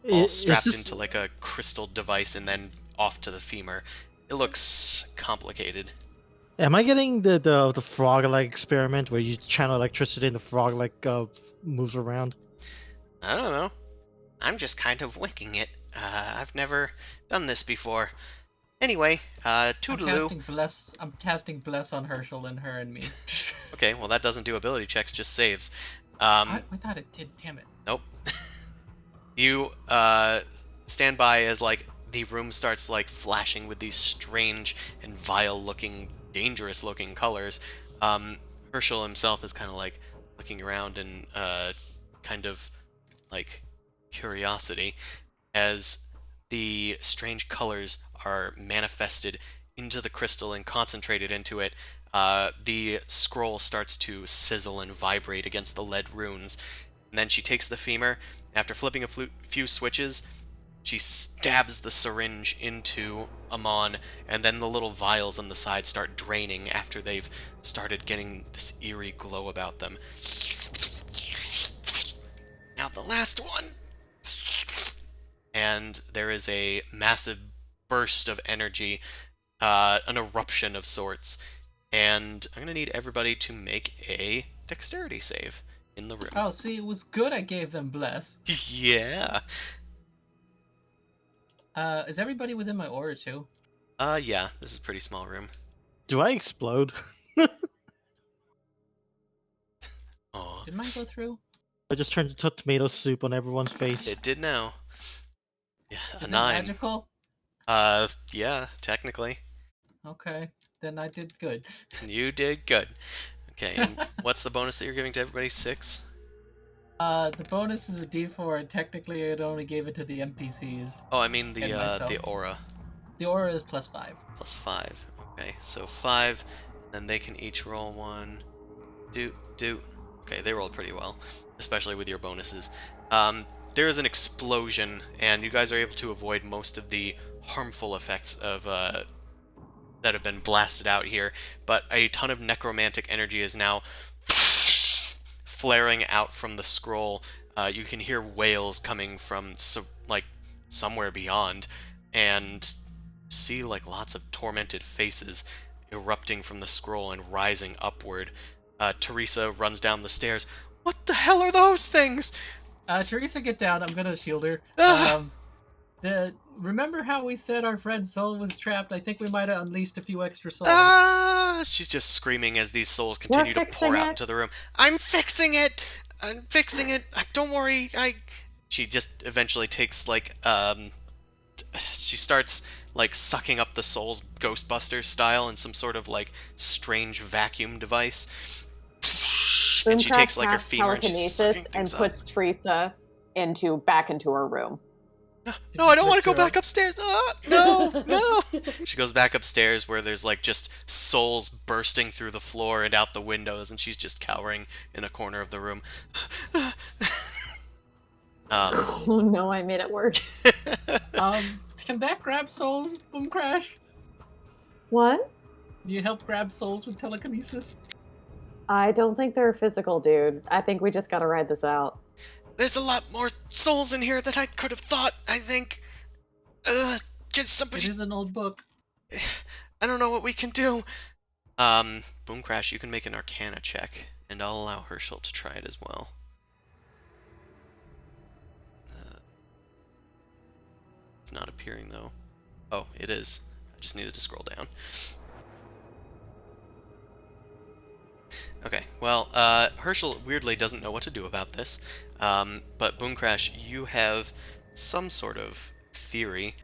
[SPEAKER 2] all
[SPEAKER 3] Is
[SPEAKER 2] strapped
[SPEAKER 3] this
[SPEAKER 2] into like a crystal device and then off to the femur. It looks complicated.
[SPEAKER 3] Am I getting the frog-like experiment where you channel electricity and the frog-like moves around?
[SPEAKER 2] I don't know. I'm just kind of winging it. I've never done this before. Anyway, toodaloo.
[SPEAKER 4] I'm casting bless on Herschel and her and me.
[SPEAKER 2] Okay, well that doesn't do ability checks, just saves.
[SPEAKER 4] I thought it did. Damn it.
[SPEAKER 2] Nope. You stand by as like the room starts like flashing with these strange and vile-looking, dangerous-looking colors. Herschel himself is kind of like looking around in kind of like curiosity as the strange colors are manifested into the crystal and concentrated into it. The scroll starts to sizzle and vibrate against the lead runes. And then she takes the femur. After flipping a few switches, she stabs the syringe into Amon, and then the little vials on the side start draining after they've started getting this eerie glow about them. Now the last one! And there is a massive burst of energy, an eruption of sorts, and I'm going to need everybody to make a dexterity save in the room.
[SPEAKER 4] Oh, see, it was good I gave them bless.
[SPEAKER 2] Yeah.
[SPEAKER 4] Is everybody within my aura too?
[SPEAKER 2] Yeah, this is a pretty small room.
[SPEAKER 3] Do I explode?
[SPEAKER 2] Oh,
[SPEAKER 4] Did mine go through?
[SPEAKER 3] I just turned into tomato soup on everyone's face.
[SPEAKER 2] it did now. Yeah,
[SPEAKER 4] Is
[SPEAKER 2] a
[SPEAKER 4] it
[SPEAKER 2] 9.
[SPEAKER 4] magical?
[SPEAKER 2] Yeah, technically.
[SPEAKER 4] Okay, then I did good.
[SPEAKER 2] You did good. Okay, and what's the bonus that you're giving to everybody? 6?
[SPEAKER 4] The bonus is a D4, and technically I'd only gave it to the NPCs.
[SPEAKER 2] Oh, I mean
[SPEAKER 4] And
[SPEAKER 2] the
[SPEAKER 4] myself.
[SPEAKER 2] aura.
[SPEAKER 4] The aura is +5.
[SPEAKER 2] Plus 5. Okay, so 5, then they can each roll 1. Do. Okay, they rolled pretty well, especially with your bonuses. There is an explosion, and you guys are able to avoid most of the harmful effects of that have been blasted out here, but a ton of necromantic energy is now flaring out from the scroll. You can hear wails coming from somewhere beyond, and see like lots of tormented faces erupting from the scroll and rising upward. Teresa runs down the stairs. What the hell are those things?
[SPEAKER 4] Teresa, get down. I'm gonna shield her.
[SPEAKER 2] Ah!
[SPEAKER 4] Remember how we said our friend's soul was trapped? I think we might have unleashed a few extra souls.
[SPEAKER 2] Ah! She's just screaming as these souls continue to pour
[SPEAKER 5] fixing
[SPEAKER 2] out
[SPEAKER 5] it.
[SPEAKER 2] into the room. I'm fixing it! I'm fixing it! Don't worry, She just eventually takes, like, she starts, like, sucking up the souls Ghostbusters style in some sort of, like, strange vacuum device. And she takes, like, her
[SPEAKER 5] casts
[SPEAKER 2] femur and she's sucking
[SPEAKER 5] telekinesis and
[SPEAKER 2] things up.
[SPEAKER 5] puts Teresa back into her room.
[SPEAKER 2] No, I don't want to go
[SPEAKER 4] Lift her
[SPEAKER 2] back upstairs. No. She goes back upstairs where there's like just souls bursting through the floor and out the windows, and she's just cowering in a corner of the room.
[SPEAKER 5] Oh no, I made it worse.
[SPEAKER 4] Can that grab souls, Boom Crash?
[SPEAKER 5] What?
[SPEAKER 4] You help grab souls with telekinesis?
[SPEAKER 5] I don't think they're physical, dude. I think we just gotta ride this out.
[SPEAKER 2] There's a lot more souls in here than I could have thought, I think. Can somebody...
[SPEAKER 4] It is an old book.
[SPEAKER 2] I don't know what we can do. Boom Crash, you can make an Arcana check, and I'll allow Herschel to try it as well. It's not appearing, though. Oh, it is. I just needed to scroll down. Okay, well, Herschel weirdly doesn't know what to do about this, but Boom Crash, you have some sort of theory.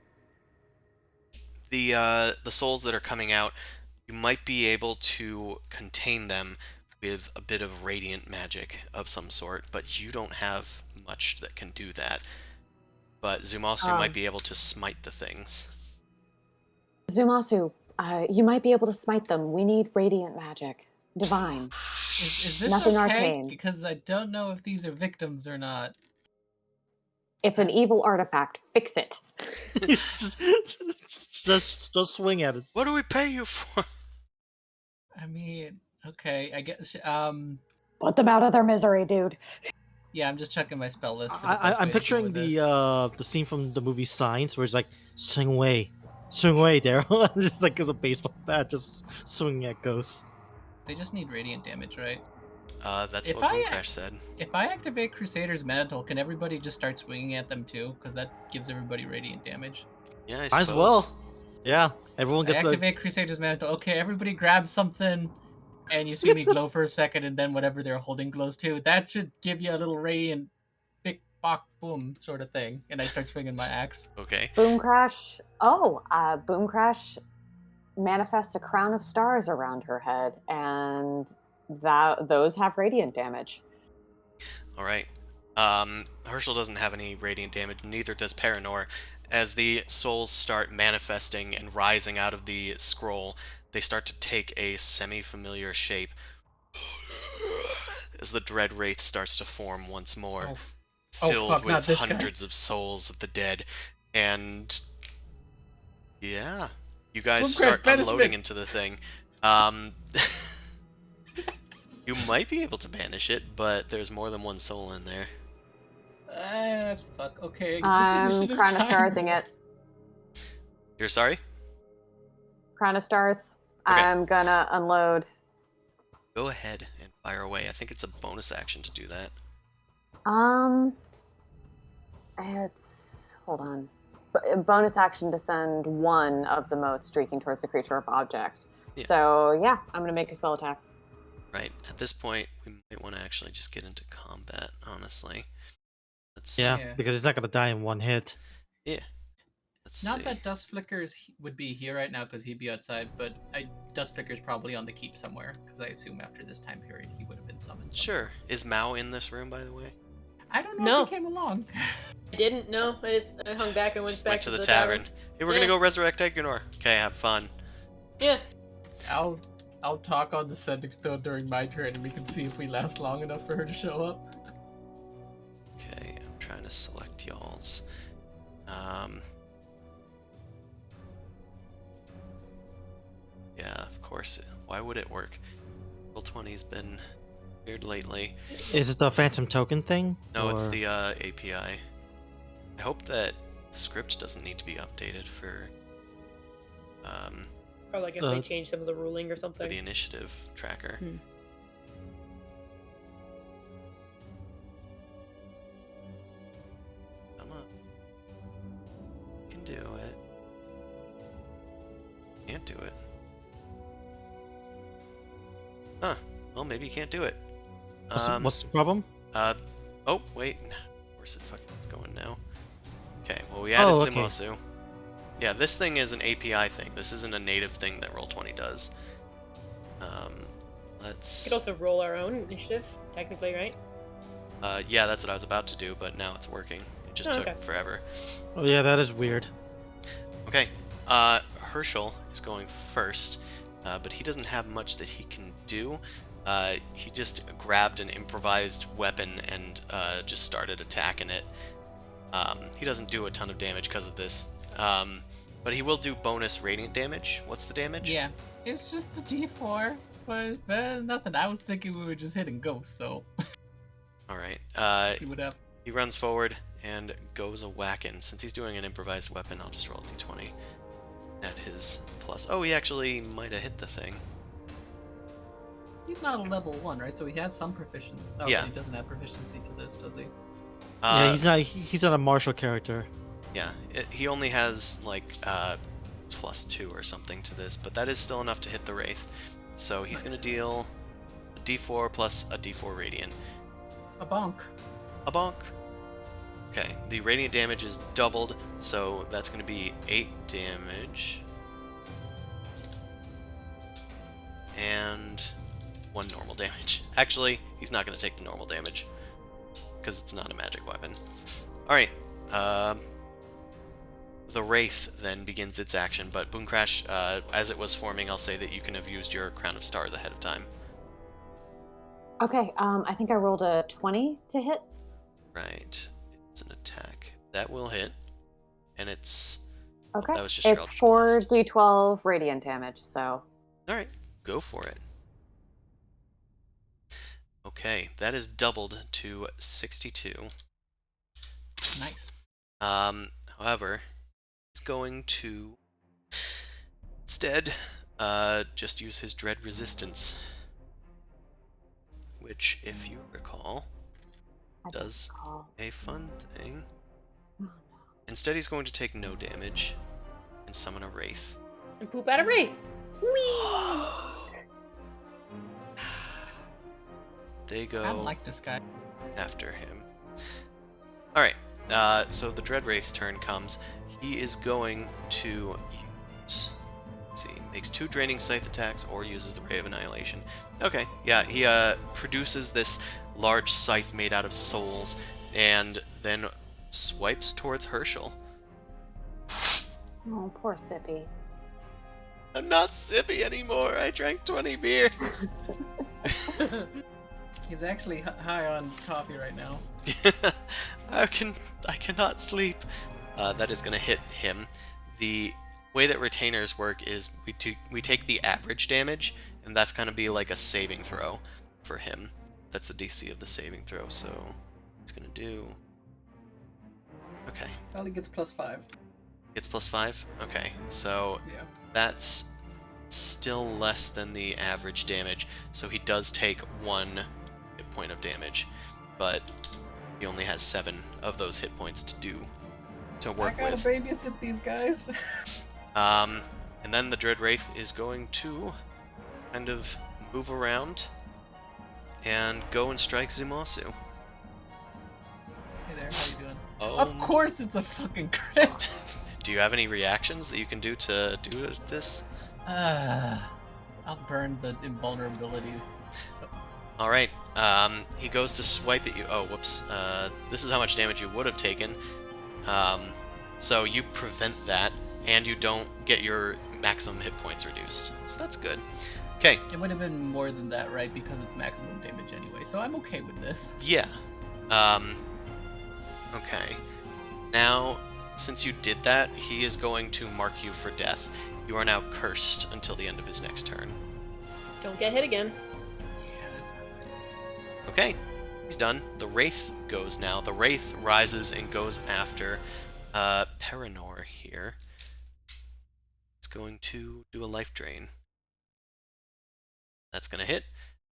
[SPEAKER 2] The souls that are coming out, you might be able to contain them with a bit of radiant magic of some sort, but you don't have much that can do that. But Zumasu might be able to smite the things.
[SPEAKER 5] Zumasu, you might be able to smite them. We need radiant magic. divine.
[SPEAKER 4] Is this
[SPEAKER 5] Nothing
[SPEAKER 4] okay?
[SPEAKER 5] arcane.
[SPEAKER 4] Because I don't know if these are victims or not.
[SPEAKER 5] It's an evil artifact. Fix it.
[SPEAKER 3] just swing at it.
[SPEAKER 2] What do we pay you for?
[SPEAKER 4] I mean, okay, I guess.
[SPEAKER 5] Put them out of their misery, dude.
[SPEAKER 4] Yeah, I'm just checking my spell list. For the best
[SPEAKER 3] I'm
[SPEAKER 4] way to deal
[SPEAKER 3] picturing
[SPEAKER 4] with this.
[SPEAKER 3] the scene from the movie Signs where it's like swing away, Daryl. Just like with a baseball bat, just swinging at ghosts.
[SPEAKER 4] They just need radiant damage, right?
[SPEAKER 2] That's
[SPEAKER 4] If
[SPEAKER 2] what
[SPEAKER 4] I-
[SPEAKER 2] Boomcrash said.
[SPEAKER 4] If I activate Crusader's Mantle, can everybody just start swinging at them too? Because that gives everybody radiant damage.
[SPEAKER 2] Yeah, I
[SPEAKER 3] Might
[SPEAKER 2] suppose.
[SPEAKER 3] as well. Yeah, everyone
[SPEAKER 4] I
[SPEAKER 3] gets
[SPEAKER 4] activate Crusader's Mantle. Okay, everybody grab something, and you see me glow for a second, and then whatever they're holding glows too. That should give you a little radiant, big bok boom sort of thing. And I start swinging my axe.
[SPEAKER 2] Okay.
[SPEAKER 5] Boom Crash. Oh, Boom Crash manifests a crown of stars around her head, and those have radiant damage.
[SPEAKER 2] All right. Herschel doesn't have any radiant damage, neither does Paranor. As the souls start manifesting and rising out of the scroll, they start to take a semi-familiar shape. As the Dread Wraith starts to form once more, filled
[SPEAKER 4] fuck, not
[SPEAKER 2] with
[SPEAKER 4] this guy.
[SPEAKER 2] hundreds of souls of the dead. And yeah, you guys
[SPEAKER 4] Boomcrash,
[SPEAKER 2] start
[SPEAKER 4] banish
[SPEAKER 2] unloading
[SPEAKER 4] me.
[SPEAKER 2] into the thing. You might be able to banish it, but there's more than one soul in there.
[SPEAKER 4] Fuck. Okay.
[SPEAKER 5] I'm Crown of Starsing it.
[SPEAKER 2] You're sorry?
[SPEAKER 5] Crown of Stars.
[SPEAKER 2] Okay.
[SPEAKER 5] I'm gonna unload.
[SPEAKER 2] Go ahead and fire away. I think it's a bonus action to do that.
[SPEAKER 5] It's hold on. Bonus action to send one of the motes streaking towards the creature or object.
[SPEAKER 2] Yeah.
[SPEAKER 5] So yeah, I'm gonna make a spell attack.
[SPEAKER 2] Right. At this point, we might want to actually just get into combat, honestly. Let's
[SPEAKER 3] Yeah, because it's not gonna die in one hit.
[SPEAKER 2] Yeah. Let's
[SPEAKER 4] Not
[SPEAKER 2] see.
[SPEAKER 4] that Dust Flickers would be here right now because he'd be outside, but Dust Flicker's probably on the keep somewhere because I assume after this time period he would have been summoned.
[SPEAKER 2] Sure. Is Mao in this room, by the way?
[SPEAKER 4] I don't know
[SPEAKER 1] No.
[SPEAKER 4] if he came along.
[SPEAKER 1] I didn't know. I hung back and went
[SPEAKER 2] Just
[SPEAKER 1] back
[SPEAKER 2] went to the tavern. Hey, we're gonna
[SPEAKER 1] Yeah.
[SPEAKER 2] go resurrect Egnor. Okay, have fun.
[SPEAKER 1] Yeah.
[SPEAKER 4] I'll talk on the Sending Stone during my turn and we can see if we last long enough for her to show up.
[SPEAKER 2] Okay, I'm trying to select y'all's. Yeah, of course. Why would it work? Roll 20's been weird lately.
[SPEAKER 3] Is it the Phantom Token thing?
[SPEAKER 2] No, it's
[SPEAKER 3] or-
[SPEAKER 2] the API. I hope that the script doesn't need to be updated for
[SPEAKER 1] Or like if they change some of the ruling or something.
[SPEAKER 2] the initiative tracker.
[SPEAKER 1] Hmm.
[SPEAKER 2] Come on. You can do it. Can't do it. Huh. Well, maybe you can't do it.
[SPEAKER 3] What's the problem?
[SPEAKER 2] Oh, wait. Where's it fucking going now? Okay, well, we added
[SPEAKER 3] okay.
[SPEAKER 2] Zimasu. Yeah, this thing is an API thing. This isn't a native thing that Roll20 does.
[SPEAKER 1] We
[SPEAKER 2] Let's...
[SPEAKER 1] could also roll our own initiative, technically, right?
[SPEAKER 2] Yeah, that's what I was about to do, but now it's working. It just
[SPEAKER 1] Oh,
[SPEAKER 2] took
[SPEAKER 1] okay.
[SPEAKER 2] forever.
[SPEAKER 3] Oh yeah, that is weird.
[SPEAKER 2] Okay, Herschel is going first, but he doesn't have much that he can do. He just grabbed an improvised weapon and just started attacking it. He doesn't do a ton of damage because of this, but he will do bonus radiant damage. What's the damage?
[SPEAKER 4] Yeah, it's just the D4, but nothing. I was thinking we were just hitting ghosts, so
[SPEAKER 2] All right.
[SPEAKER 4] see what happens.
[SPEAKER 2] He runs forward and goes a whacking. Since he's doing an improvised weapon, I'll just roll a d20 at his plus. Oh, he actually might have hit the thing.
[SPEAKER 4] He's not a level 1, right? So he has some proficiency. Oh,
[SPEAKER 2] Yeah.
[SPEAKER 4] He doesn't have proficiency to this, does he?
[SPEAKER 3] Yeah, he's not a martial character.
[SPEAKER 2] Yeah, he only has like +2 or something to this, but that is still enough to hit the Wraith. So he's
[SPEAKER 4] Nice.
[SPEAKER 2] going to deal a d4 plus a d4 radiant.
[SPEAKER 4] A bonk.
[SPEAKER 2] A bonk. Okay, the radiant damage is doubled, so that's going to be 8 damage. And 1 normal damage. Actually, he's not going to take the normal damage, because it's not a magic weapon. Alright, the Wraith then begins its action, but Boomcrash, as it was forming, I'll say that you can have used your Crown of Stars ahead of time.
[SPEAKER 5] Okay, I think I rolled a 20 to hit.
[SPEAKER 2] Right. It's an attack. That will hit. And it's...
[SPEAKER 5] Okay.
[SPEAKER 2] That was just your
[SPEAKER 5] It's
[SPEAKER 2] Eldritch Blast.
[SPEAKER 5] 4d12 radiant damage, so.
[SPEAKER 2] Alright, go for it. Okay, that is doubled to 62.
[SPEAKER 4] Nice.
[SPEAKER 2] However, he's going to instead just use his dread resistance, which, if you recall,
[SPEAKER 5] I don't
[SPEAKER 2] does
[SPEAKER 5] recall.
[SPEAKER 2] a fun thing.
[SPEAKER 5] Oh, no.
[SPEAKER 2] Instead, he's going to take no damage and summon a wraith.
[SPEAKER 1] And poop out a wraith. Whee!
[SPEAKER 2] They
[SPEAKER 4] I
[SPEAKER 2] go
[SPEAKER 4] don't like this guy.
[SPEAKER 2] after him. Alright, so the Dread Wraith's turn comes. He is going to use... Let's see, makes 2 draining scythe attacks or uses the Ray of Annihilation. Okay, yeah, he produces this large scythe made out of souls and then swipes towards Herschel.
[SPEAKER 5] Oh, poor Sippy.
[SPEAKER 2] I'm not sippy anymore. I drank 20 beers.
[SPEAKER 4] He's actually high on coffee right now.
[SPEAKER 2] I cannot sleep. That is going to hit him. The way that retainers work is we take the average damage, and that's going to be like a saving throw for him. That's the DC of the saving throw, so he's going to do... Okay.
[SPEAKER 4] Probably gets +5.
[SPEAKER 2] It's +5? Okay, so
[SPEAKER 4] Yeah.
[SPEAKER 2] that's still less than the average damage, so he does take 1 hit point of damage, but he only has 7 of those hit points to work
[SPEAKER 4] I gotta
[SPEAKER 2] with.
[SPEAKER 4] babysit these guys.
[SPEAKER 2] And then the Dread Wraith is going to kind of move around and go and strike Zumasu.
[SPEAKER 4] Hey there, how you doing?
[SPEAKER 2] Oh.
[SPEAKER 4] Of course it's a fucking crit!
[SPEAKER 2] Do you have any reactions that you can do to do this?
[SPEAKER 4] I'll burn the invulnerability.
[SPEAKER 2] Alright, he goes to swipe at you. Oh, whoops. This is how much damage you would have taken. So you prevent that, and you don't get your maximum hit points reduced. So that's good. Okay.
[SPEAKER 4] It would have been more than that, right? Because it's maximum damage anyway, so I'm okay with this.
[SPEAKER 2] Yeah. Okay. Now, since you did that, he is going to mark you for death. You are now cursed until the end of his next turn.
[SPEAKER 1] Don't get hit again.
[SPEAKER 4] Yeah, that's not good.
[SPEAKER 2] Okay, he's done. The Wraith goes now. The Wraith rises and goes after Paranor here. It's going to do a life drain. That's going to hit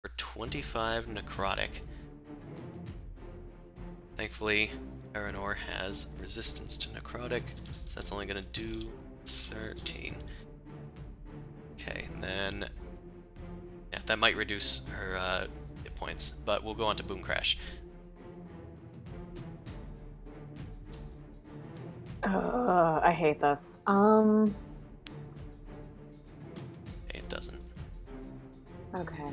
[SPEAKER 2] for 25 necrotic. Thankfully, Paranor has resistance to necrotic, so that's only going to do 13. Okay, and then... Yeah, that might reduce her hit points, but we'll go on to Boom Crash.
[SPEAKER 5] I hate this.
[SPEAKER 2] Okay, it doesn't.
[SPEAKER 5] Okay.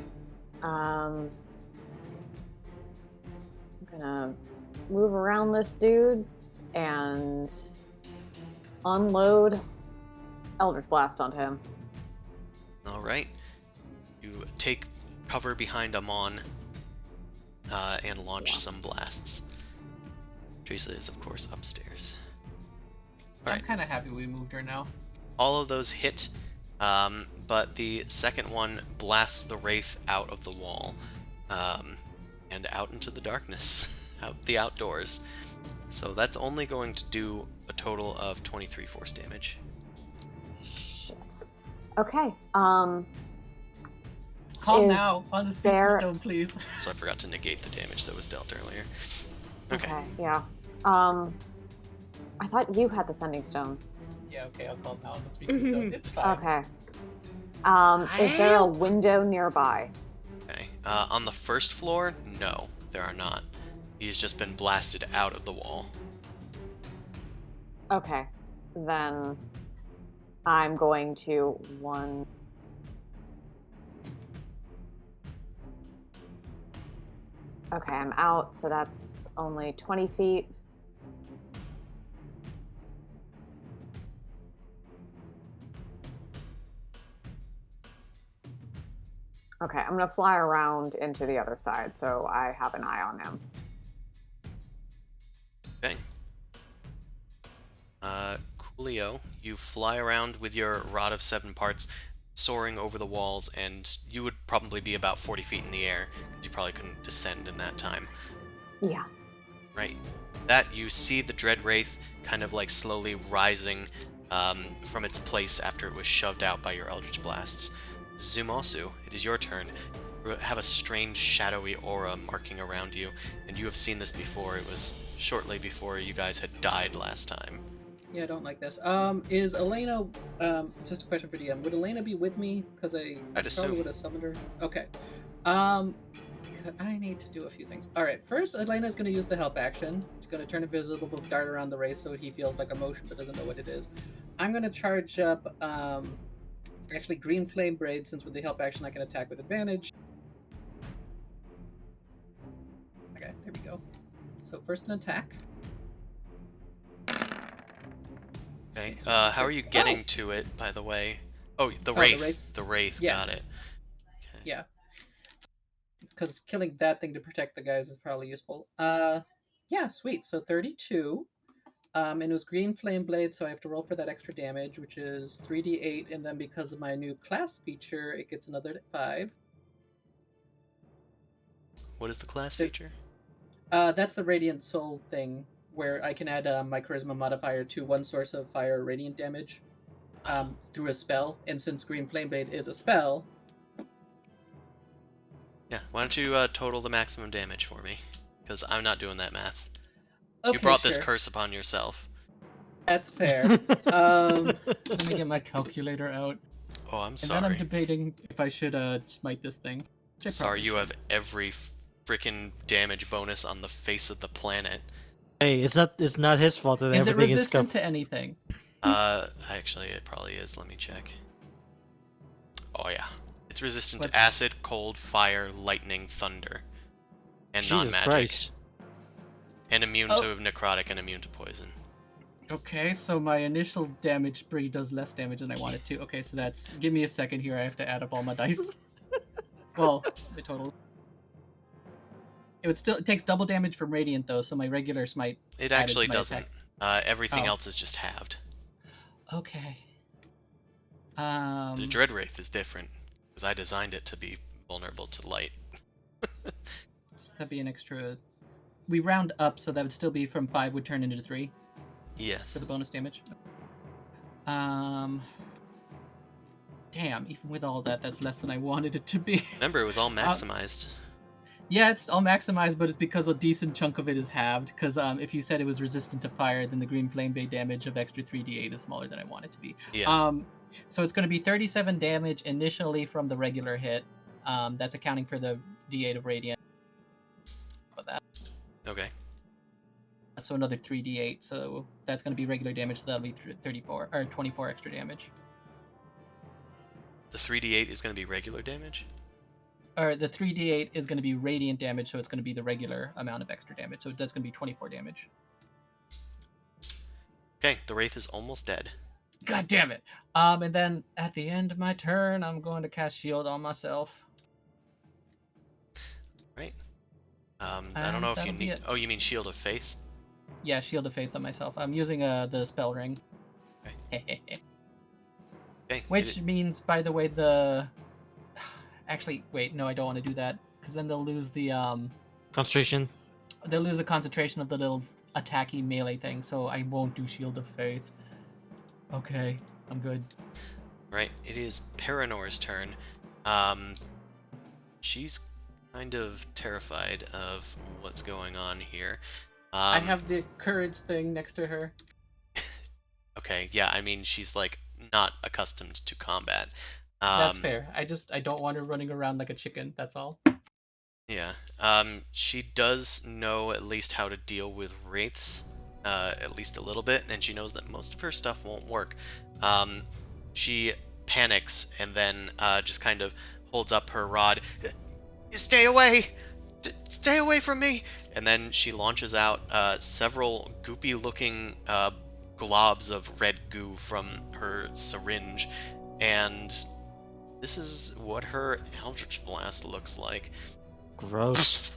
[SPEAKER 5] I'm gonna move around this dude and unload Eldritch Blast onto him.
[SPEAKER 2] Alright. You take cover behind Amon and launch some blasts. Teresa is, of course, upstairs.
[SPEAKER 4] I'm
[SPEAKER 2] Alright.
[SPEAKER 4] kind of happy we moved her now.
[SPEAKER 2] All of those hit, but the second one blasts the Wraith out of the wall and out into the darkness, out the outdoors. So that's only going to do a total of 23 force damage.
[SPEAKER 5] Shit. Okay.
[SPEAKER 4] Calm
[SPEAKER 5] Is
[SPEAKER 4] now on the speaking
[SPEAKER 5] there-
[SPEAKER 4] stone, please.
[SPEAKER 2] So I forgot to negate the damage that was dealt earlier. Okay.
[SPEAKER 5] Yeah. I thought you had the Sending Stone.
[SPEAKER 4] Yeah, okay, I'll calm now on the speaking stone. It's fine.
[SPEAKER 5] Okay. Is there a window nearby?
[SPEAKER 2] Okay. On the first floor, no, there are not. He's just been blasted out of the wall.
[SPEAKER 5] Okay. Then I'm going to one. Okay, I'm out, so that's only 20 feet. Okay, I'm gonna fly around into the other side so I have an eye on him.
[SPEAKER 2] Okay. Coolio, you fly around with your rod of 7 parts, soaring over the walls, and you would probably be about 40 feet in the air, because you probably couldn't descend in that time.
[SPEAKER 5] Yeah.
[SPEAKER 2] Right. That you see the Dread Wraith kind of like slowly rising from its place after it was shoved out by your Eldritch Blasts. Zumosu, it is your turn. You have a strange shadowy aura marking around you, and you have seen this before. It was shortly before you guys had died last time.
[SPEAKER 4] Yeah, I don't like this. Is Elena? Just a question for DM. Would Elena be with me? Because I
[SPEAKER 2] I'd assume.
[SPEAKER 4] probably would have summoned her. Okay. I need to do a few things. All right. First, Elena's going to use the help action. She's going to turn invisible, dart around the race so he feels like a motion but doesn't know what it is. I'm going to charge up. Actually, green flame braid. Since with the help action, I can attack with advantage. Okay, there we go. So first an attack.
[SPEAKER 2] Okay. How are you getting to it, by the way? Oh, the Wraith. The Wraith,
[SPEAKER 4] yeah.
[SPEAKER 2] Got it. Okay.
[SPEAKER 4] Yeah. Because killing that thing to protect the guys is probably useful. Yeah, sweet. So 32. And it was green flame blade, so I have to roll for that extra damage, which is 3d8, and then because of my new class feature, it gets another 5.
[SPEAKER 2] What is the class feature?
[SPEAKER 4] That's the Radiant Soul thing, where I can add my Charisma modifier to one source of fire radiant damage through a spell, and since Green Flame Blade is a spell...
[SPEAKER 2] Yeah, why don't you total the maximum damage for me? Because I'm not doing that math.
[SPEAKER 4] Okay,
[SPEAKER 2] you brought
[SPEAKER 4] sure.
[SPEAKER 2] this curse upon yourself.
[SPEAKER 4] That's fair. Let me get my calculator out.
[SPEAKER 2] Oh, I'm sorry.
[SPEAKER 4] And then I'm debating if I should smite this thing.
[SPEAKER 2] Sorry, you have every freaking damage bonus on the face of the planet.
[SPEAKER 3] Hey, it's not his fault that
[SPEAKER 4] is
[SPEAKER 3] everything is
[SPEAKER 4] resistant to anything?
[SPEAKER 2] Actually, it probably is. Let me check. Oh yeah, it's resistant to acid, cold, fire, lightning, thunder, and non-magic.
[SPEAKER 3] Christ.
[SPEAKER 2] And immune to necrotic and immune to poison.
[SPEAKER 4] Okay, so my initial damage spree does less damage than I want it to. Okay, so that's... Give me a second here. I have to add up all my dice. Well, the total. It takes double damage from radiant though, so my regular smite.
[SPEAKER 2] It actually doesn't. Everything else is just halved.
[SPEAKER 4] Okay.
[SPEAKER 2] The Dread Wraith is different because I designed it to be vulnerable to light.
[SPEAKER 4] So that'd be an extra. We round up, so that would still be from 5 would turn into 3.
[SPEAKER 2] Yes.
[SPEAKER 4] For the bonus damage. Damn, even with all that, that's less than I wanted it to be.
[SPEAKER 2] Remember, it was all maximized.
[SPEAKER 4] Yeah, it's all maximized, but it's because a decent chunk of it is halved. Because if you said it was resistant to fire, then the green flame blade damage of extra 3d8 is smaller than I want it to be.
[SPEAKER 2] Yeah.
[SPEAKER 4] So it's going to be 37 damage initially from the regular hit. That's accounting for the d8 of radiant. But that.
[SPEAKER 2] Okay.
[SPEAKER 4] So another 3d8. So that's going to be regular damage. So that'll be 34 or 24 extra damage.
[SPEAKER 2] The 3d8 is going to be regular damage?
[SPEAKER 4] Or the 3d8 is going to be radiant damage, so it's going to be the regular amount of extra damage. So that's going to be 24 damage.
[SPEAKER 2] Okay, the Wraith is almost dead.
[SPEAKER 4] God damn it! And then at the end of my turn, I'm going to cast Shield on myself.
[SPEAKER 2] Right. I don't know if you need... Oh, you mean Shield of Faith?
[SPEAKER 4] Yeah, Shield of Faith on myself. I'm using the spell ring.
[SPEAKER 2] Okay. Okay.
[SPEAKER 4] Which means, by the way, the... Actually, wait, no, I don't want to do that. Because then they'll lose the...
[SPEAKER 3] Concentration?
[SPEAKER 4] They'll lose the concentration of the little attacky melee thing, so I won't do Shield of Faith. Okay, I'm good.
[SPEAKER 2] Right, it is Paranor's turn. She's kind of terrified of what's going on here.
[SPEAKER 4] I have the courage thing next to her.
[SPEAKER 2] Okay, yeah, I mean, she's, like, not accustomed to combat.
[SPEAKER 4] That's fair. I don't want her running around like a chicken, that's all.
[SPEAKER 2] Yeah. She does know at least how to deal with wraiths, at least a little bit, and she knows that most of her stuff won't work. She panics and then just kind of holds up her rod. Stay away! Stay away from me! And then she launches out several goopy-looking globs of red goo from her syringe, and this is what her Eldritch Blast looks like.
[SPEAKER 3] Gross.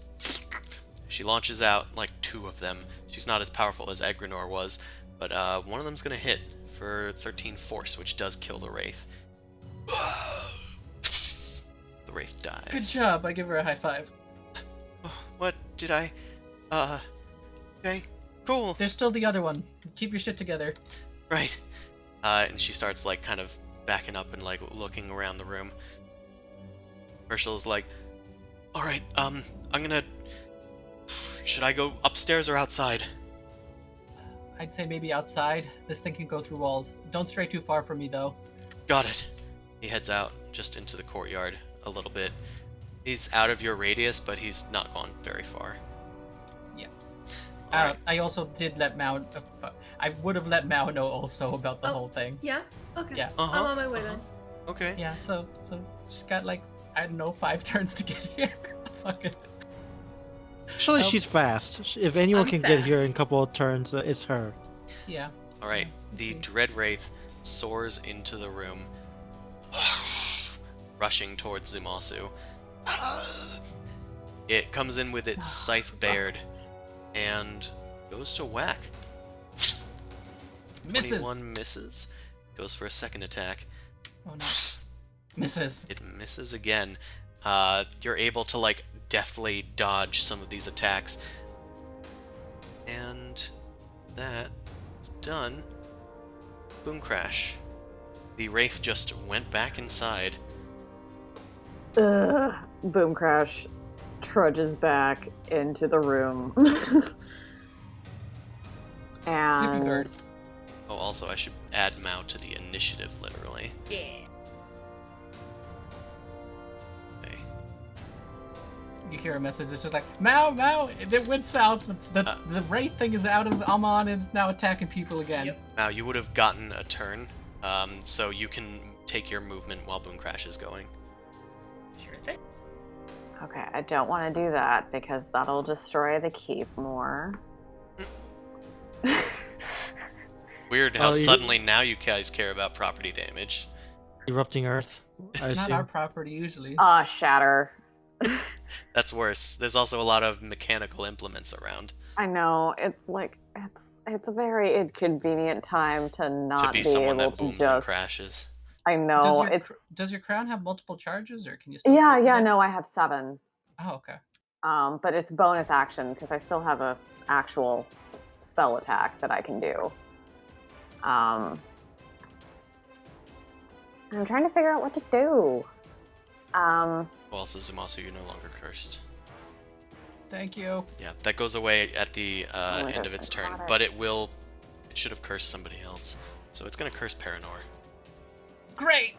[SPEAKER 2] She launches out like 2 of them. She's not as powerful as Egrenor was, but one of them's gonna hit for 13 force, which does kill the Wraith. The Wraith dies.
[SPEAKER 4] Good job. I give her a high five.
[SPEAKER 2] What did I? Okay, cool.
[SPEAKER 4] There's still the other one. Keep your shit together.
[SPEAKER 2] Right. And she starts like kind of backing up and like looking around the room. Ursula's like, all right, I'm gonna. Should I go upstairs or outside?
[SPEAKER 4] I'd say maybe outside. This thing can go through walls. Don't stray too far from me, though.
[SPEAKER 2] Got it. He heads out just into the courtyard a little bit. He's out of your radius, but he's not gone very far.
[SPEAKER 4] Yeah.
[SPEAKER 2] Alright.
[SPEAKER 4] I also did let Mao. I would have let Mao know also about the
[SPEAKER 1] Oh.
[SPEAKER 4] whole thing.
[SPEAKER 1] Yeah? Okay.
[SPEAKER 4] Yeah.
[SPEAKER 1] I'm on my way then.
[SPEAKER 2] Okay.
[SPEAKER 4] Yeah. So she's got like, I don't know, 5 turns to get here. Fuck it.
[SPEAKER 3] Actually, she's fast. If anyone
[SPEAKER 1] I'm
[SPEAKER 3] can get here in a
[SPEAKER 1] fast.
[SPEAKER 3] couple of turns, it's her.
[SPEAKER 4] Yeah.
[SPEAKER 2] All right.
[SPEAKER 4] Let's
[SPEAKER 2] The
[SPEAKER 4] see.
[SPEAKER 2] Dread Wraith soars into the room, rushing towards Zumasu. It comes in with its scythe bared and goes to whack.
[SPEAKER 4] Misses.
[SPEAKER 2] 21 misses. Goes for a second attack.
[SPEAKER 4] Oh no. Misses.
[SPEAKER 2] It misses again. You're able to like deftly dodge some of these attacks. And that's done. Boom crash. The Wraith just went back inside.
[SPEAKER 5] Boom Crash trudges back into the room.
[SPEAKER 4] Sleeping
[SPEAKER 5] and
[SPEAKER 4] Bird.
[SPEAKER 2] Oh, also, I should add Mao to the initiative, literally.
[SPEAKER 1] Yeah.
[SPEAKER 2] Okay.
[SPEAKER 4] You hear a message. It's just like, Mao. It went south. The Wraith thing is out of Amon and is now attacking people again.
[SPEAKER 1] Yep.
[SPEAKER 2] Mao, you would have gotten a turn, so you can take your movement while Boom Crash is going.
[SPEAKER 1] Sure thing.
[SPEAKER 5] okay, I don't want to do that because that'll destroy the keep more.
[SPEAKER 2] Weird how
[SPEAKER 3] Oh, you-
[SPEAKER 2] suddenly now you guys care about property damage.
[SPEAKER 3] Erupting Earth. I
[SPEAKER 4] It's not
[SPEAKER 3] assume.
[SPEAKER 4] our property usually.
[SPEAKER 5] Shatter.
[SPEAKER 2] That's worse. There's also a lot of mechanical implements around.
[SPEAKER 5] I know. It's like it's a very inconvenient time to not
[SPEAKER 2] To be someone
[SPEAKER 5] able
[SPEAKER 2] that
[SPEAKER 5] to
[SPEAKER 2] booms and
[SPEAKER 5] just.
[SPEAKER 2] crashes.
[SPEAKER 5] I know
[SPEAKER 4] Does your crown have multiple charges, or can you still?
[SPEAKER 5] Yeah,
[SPEAKER 4] click
[SPEAKER 5] yeah.
[SPEAKER 4] it?
[SPEAKER 5] No, I have 7.
[SPEAKER 4] Oh, okay.
[SPEAKER 5] But it's bonus action because I still have a actual spell attack that I can do. I'm trying to figure out what to do.
[SPEAKER 2] Well, also, Zumasu, you're no longer cursed.
[SPEAKER 4] Thank you.
[SPEAKER 2] Yeah, that goes away at the
[SPEAKER 5] my
[SPEAKER 2] end
[SPEAKER 5] gosh,
[SPEAKER 2] of its
[SPEAKER 5] I
[SPEAKER 2] turn,
[SPEAKER 5] got it.
[SPEAKER 2] but it should have cursed somebody else. So it's gonna curse Paranor.
[SPEAKER 4] Great.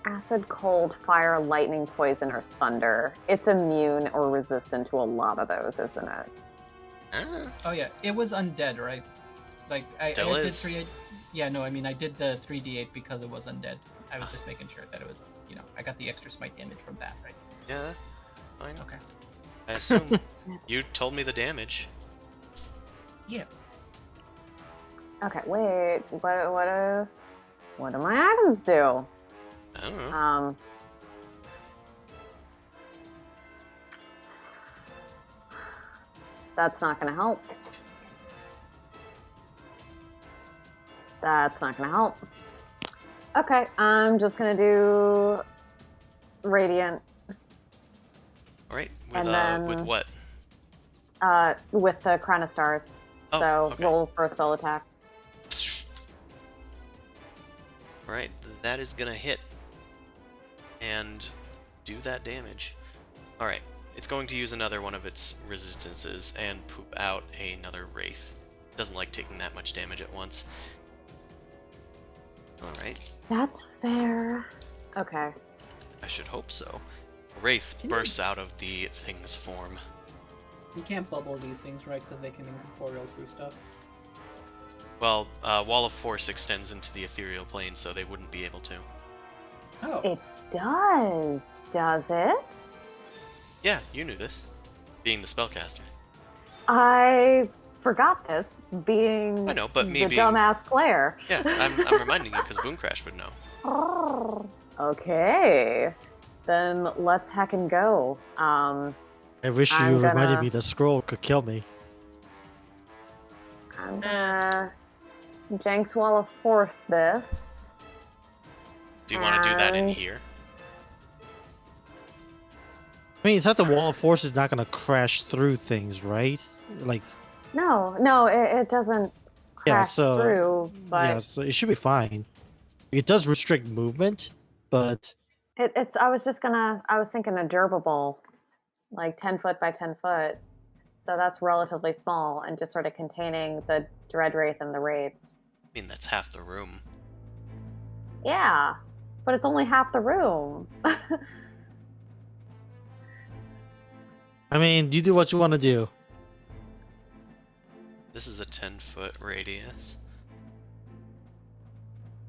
[SPEAKER 5] Acid, cold, fire, lightning, poison, or thunder. It's immune or resistant to a lot of those, isn't it?
[SPEAKER 2] Ah,
[SPEAKER 4] Oh yeah, it was undead, right? Like
[SPEAKER 2] Still
[SPEAKER 4] I did
[SPEAKER 2] is.
[SPEAKER 4] 3D8. Yeah, no, I mean I did the 3d8 because it was undead. I was just making sure that it was, I got the extra smite damage from that, right?
[SPEAKER 2] yeah, fine.
[SPEAKER 4] Okay.
[SPEAKER 2] I assume you told me the damage.
[SPEAKER 4] Yeah.
[SPEAKER 5] Okay, wait. What do my items do?
[SPEAKER 2] I don't know.
[SPEAKER 5] That's not gonna help. That's not gonna help. Okay, I'm just gonna do radiant
[SPEAKER 2] All right,
[SPEAKER 5] and
[SPEAKER 2] with
[SPEAKER 5] then-
[SPEAKER 2] what?
[SPEAKER 5] with the crown of stars.
[SPEAKER 2] Oh,
[SPEAKER 5] So
[SPEAKER 2] okay.
[SPEAKER 5] roll for a spell attack.
[SPEAKER 2] All right, that is gonna hit and do that damage. All right, it's going to use another one of its resistances and poop out another wraith. Doesn't like taking that much damage at once. All right,
[SPEAKER 5] That's fair. Okay.
[SPEAKER 2] I should hope so. Wraith
[SPEAKER 4] Can you-
[SPEAKER 2] bursts out of the thing's form.
[SPEAKER 4] You can't bubble these things, right? Because they can incorporeal through stuff.
[SPEAKER 2] Well, Wall of Force extends into the ethereal plane, so they wouldn't be able to.
[SPEAKER 4] Oh.
[SPEAKER 5] It does it?
[SPEAKER 2] Yeah, you knew this, being the spellcaster.
[SPEAKER 5] I forgot this, being
[SPEAKER 2] I know, but me
[SPEAKER 5] the
[SPEAKER 2] being
[SPEAKER 5] dumbass player.
[SPEAKER 2] Yeah, I'm reminding you because Boom Crash would know.
[SPEAKER 5] Okay, then let's heckin' go.
[SPEAKER 3] I wish
[SPEAKER 5] I'm
[SPEAKER 3] you reminded
[SPEAKER 5] gonna-
[SPEAKER 3] me the scroll could kill me.
[SPEAKER 5] I'm gonna Jenks Wall of Force this.
[SPEAKER 2] Do you want to do that in
[SPEAKER 5] And-
[SPEAKER 2] here?
[SPEAKER 3] I mean, it's not the wall of force is not going to crash through things, right? Like,
[SPEAKER 5] No, it doesn't crash
[SPEAKER 3] so-
[SPEAKER 5] through, but
[SPEAKER 3] yeah, so it should be fine. It does restrict movement, but
[SPEAKER 5] it's. I was thinking a durable, like 10 foot by 10 foot. So that's relatively small and just sort of containing the Dread Wraith and the Wraiths.
[SPEAKER 2] I mean, that's half the room.
[SPEAKER 5] Yeah, but it's only half the room.
[SPEAKER 3] I mean, you do what you want to do.
[SPEAKER 2] This is a 10-foot radius.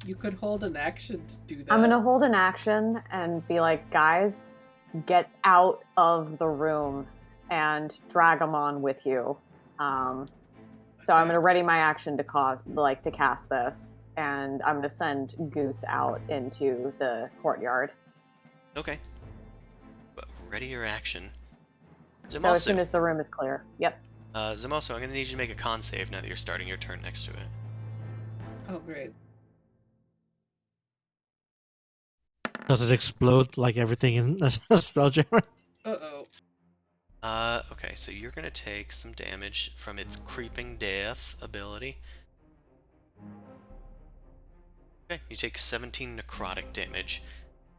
[SPEAKER 4] You could hold an action to do that.
[SPEAKER 5] I'm gonna hold an action and be like, guys, get out of the room and drag them on with you. So I'm gonna ready my action to cast this, and I'm gonna send Goose out into the courtyard.
[SPEAKER 2] Okay. But ready your action.
[SPEAKER 5] So as soon as the room is clear. Yep.
[SPEAKER 2] Zimosu, I'm going to need you to make a con save now that you're starting your turn next to it.
[SPEAKER 4] Oh, great.
[SPEAKER 3] Does it explode like everything in Spelljammer?
[SPEAKER 4] Uh-oh.
[SPEAKER 2] Okay, so you're going to take some damage from its Creeping Death ability. Okay, you take 17 necrotic damage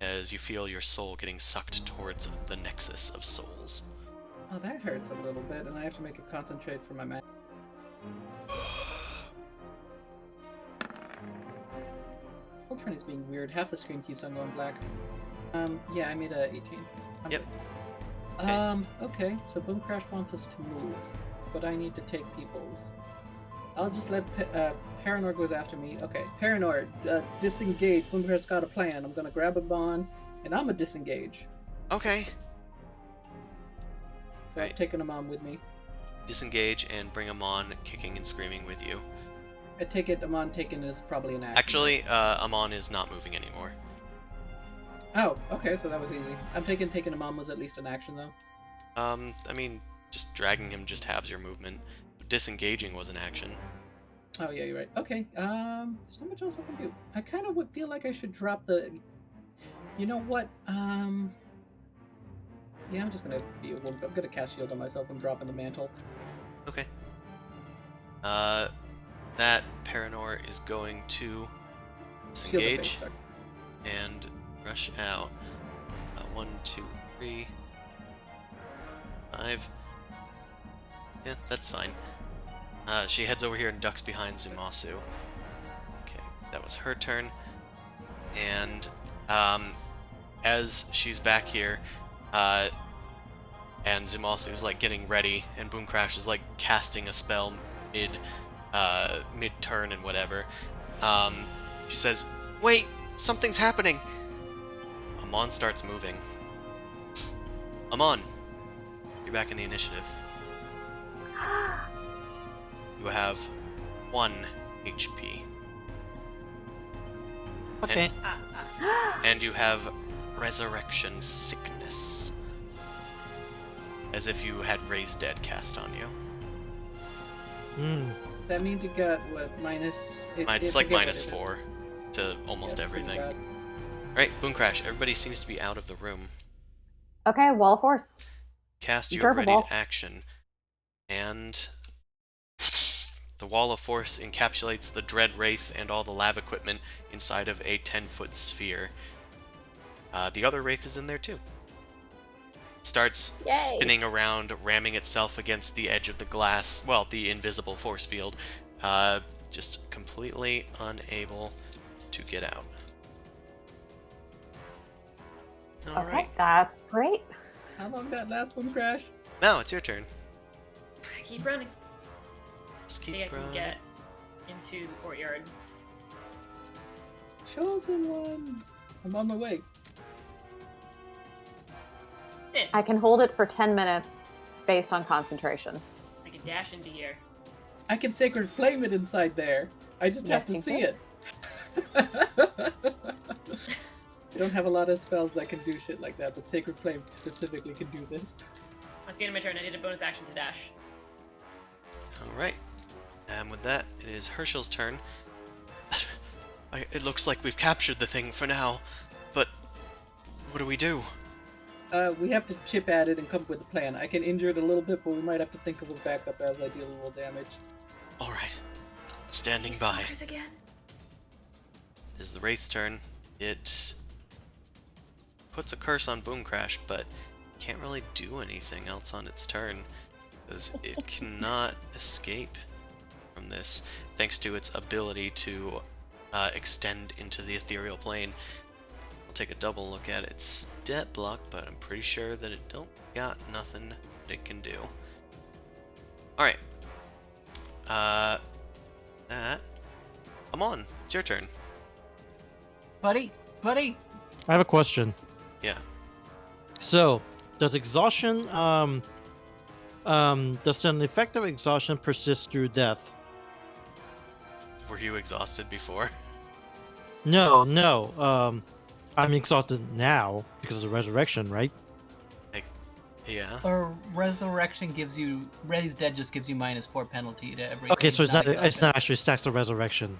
[SPEAKER 2] as you feel your soul getting sucked towards the Nexus of Souls.
[SPEAKER 4] Oh, that hurts a little bit, and I have to make a concentrate for my man. Voltron is being weird. Half the screen keeps on going black. Yeah, I made a 18. I'm
[SPEAKER 2] Yep.
[SPEAKER 4] good. Okay, so Boom Crash wants us to move, but I need to take people's. I'll just let Paranor goes after me. Okay, Paranor, disengage. Boom Crash's got a plan. I'm gonna grab a bond, and I'm gonna disengage.
[SPEAKER 2] Okay.
[SPEAKER 4] So I'm taking him on with me.
[SPEAKER 2] Disengage and bring Amon kicking and screaming with you.
[SPEAKER 4] I take it Amon taken is probably an action.
[SPEAKER 2] Actually, Amon is not moving anymore.
[SPEAKER 4] Oh, okay, so that was easy. I'm taking Amon was at least an action though.
[SPEAKER 2] I mean, just dragging him just halves your movement. Disengaging was an action.
[SPEAKER 4] Oh yeah, you're right. Okay, there's not much else I can do. I kind of would feel like I should drop the. You know what? Yeah, I'm just gonna be a wimp. I'm gonna cast shield on myself and drop in the mantle.
[SPEAKER 2] Okay. That Paranor is going to
[SPEAKER 4] Shield the face,
[SPEAKER 2] disengage
[SPEAKER 4] sorry.
[SPEAKER 2] and rush out. 1, 2, 3, 5. Yeah, that's fine. She heads over here and ducks behind Zumasu. Okay, that was her turn. And as she's back here, and Zumasu's like getting ready, and Boom Crash is like casting a spell mid-turn and whatever. She says, "Wait, something's happening." Amon starts moving. Amon, you're back in the initiative. You have 1 HP.
[SPEAKER 3] Okay.
[SPEAKER 2] And you have Resurrection Sickness. As if you had Raise Dead cast on you.
[SPEAKER 4] That means you got what minus?
[SPEAKER 2] It's like -4 to almost everything. Alright, Boom Crash, everybody seems to be out of the room.
[SPEAKER 5] Okay, Wall of Force.
[SPEAKER 2] Cast your
[SPEAKER 5] Durable.
[SPEAKER 2] ready to action. And the Wall of Force encapsulates the Dread Wraith and all the lab equipment inside of a 10-foot sphere. The other Wraith is in there too. It starts
[SPEAKER 5] Yay.
[SPEAKER 2] spinning around, ramming itself against the edge of the glass, well, the invisible force field, just completely unable to get out. All
[SPEAKER 5] Okay,
[SPEAKER 2] right.
[SPEAKER 5] that's great.
[SPEAKER 4] How long that last Boom Crash?
[SPEAKER 2] Now it's your turn.
[SPEAKER 1] Keep running.
[SPEAKER 2] Just
[SPEAKER 1] I
[SPEAKER 2] keep
[SPEAKER 1] think I can
[SPEAKER 2] running.
[SPEAKER 1] get into the courtyard.
[SPEAKER 4] Chosen one. I'm on my way.
[SPEAKER 1] Yeah,
[SPEAKER 5] I can hold it for 10 minutes based on concentration.
[SPEAKER 1] I can dash into here.
[SPEAKER 4] I can Sacred Flame it inside there. I just have to
[SPEAKER 5] Yes, you
[SPEAKER 4] see it. I don't have a lot of spells that can do shit like that, but Sacred Flame specifically can do this.
[SPEAKER 1] That's the end of my turn. I need a bonus action to dash.
[SPEAKER 2] Alright. And with that, it is Herschel's turn. It looks like we've captured the thing for now, but what do we do?
[SPEAKER 4] We have to chip at it and come up with a plan. I can injure it a little bit, but we might have to think of a backup as I deal a little damage.
[SPEAKER 2] Alright. Standing by.
[SPEAKER 1] Suckers again.
[SPEAKER 2] This is the Wraith's turn. It puts a curse on Boom Crash, but can't really do anything else on its turn, because it cannot escape from this, thanks to its ability to extend into the ethereal plane. I'll take a double look at its stat block, but I'm pretty sure that it don't got nothing that it can do. Alright. Amon, it's your turn.
[SPEAKER 4] Buddy!
[SPEAKER 3] I have a question.
[SPEAKER 2] Yeah.
[SPEAKER 3] So, does exhaustion, does an effect of exhaustion persist through death?
[SPEAKER 2] Were you exhausted before?
[SPEAKER 3] No. I'm exhausted now because of the resurrection, right?
[SPEAKER 2] Yeah.
[SPEAKER 4] Or Resurrection gives you... Raise Dead just gives you -4 penalty to everything.
[SPEAKER 3] Okay, so it's not
[SPEAKER 4] exhausted.
[SPEAKER 3] actually stacks of resurrection.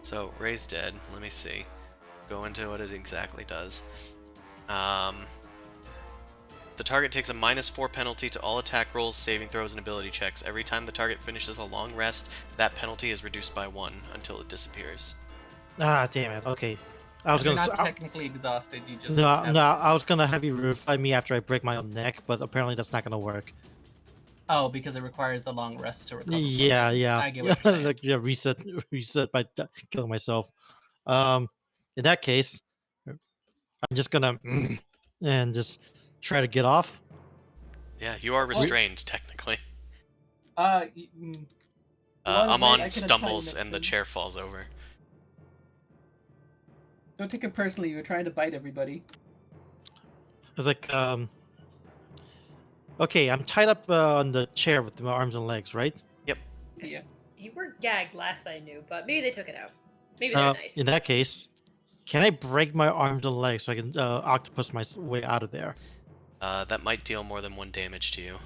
[SPEAKER 2] So, Raise Dead, let me see. Go into what it exactly does. The target takes a -4 penalty to all attack rolls, saving throws, and ability checks. Every time the target finishes a long rest, that penalty is reduced by 1 until it disappears.
[SPEAKER 3] Ah, damn it. Okay. I was
[SPEAKER 4] You're
[SPEAKER 3] gonna.
[SPEAKER 4] not technically exhausted, you just...
[SPEAKER 3] No,
[SPEAKER 4] have-
[SPEAKER 3] I was gonna have you revivify me after I break my own neck, but apparently that's not gonna work.
[SPEAKER 4] Oh, because it requires the long rest to recover. from
[SPEAKER 3] Yeah,
[SPEAKER 4] it.
[SPEAKER 3] yeah.
[SPEAKER 4] I get what you're saying.
[SPEAKER 3] Like, yeah, reset by killing myself. In that case, I'm just gonna and just try to get off.
[SPEAKER 2] Yeah, you are restrained, technically.
[SPEAKER 4] Well, I
[SPEAKER 2] Amon
[SPEAKER 4] can
[SPEAKER 2] stumbles
[SPEAKER 4] attack
[SPEAKER 2] and the
[SPEAKER 4] next
[SPEAKER 2] chair falls over.
[SPEAKER 4] Don't take it personally, you're trying to bite everybody.
[SPEAKER 3] It's like, okay, I'm tied up on the chair with my arms and legs, right?
[SPEAKER 4] Yeah.
[SPEAKER 1] You were gagged last I knew, but maybe they took it out. Maybe they're nice.
[SPEAKER 3] In that case, can I break my arms and legs so I can octopus my way out of there?
[SPEAKER 2] That might deal more than 1 damage to you.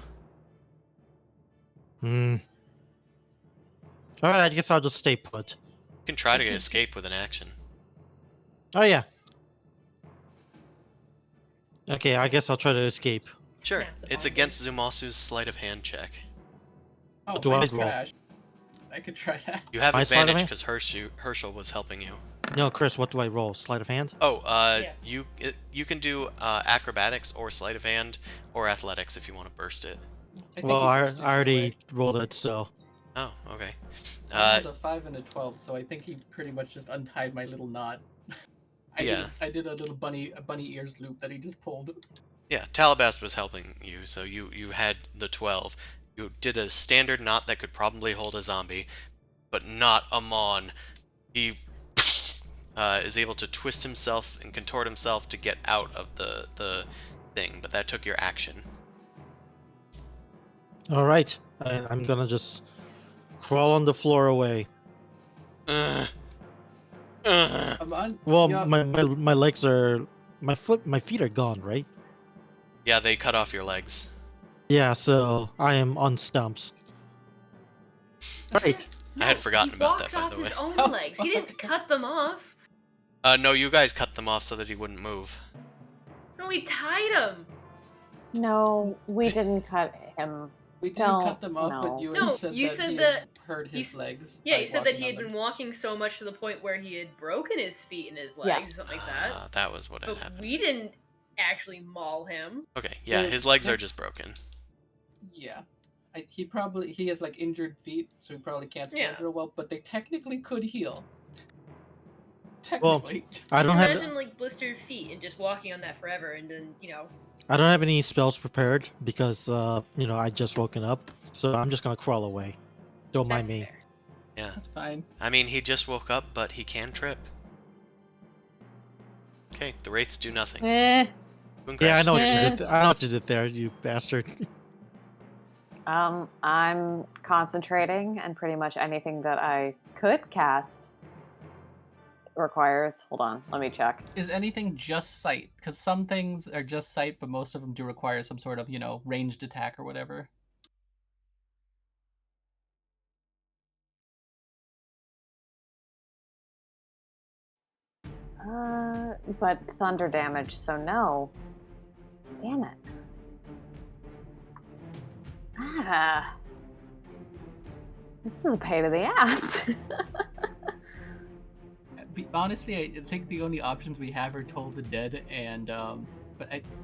[SPEAKER 3] Alright, I guess I'll just stay put.
[SPEAKER 2] You can try to escape with an action.
[SPEAKER 3] Oh, yeah. Okay, I guess I'll try to escape.
[SPEAKER 2] Sure,
[SPEAKER 1] Snap the
[SPEAKER 2] it's
[SPEAKER 1] ball.
[SPEAKER 2] against Zumasu's sleight of hand check.
[SPEAKER 4] Oh,
[SPEAKER 3] Do I
[SPEAKER 4] nice
[SPEAKER 3] roll?
[SPEAKER 4] crash. I could try that.
[SPEAKER 2] You have
[SPEAKER 3] My sleight of
[SPEAKER 2] advantage
[SPEAKER 3] hand?
[SPEAKER 2] because Herschel was helping you.
[SPEAKER 3] No, Chris, what do I roll? Sleight of hand?
[SPEAKER 2] Oh,
[SPEAKER 1] Yeah.
[SPEAKER 2] you can do acrobatics or sleight of hand or athletics if you want to burst it.
[SPEAKER 3] Well, I
[SPEAKER 4] burst it
[SPEAKER 3] already
[SPEAKER 4] away.
[SPEAKER 3] rolled it, so.
[SPEAKER 2] Oh, okay.
[SPEAKER 4] I rolled a 5 and a 12, so I think he pretty much just untied my little knot. I did a little bunny ears loop that he just pulled.
[SPEAKER 2] Yeah, Talabast was helping you, so you had the 12. You did a standard knot that could probably hold a zombie, but not Amon. He is able to twist himself and contort himself to get out of the thing, but that took your action.
[SPEAKER 3] Alright, I'm gonna just crawl on the floor away.
[SPEAKER 4] Amon,
[SPEAKER 3] Well,
[SPEAKER 4] yeah,
[SPEAKER 3] my legs are... my feet are gone, right?
[SPEAKER 2] Yeah, they cut off your legs.
[SPEAKER 3] Yeah, so I am on stumps. Right.
[SPEAKER 2] I had forgotten
[SPEAKER 1] he
[SPEAKER 2] about that,
[SPEAKER 1] walked
[SPEAKER 2] by the
[SPEAKER 1] off his
[SPEAKER 2] way.
[SPEAKER 1] own
[SPEAKER 4] Oh,
[SPEAKER 1] legs. He didn't
[SPEAKER 4] fuck.
[SPEAKER 1] cut them off.
[SPEAKER 2] No, you guys cut them off so that he wouldn't move.
[SPEAKER 1] No, we tied him.
[SPEAKER 5] No, we didn't cut him.
[SPEAKER 4] we didn't
[SPEAKER 5] don't
[SPEAKER 4] cut them off,
[SPEAKER 5] know.
[SPEAKER 4] but you
[SPEAKER 1] No,
[SPEAKER 4] said
[SPEAKER 1] you
[SPEAKER 4] that
[SPEAKER 1] said
[SPEAKER 4] he
[SPEAKER 1] that-
[SPEAKER 4] had hurt his
[SPEAKER 1] s-
[SPEAKER 4] legs.
[SPEAKER 1] Yeah,
[SPEAKER 4] by
[SPEAKER 1] you said that
[SPEAKER 4] walking
[SPEAKER 1] he had
[SPEAKER 4] on
[SPEAKER 1] been
[SPEAKER 4] them.
[SPEAKER 1] walking so much to the point where he had broken his feet and his legs,
[SPEAKER 5] Yes.
[SPEAKER 1] something like that.
[SPEAKER 2] That was what had
[SPEAKER 1] But
[SPEAKER 2] happened.
[SPEAKER 1] we didn't actually maul him.
[SPEAKER 2] Okay, yeah,
[SPEAKER 4] So-
[SPEAKER 2] his legs are just broken.
[SPEAKER 4] Yeah. He has like injured feet, so he probably can't stand
[SPEAKER 1] Yeah.
[SPEAKER 4] real well, but they technically could heal.
[SPEAKER 3] Well,
[SPEAKER 4] Technically.
[SPEAKER 3] I don't have
[SPEAKER 1] Imagine like blistered feet and just walking on that forever, and then
[SPEAKER 3] I don't have any spells prepared because I just woken up, so I'm just gonna crawl away. Don't mind
[SPEAKER 1] that's
[SPEAKER 3] me.
[SPEAKER 1] fair.
[SPEAKER 2] Yeah.
[SPEAKER 4] That's fine.
[SPEAKER 2] I mean, he just woke up, but he can trip. Okay, the wraiths do nothing.
[SPEAKER 5] Eh.
[SPEAKER 2] Boom
[SPEAKER 3] Yeah, I
[SPEAKER 2] Crash
[SPEAKER 3] know what
[SPEAKER 2] is
[SPEAKER 3] you
[SPEAKER 2] your
[SPEAKER 5] Yeah.
[SPEAKER 3] did. I know what you did there, you bastard.
[SPEAKER 5] I'm concentrating, and pretty much anything that I could cast requires. Hold on, let me check.
[SPEAKER 4] Is anything just sight? Because some things are just sight, but most of them do require some sort of, ranged attack or whatever.
[SPEAKER 5] But thunder damage, so no. Damn it. Ah. This is a pain in the ass.
[SPEAKER 4] Honestly, I think the only options we have are Toll the Dead and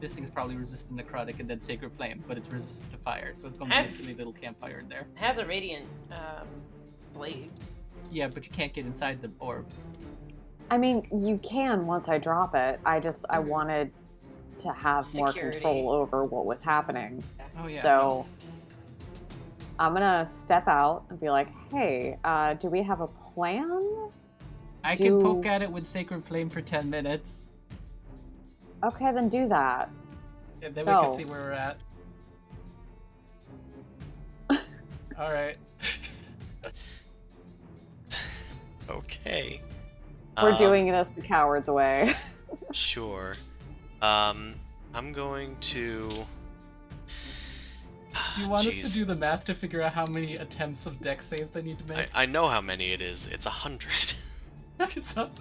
[SPEAKER 4] this thing's probably resistant to necrotic and then Sacred Flame, but it's resistant to fire, so it's going to be a silly little campfire in there.
[SPEAKER 1] I have the Radiant blade.
[SPEAKER 4] Yeah, but you can't get inside the orb.
[SPEAKER 5] I mean, you can once I drop it. I wanted to have more control over what was happening.
[SPEAKER 4] Oh yeah.
[SPEAKER 5] So I'm gonna step out and be like, "Hey, do we have a plan?"
[SPEAKER 4] I can poke at it with Sacred Flame for 10 minutes.
[SPEAKER 5] Okay, then do that.
[SPEAKER 4] And then we can see where we're at. Alright.
[SPEAKER 2] Okay.
[SPEAKER 5] We're doing this the coward's way.
[SPEAKER 2] Sure. I'm going to...
[SPEAKER 4] Do you want us to do the math to figure out how many attempts of dex saves they need to make?
[SPEAKER 2] I know how many it is. It's 100.
[SPEAKER 4] It's up.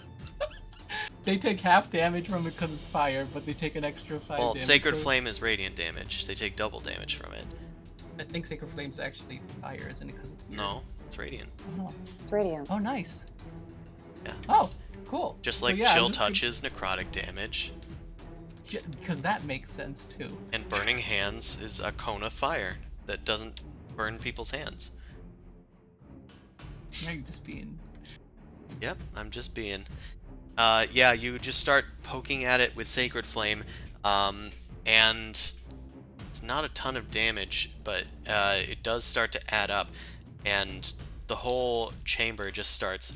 [SPEAKER 4] They take half damage from it because it's fire, but they take an extra 5
[SPEAKER 2] Well,
[SPEAKER 4] damage.
[SPEAKER 2] Sacred Flame is radiant damage. They take double damage from it.
[SPEAKER 4] I think Sacred Flame's actually fire, isn't it? Because it's
[SPEAKER 2] No, it's radiant.
[SPEAKER 4] Oh.
[SPEAKER 5] It's radiant.
[SPEAKER 4] Oh, nice.
[SPEAKER 2] Yeah.
[SPEAKER 4] Oh, cool.
[SPEAKER 2] Just like Chill Touch is necrotic damage.
[SPEAKER 4] Because that makes sense, too.
[SPEAKER 2] And Burning Hands is a cone of fire that doesn't burn people's hands.
[SPEAKER 4] You're just being...
[SPEAKER 2] Yep, I'm just being... yeah, you just start poking at it with Sacred Flame, and it's not a ton of damage, but it does start to add up, and the whole chamber just starts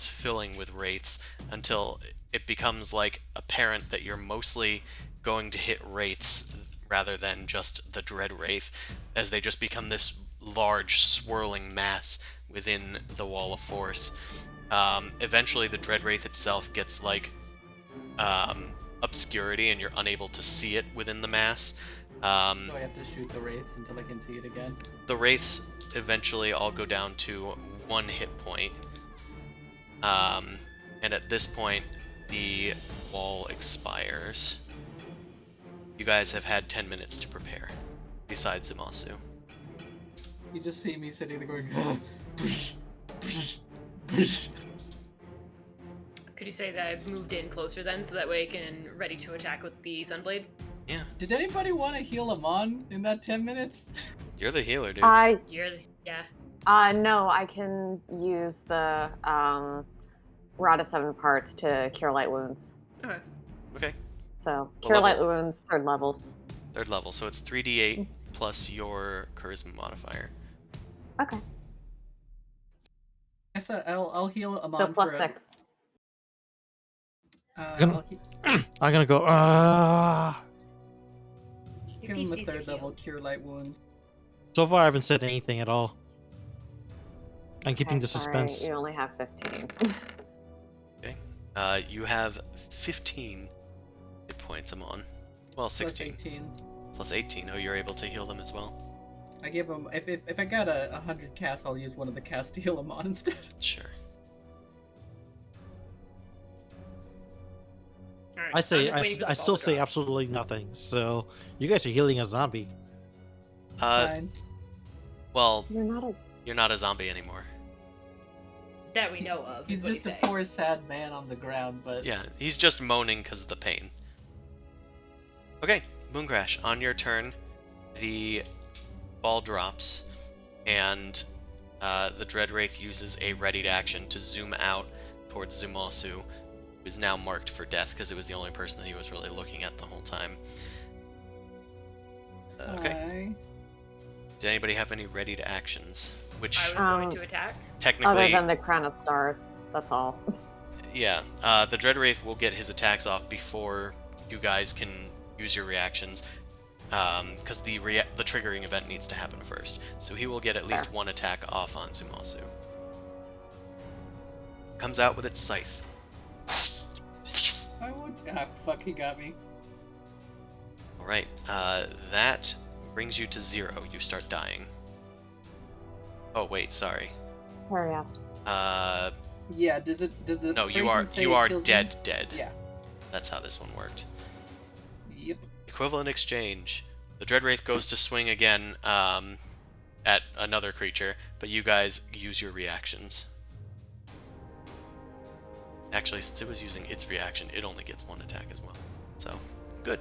[SPEAKER 2] filling with wraiths until it becomes like apparent that you're mostly going to hit wraiths rather than just the Dread Wraith, as they just become this large swirling mass within the wall of force. Eventually the Dread Wraith itself gets like obscurity and you're unable to see it within the mass.
[SPEAKER 4] So I have to shoot the wraiths until I can see it again?
[SPEAKER 2] The wraiths eventually all go down to 1 hit point. And at this point the wall expires. You guys have had 10 minutes to prepare, besides Zamasu.
[SPEAKER 4] You just see me sitting there going...
[SPEAKER 1] Could you say that I've moved in closer then, so that way I can ready to attack with the Sunblade?
[SPEAKER 2] Yeah.
[SPEAKER 4] Did anybody want to heal Amon in that 10 minutes?
[SPEAKER 2] You're the healer, dude.
[SPEAKER 1] Yeah.
[SPEAKER 5] No, I can use the Rod of 7 parts to cure light wounds.
[SPEAKER 1] Okay.
[SPEAKER 2] Okay.
[SPEAKER 5] So,
[SPEAKER 2] What
[SPEAKER 5] cure light
[SPEAKER 2] level?
[SPEAKER 5] wounds, 3rd levels.
[SPEAKER 2] 3rd level, so it's 3d8 plus your charisma modifier.
[SPEAKER 5] Okay.
[SPEAKER 4] I'll heal Amon
[SPEAKER 5] So plus
[SPEAKER 4] for
[SPEAKER 5] 6.
[SPEAKER 3] I'm gonna go.
[SPEAKER 4] Give him a 3rd level cure light wounds.
[SPEAKER 3] So far, I haven't said anything at all. I'm keeping
[SPEAKER 5] Okay,
[SPEAKER 3] the suspense.
[SPEAKER 5] Sorry, you only have 15.
[SPEAKER 2] Okay. You have 15 hit points, Amon. Well, 16.
[SPEAKER 4] Plus 18.
[SPEAKER 2] Plus 18. Oh, you're able to heal them as well?
[SPEAKER 4] I give him... If I got a 100 casts, I'll use one of the casts to heal Amon instead.
[SPEAKER 2] Sure.
[SPEAKER 1] All right.
[SPEAKER 3] I say,
[SPEAKER 1] I'm just waiting for the
[SPEAKER 3] I
[SPEAKER 1] ball
[SPEAKER 3] still
[SPEAKER 1] to
[SPEAKER 3] say
[SPEAKER 1] drop.
[SPEAKER 3] absolutely nothing. So you guys are healing a zombie.
[SPEAKER 4] Fine.
[SPEAKER 2] Well,
[SPEAKER 5] You're not a...
[SPEAKER 2] you're not a zombie anymore.
[SPEAKER 1] That we know of.
[SPEAKER 4] He's
[SPEAKER 1] is what
[SPEAKER 4] just a
[SPEAKER 1] saying.
[SPEAKER 4] poor, sad man on the ground, but...
[SPEAKER 2] Yeah, he's just moaning because of the pain. Okay, Mooncrash, on your turn, the ball drops, and the Dread Wraith uses a readied action to zoom out towards Zumasu, who is now marked for death because it was the only person that he was really looking at the whole time. Okay. Did anybody have any readied actions? Which
[SPEAKER 1] I was going to attack.
[SPEAKER 2] technically,
[SPEAKER 5] Other than the Crown of Stars. That's all.
[SPEAKER 2] yeah, the Dread Wraith will get his attacks off before you guys can use your reactions. because the triggering event needs to happen first. So he will get at least one attack off on Zumasu. Comes out with its scythe.
[SPEAKER 6] I would. Ah, fuck, he got me.
[SPEAKER 2] Alright, that brings you to 0. You start dying. Oh, wait, sorry.
[SPEAKER 5] Hurry up.
[SPEAKER 6] Yeah, does the
[SPEAKER 2] No, you
[SPEAKER 6] phrasing
[SPEAKER 2] are
[SPEAKER 6] say
[SPEAKER 2] you
[SPEAKER 6] it
[SPEAKER 2] are
[SPEAKER 6] kills
[SPEAKER 2] dead,
[SPEAKER 6] me?
[SPEAKER 2] dead.
[SPEAKER 6] Yeah.
[SPEAKER 2] That's how this one worked.
[SPEAKER 6] Yep.
[SPEAKER 2] Equivalent exchange. The Dreadwraith goes to swing again at another creature, but you guys use your reactions. Actually, since it was using its reaction, it only gets one attack as well. So, good.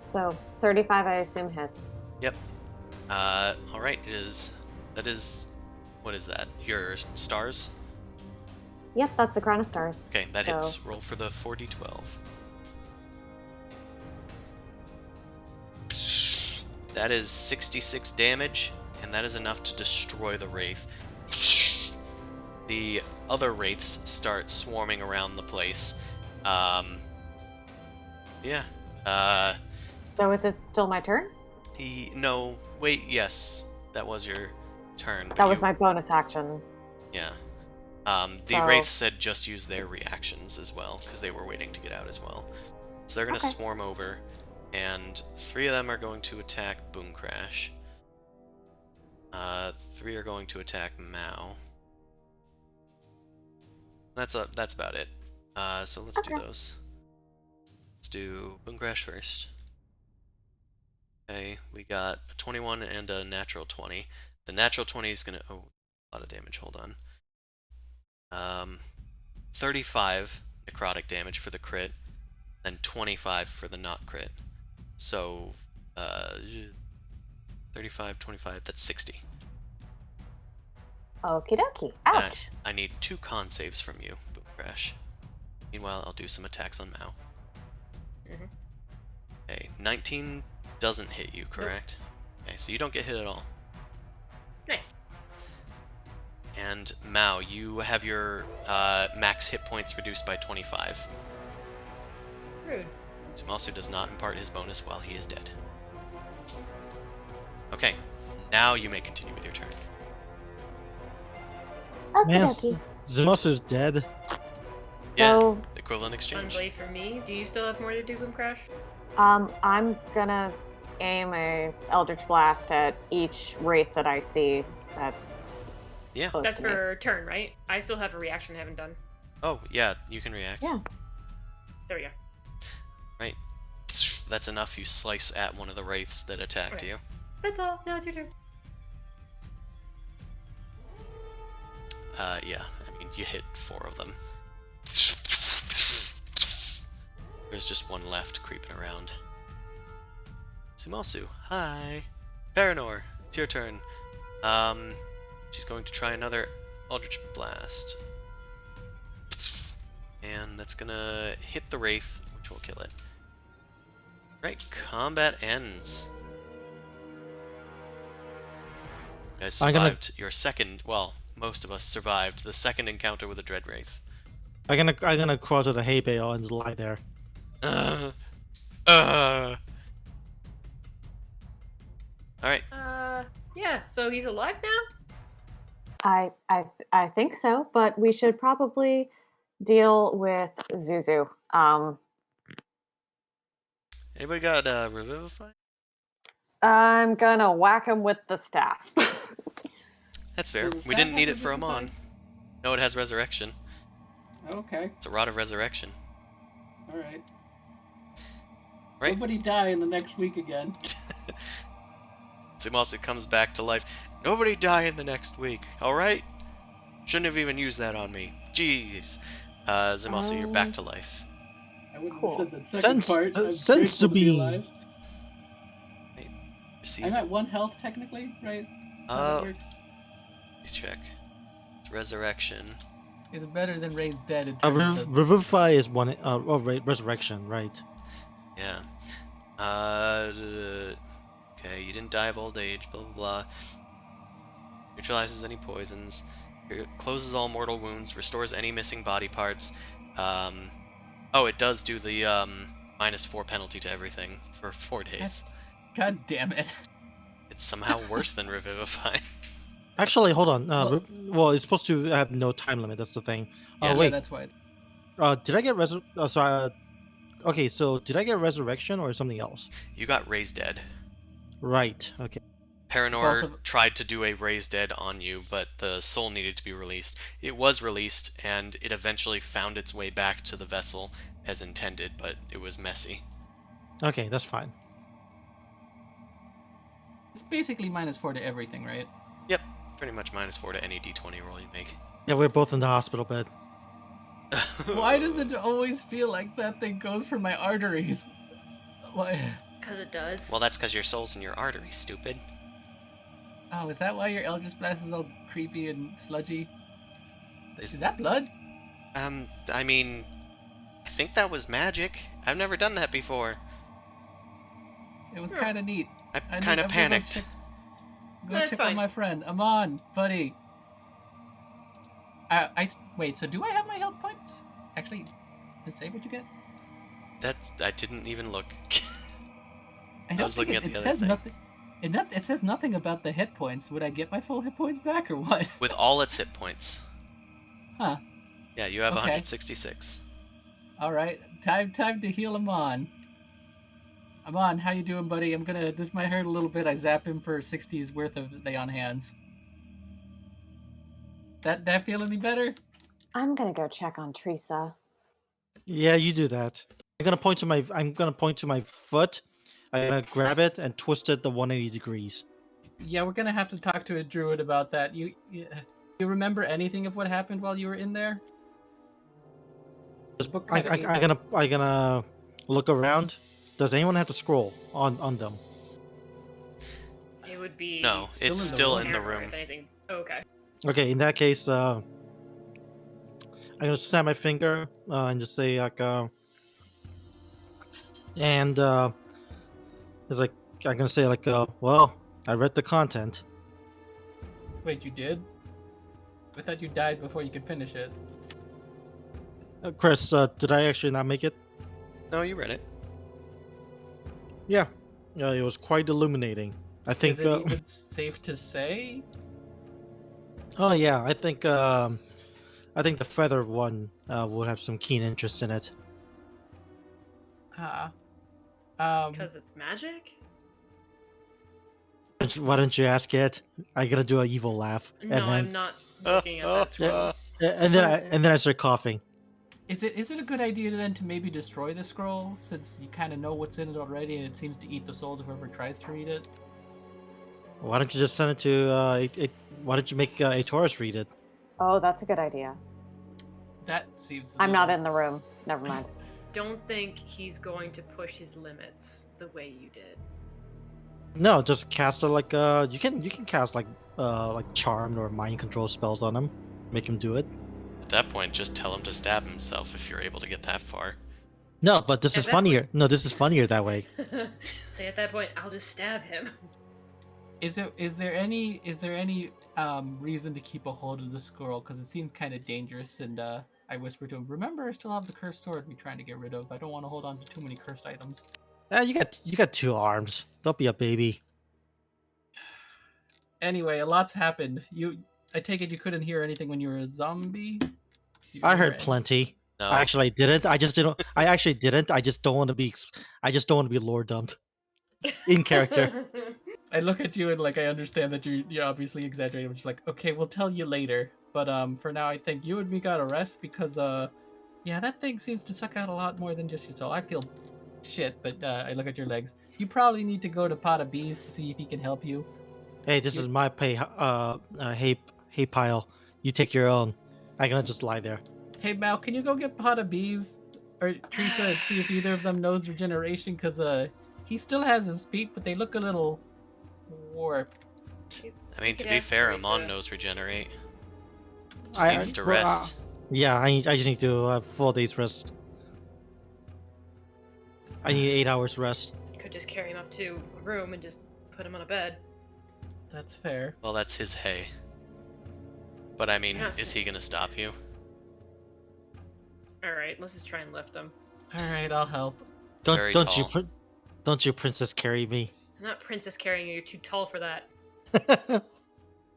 [SPEAKER 5] So 35, I assume, hits.
[SPEAKER 2] Yep. Alright, that is, what is that? Your stars?
[SPEAKER 5] Yep, that's the Crown of Stars.
[SPEAKER 2] Okay, that
[SPEAKER 5] So-
[SPEAKER 2] hits. Roll for the 4d12. That is 66 damage, and that is enough to destroy the Wraith. The other Wraiths start swarming around the place. Yeah.
[SPEAKER 5] So is it still my turn?
[SPEAKER 2] No, wait, yes. That was your turn. but
[SPEAKER 5] That was
[SPEAKER 2] you-
[SPEAKER 5] my bonus action.
[SPEAKER 2] Yeah. The
[SPEAKER 5] So-
[SPEAKER 2] Wraiths said just use their reactions as well, because they were waiting to get out as well. So they're going to
[SPEAKER 5] Okay.
[SPEAKER 2] swarm over, and 3 of them are going to attack Boom Crash. 3 are going to attack Mao. That's about it. So let's do
[SPEAKER 5] Okay.
[SPEAKER 2] those. Let's do Boom Crash first. Okay, we got a 21 and a natural 20. The natural 20 is going to... Oh, a lot of damage, hold on. 35 necrotic damage for the crit, then 25 for the not crit. So, 35, 25, that's 60.
[SPEAKER 5] Okie dokie.
[SPEAKER 2] And
[SPEAKER 5] Ouch.
[SPEAKER 2] I need 2 con saves from you, Boom Crash. Meanwhile, I'll do some attacks on Mao.
[SPEAKER 1] Mhm.
[SPEAKER 2] Okay, 19 doesn't hit you, correct? Okay, so you don't get hit at all.
[SPEAKER 1] Nice.
[SPEAKER 2] And Mao, you have your max hit points reduced by 25.
[SPEAKER 1] Rude.
[SPEAKER 2] Zumasu does not impart his bonus while he is dead. Okay, now you may continue with your turn.
[SPEAKER 5] Okie
[SPEAKER 3] Man,
[SPEAKER 5] dokie.
[SPEAKER 3] Zumasu's dead.
[SPEAKER 5] So,
[SPEAKER 2] Equivalent exchange.
[SPEAKER 1] Unplay for me. Do you still have more to do, Boom Crash?
[SPEAKER 5] I'm gonna aim a Eldritch Blast at each wraith that I see that's
[SPEAKER 2] Yeah.
[SPEAKER 5] close
[SPEAKER 1] That's
[SPEAKER 5] to me.
[SPEAKER 1] for turn, right? I still have a reaction I haven't done.
[SPEAKER 2] Oh, yeah, you can react.
[SPEAKER 5] Yeah.
[SPEAKER 1] There we go.
[SPEAKER 2] Right. That's enough. You slice at one of the wraiths that attacked
[SPEAKER 1] Okay.
[SPEAKER 2] you.
[SPEAKER 1] That's all. Now it's your turn.
[SPEAKER 2] Yeah, I mean, you hit 4 of them. There's just one left creeping around. Zumasu, hi. Paranor, it's your turn. She's going to try another Eldritch Blast. And that's gonna hit the Wraith, which will kill it. Right, combat ends. You guys
[SPEAKER 3] I'm gonna-
[SPEAKER 2] survived your second, well, most of us survived the second encounter with a Dread Wraith.
[SPEAKER 3] I'm gonna crawl to the hay bale and just lie there.
[SPEAKER 2] Alright,
[SPEAKER 1] Yeah, so he's alive now?
[SPEAKER 5] I think so, but we should probably deal with Zuzu.
[SPEAKER 2] anybody got Revivify?
[SPEAKER 5] I'm gonna whack him with the staff.
[SPEAKER 2] That's fair.
[SPEAKER 6] Does the
[SPEAKER 2] We
[SPEAKER 6] staff
[SPEAKER 2] didn't need
[SPEAKER 6] have
[SPEAKER 2] it for Amon.
[SPEAKER 6] Revivify?
[SPEAKER 2] No, it has Resurrection.
[SPEAKER 6] Okay,
[SPEAKER 2] It's a Rod of Resurrection.
[SPEAKER 6] alright.
[SPEAKER 2] Right.
[SPEAKER 6] Nobody die in the next week again.
[SPEAKER 2] Zumasu comes back to life. Nobody die in the next week, alright? Shouldn't have even used that on me. Jeez. Zumasu, you're back to life.
[SPEAKER 6] I wouldn't
[SPEAKER 5] Cool.
[SPEAKER 6] have said that second
[SPEAKER 3] Sense-
[SPEAKER 6] part. I'm
[SPEAKER 3] sense
[SPEAKER 6] grateful
[SPEAKER 3] to
[SPEAKER 6] be
[SPEAKER 3] be-
[SPEAKER 6] alive.
[SPEAKER 2] Receive.
[SPEAKER 6] I'm at 1 health technically, right? That's how that works.
[SPEAKER 2] Please check. It's Resurrection.
[SPEAKER 4] It's better than raised dead in terms of
[SPEAKER 3] Revivify is one. Resurrection, right?
[SPEAKER 2] Yeah. Okay, you didn't die of old age, blah blah blah. Neutralizes any poisons. Closes all mortal wounds. Restores any missing body parts. Oh, it does do the -4 penalty to everything for 4 days.
[SPEAKER 4] God damn it.
[SPEAKER 2] It's somehow worse than Revivify.
[SPEAKER 3] Actually, hold on.
[SPEAKER 4] Well-
[SPEAKER 3] Well, it's supposed to have no time limit. That's the thing. Oh
[SPEAKER 2] Yeah.
[SPEAKER 4] Yeah,
[SPEAKER 3] wait.
[SPEAKER 4] that's why it's...
[SPEAKER 3] Did I get okay, so did I get resurrection or something else?
[SPEAKER 2] You got Raised Dead.
[SPEAKER 3] Right. Okay.
[SPEAKER 2] Paranor
[SPEAKER 4] Both of-
[SPEAKER 2] tried to do a Raised Dead on you, but the soul needed to be released. It was released, and it eventually found its way back to the vessel as intended, but it was messy.
[SPEAKER 3] Okay, that's fine.
[SPEAKER 4] It's basically -4 to everything, right?
[SPEAKER 2] Yep, pretty much -4 to any d20 roll you make.
[SPEAKER 3] Yeah, we're both in the hospital bed.
[SPEAKER 4] Why does it always feel like that thing goes for my arteries? Why?
[SPEAKER 1] Because it does.
[SPEAKER 2] Well, that's because your soul's in your artery, stupid.
[SPEAKER 4] Oh, is that why your Eldritch Blast is all creepy and sludgy?
[SPEAKER 2] Is-
[SPEAKER 4] Is that blood?
[SPEAKER 2] I mean, I think that was magic. I've never done that before.
[SPEAKER 4] It was
[SPEAKER 1] Sure.
[SPEAKER 4] kind of neat.
[SPEAKER 2] I
[SPEAKER 4] I'm
[SPEAKER 2] kind of
[SPEAKER 4] gonna
[SPEAKER 2] panicked.
[SPEAKER 4] Go
[SPEAKER 1] That's
[SPEAKER 4] check
[SPEAKER 1] fine.
[SPEAKER 4] on my friend. Amon, buddy. Wait, so do I have my health points? Actually, does it say what you get?
[SPEAKER 2] I didn't even look.
[SPEAKER 4] I
[SPEAKER 2] was looking at the other
[SPEAKER 4] says
[SPEAKER 2] thing.
[SPEAKER 4] nothing. It says nothing about the hit points. Would I get my full hit points back or what?
[SPEAKER 2] With all its hit points.
[SPEAKER 4] Huh.
[SPEAKER 2] Yeah, you have
[SPEAKER 4] Okay.
[SPEAKER 2] 166.
[SPEAKER 4] All right. Time to heal Amon. Amon, how you doing, buddy? This might hurt a little bit. I zap him for 60's worth of lay on hands. That feel any better?
[SPEAKER 5] I'm gonna go check on Teresa.
[SPEAKER 3] Yeah, you do that. I'm gonna point to my foot. I grab it and twist it the 180 degrees.
[SPEAKER 4] Yeah, we're gonna have to talk to a druid about that. You remember anything of what happened while you were in there? This book kinda gave-
[SPEAKER 3] I gonna look around. Does anyone have to scroll on them?
[SPEAKER 1] It would be.
[SPEAKER 2] No,
[SPEAKER 4] Still
[SPEAKER 2] it's
[SPEAKER 4] in the
[SPEAKER 2] still
[SPEAKER 4] room.
[SPEAKER 2] in the
[SPEAKER 1] Paranor,
[SPEAKER 2] room.
[SPEAKER 1] if anything. Okay.
[SPEAKER 3] Okay, in that case, I'm gonna snap my finger and just say like, and it's like I'm gonna say like, well, I read the content.
[SPEAKER 4] Wait, you did? I thought you died before you could finish it.
[SPEAKER 3] Chris, did I actually not make it?
[SPEAKER 2] No, you read it.
[SPEAKER 3] Yeah, it was quite illuminating. I think.
[SPEAKER 4] Is it even safe to say?
[SPEAKER 3] Oh yeah, I think the feather one would have some keen interest in it.
[SPEAKER 1] Because it's magic?
[SPEAKER 3] Why don't you ask it? I gotta do an evil laugh,
[SPEAKER 1] No,
[SPEAKER 3] and then
[SPEAKER 1] I'm not looking at that scroll.
[SPEAKER 3] and then I start coughing.
[SPEAKER 4] Is it a good idea then to maybe destroy the scroll, since you kind of know what's in it already and it seems to eat the souls of whoever tries to read it?
[SPEAKER 3] Why don't you just send it to why don't you make a Taurus read it?
[SPEAKER 5] Oh, that's a good idea.
[SPEAKER 4] That seems.
[SPEAKER 5] I'm not in the room. Never mind.
[SPEAKER 1] Don't think he's going to push his limits the way you did.
[SPEAKER 3] No, just cast it like you can cast like charmed or mind control spells on him, make him do it.
[SPEAKER 2] At that point, just tell him to stab himself if you're able to get that far.
[SPEAKER 3] No, but this
[SPEAKER 1] At
[SPEAKER 3] is
[SPEAKER 1] that
[SPEAKER 3] funnier. No, this is funnier that way.
[SPEAKER 1] Say at that point, I'll just stab him.
[SPEAKER 4] Is there any reason to keep a hold of the scroll? Because it seems kind of dangerous. And I whisper to him, "Remember, I still have the cursed sword we're trying to get rid of. I don't want to hold on to too many cursed items."
[SPEAKER 3] You got 2 arms. Don't be a baby.
[SPEAKER 4] Anyway, a lot's happened. I take it you couldn't hear anything when you were a zombie. You
[SPEAKER 3] I heard
[SPEAKER 4] were-
[SPEAKER 3] plenty.
[SPEAKER 2] No.
[SPEAKER 3] I actually didn't. I just didn't. I actually didn't. I just don't want to be. I just don't want to be lore dumped. In character.
[SPEAKER 4] I look at you and like I understand that you're obviously exaggerating. I'm just like, okay, we'll tell you later. But for now, I think you and me gotta rest because yeah, that thing seems to suck out a lot more than just your soul. I feel shit, but I look at your legs. You probably need to go to Pot of Bees to see if he can help you.
[SPEAKER 3] Hey, this is my pay. Hay pile. You take your own. I'm gonna just lie there.
[SPEAKER 4] Hey Mal, can you go get Pot of Bees or Teresa and see if either of them knows regeneration? Cause he still has his feet, but they look a little warped.
[SPEAKER 2] I mean, to
[SPEAKER 1] could
[SPEAKER 2] be
[SPEAKER 1] ask
[SPEAKER 2] fair,
[SPEAKER 1] Teresa.
[SPEAKER 2] Amon knows regenerate. Just
[SPEAKER 3] I-
[SPEAKER 2] needs to
[SPEAKER 3] well,
[SPEAKER 2] rest.
[SPEAKER 3] Yeah, I just need to have 4 days rest. I need 8 hours rest.
[SPEAKER 1] You could just carry him up to a room and just put him on a bed.
[SPEAKER 4] That's fair.
[SPEAKER 2] Well, that's his hay. But I mean,
[SPEAKER 1] Yes.
[SPEAKER 2] is he gonna stop you?
[SPEAKER 1] Alright, let's just try and lift him.
[SPEAKER 4] All right, I'll help.
[SPEAKER 2] It's very
[SPEAKER 3] Don't
[SPEAKER 2] tall.
[SPEAKER 3] don't you princess carry me?
[SPEAKER 1] I'm not princess carrying you. You're too tall for that.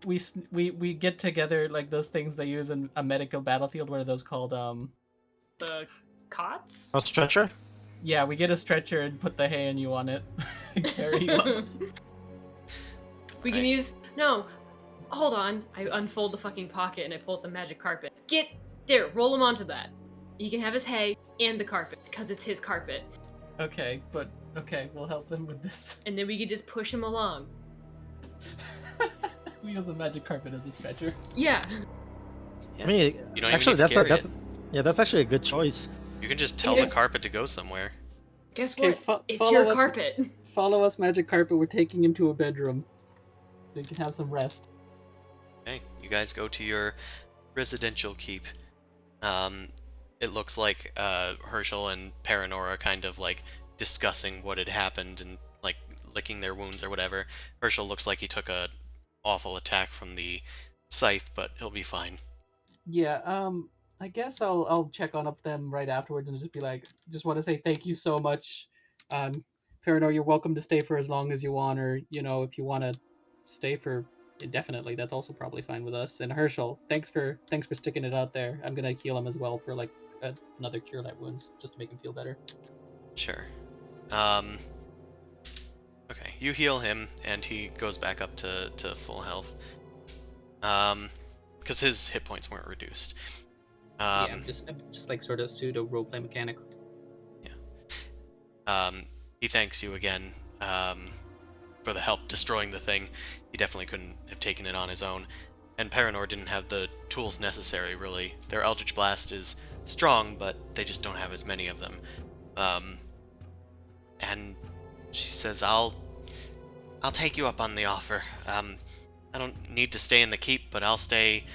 [SPEAKER 4] We get together like those things they use in a medical battlefield. What are those called?
[SPEAKER 1] The cots?
[SPEAKER 3] A stretcher?
[SPEAKER 4] Yeah, we get a stretcher and put the hay and you on it and carry you up.
[SPEAKER 1] We can
[SPEAKER 2] Right.
[SPEAKER 1] use... No. Hold on. I unfold the fucking pocket and I pull out the magic carpet. Get... There, roll him onto that. You can have his hay and the carpet, because it's his carpet.
[SPEAKER 4] Okay, we'll help him with this.
[SPEAKER 1] And then we could just push him along.
[SPEAKER 4] We use the magic carpet as a stretcher.
[SPEAKER 1] Yeah.
[SPEAKER 2] Yeah.
[SPEAKER 3] I mean,
[SPEAKER 2] You don't
[SPEAKER 3] actually,
[SPEAKER 2] even need to carry
[SPEAKER 3] that's
[SPEAKER 2] it.
[SPEAKER 3] yeah, that's actually a good choice.
[SPEAKER 2] You can just tell
[SPEAKER 1] It
[SPEAKER 2] the
[SPEAKER 1] is.
[SPEAKER 2] carpet to go somewhere.
[SPEAKER 1] Guess
[SPEAKER 6] Okay,
[SPEAKER 1] what? It's
[SPEAKER 6] follow
[SPEAKER 1] your
[SPEAKER 6] us-
[SPEAKER 1] carpet.
[SPEAKER 6] Follow us, magic carpet. We're taking him to a bedroom. So you can have some rest.
[SPEAKER 2] Okay, you guys go to your residential keep. It looks like Herschel and Paranor are kind of like discussing what had happened and like licking their wounds or whatever. Herschel looks like he took a awful attack from the scythe, but he'll be fine.
[SPEAKER 6] Yeah, I guess I'll check on up them right afterwards and just be like, just want to say thank you so much. Paranor, you're welcome to stay for as long as you want, or if you want to stay for indefinitely, that's also probably fine with us. And Herschel, thanks for sticking it out there. I'm gonna heal him as well for like another cure light wounds just to make him feel better.
[SPEAKER 2] Sure. Okay, you heal him, and he goes back up to full health. Because his hit points weren't reduced.
[SPEAKER 6] Yeah, I'm just like sort of pseudo roleplay mechanic.
[SPEAKER 2] He thanks you again for the help destroying the thing. He definitely couldn't have taken it on his own. And Paranor didn't have the tools necessary, really. Their Eldritch Blast is strong, but they just don't have as many of them. And she says, I'll take you up on the offer. I don't need to stay in the keep, but I'll stay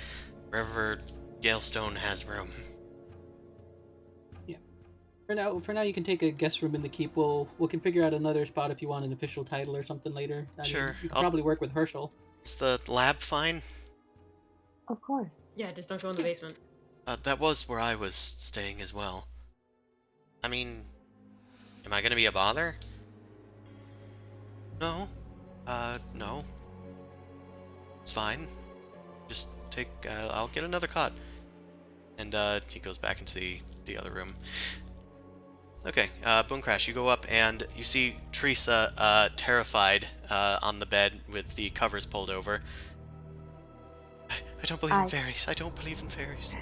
[SPEAKER 2] wherever Galestone has room.
[SPEAKER 6] For now, you can take a guest room in the keep. We can figure out another spot if you want an official title or something later. I mean,
[SPEAKER 2] Sure,
[SPEAKER 6] you can
[SPEAKER 2] I'll-
[SPEAKER 6] probably work with Herschel.
[SPEAKER 2] Is the lab fine?
[SPEAKER 5] Of course.
[SPEAKER 1] Yeah, just don't go in the basement.
[SPEAKER 2] That was where I was staying as well. I mean, am I gonna be a bother? No. No. It's fine. Just take, I'll get another cot. And, he goes back into the other room. Okay, Boom Crash, you go up and you see Teresa, terrified, on the bed with the covers pulled over. I don't believe in fairies. I don't believe in fairies.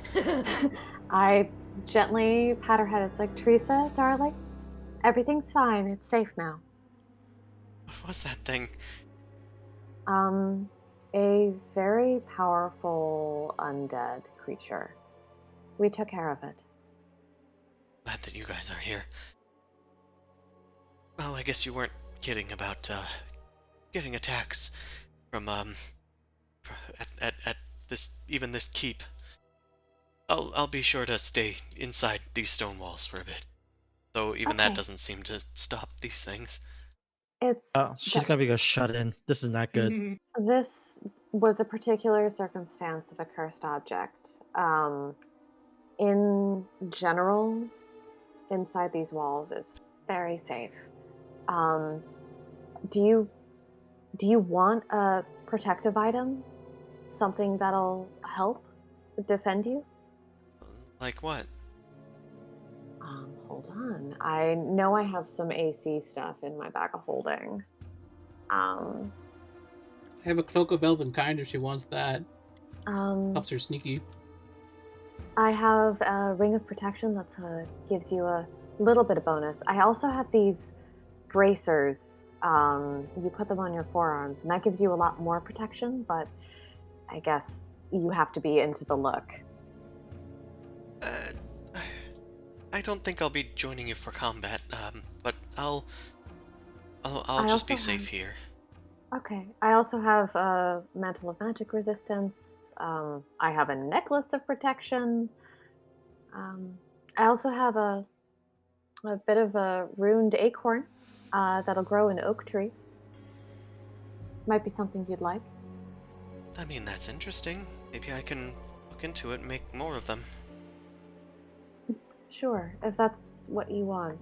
[SPEAKER 5] I gently pat her head. It's like, Teresa, darling, everything's fine. It's safe now.
[SPEAKER 2] What was that thing?
[SPEAKER 5] A very powerful undead creature. We took care of it.
[SPEAKER 2] Glad that you guys are here. Well, I guess you weren't kidding about, getting attacks from, at this keep. I'll be sure to stay inside these stone walls for a bit. Though even that
[SPEAKER 5] Okay.
[SPEAKER 2] doesn't seem to stop these things.
[SPEAKER 5] It's
[SPEAKER 3] Oh, she's gonna be shut in. This is not good.
[SPEAKER 5] This was a particular circumstance of a cursed object. In general, inside these walls is very safe. Do you want a protective item? Something that'll help defend you?
[SPEAKER 2] Like what?
[SPEAKER 5] Hold on. I know I have some AC stuff in my bag of holding.
[SPEAKER 6] I have a cloak of elven kind if she wants that.
[SPEAKER 5] Um,
[SPEAKER 6] Helps her sneaky.
[SPEAKER 5] I have a ring of protection that gives you a little bit of bonus. I also have these bracers. You put them on your forearms, and that gives you a lot more protection, but I guess you have to be into the look.
[SPEAKER 2] I don't think I'll be joining you for combat, but I'll
[SPEAKER 5] I
[SPEAKER 2] just be
[SPEAKER 5] also
[SPEAKER 2] safe
[SPEAKER 5] have-
[SPEAKER 2] here.
[SPEAKER 5] Okay. I also have a mantle of magic resistance. I have a necklace of protection. I also have a bit of a runed acorn that'll grow in an oak tree. Might be something you'd like.
[SPEAKER 2] I mean, that's interesting. Maybe I can look into it and make more of them.
[SPEAKER 5] Sure, if that's what you want.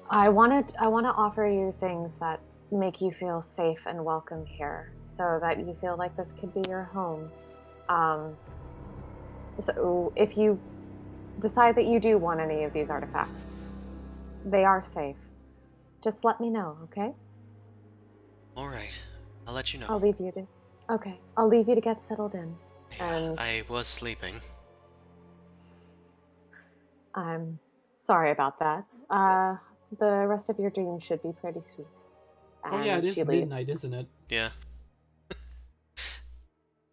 [SPEAKER 5] I want to offer you things that make you feel safe and welcome here, so that you feel like this could be your home. So if you decide that you do want any of these artifacts, they are safe. Just let me know, okay?
[SPEAKER 2] All right. I'll let you know.
[SPEAKER 5] I'll leave you to. Okay, I'll leave you to get settled in.
[SPEAKER 2] Yeah,
[SPEAKER 5] And
[SPEAKER 2] I was sleeping.
[SPEAKER 5] I'm sorry about that. The rest of your dream should be pretty sweet.
[SPEAKER 6] Oh yeah,
[SPEAKER 5] And
[SPEAKER 6] it is
[SPEAKER 5] she leaves.
[SPEAKER 6] midnight, isn't it?
[SPEAKER 2] Yeah.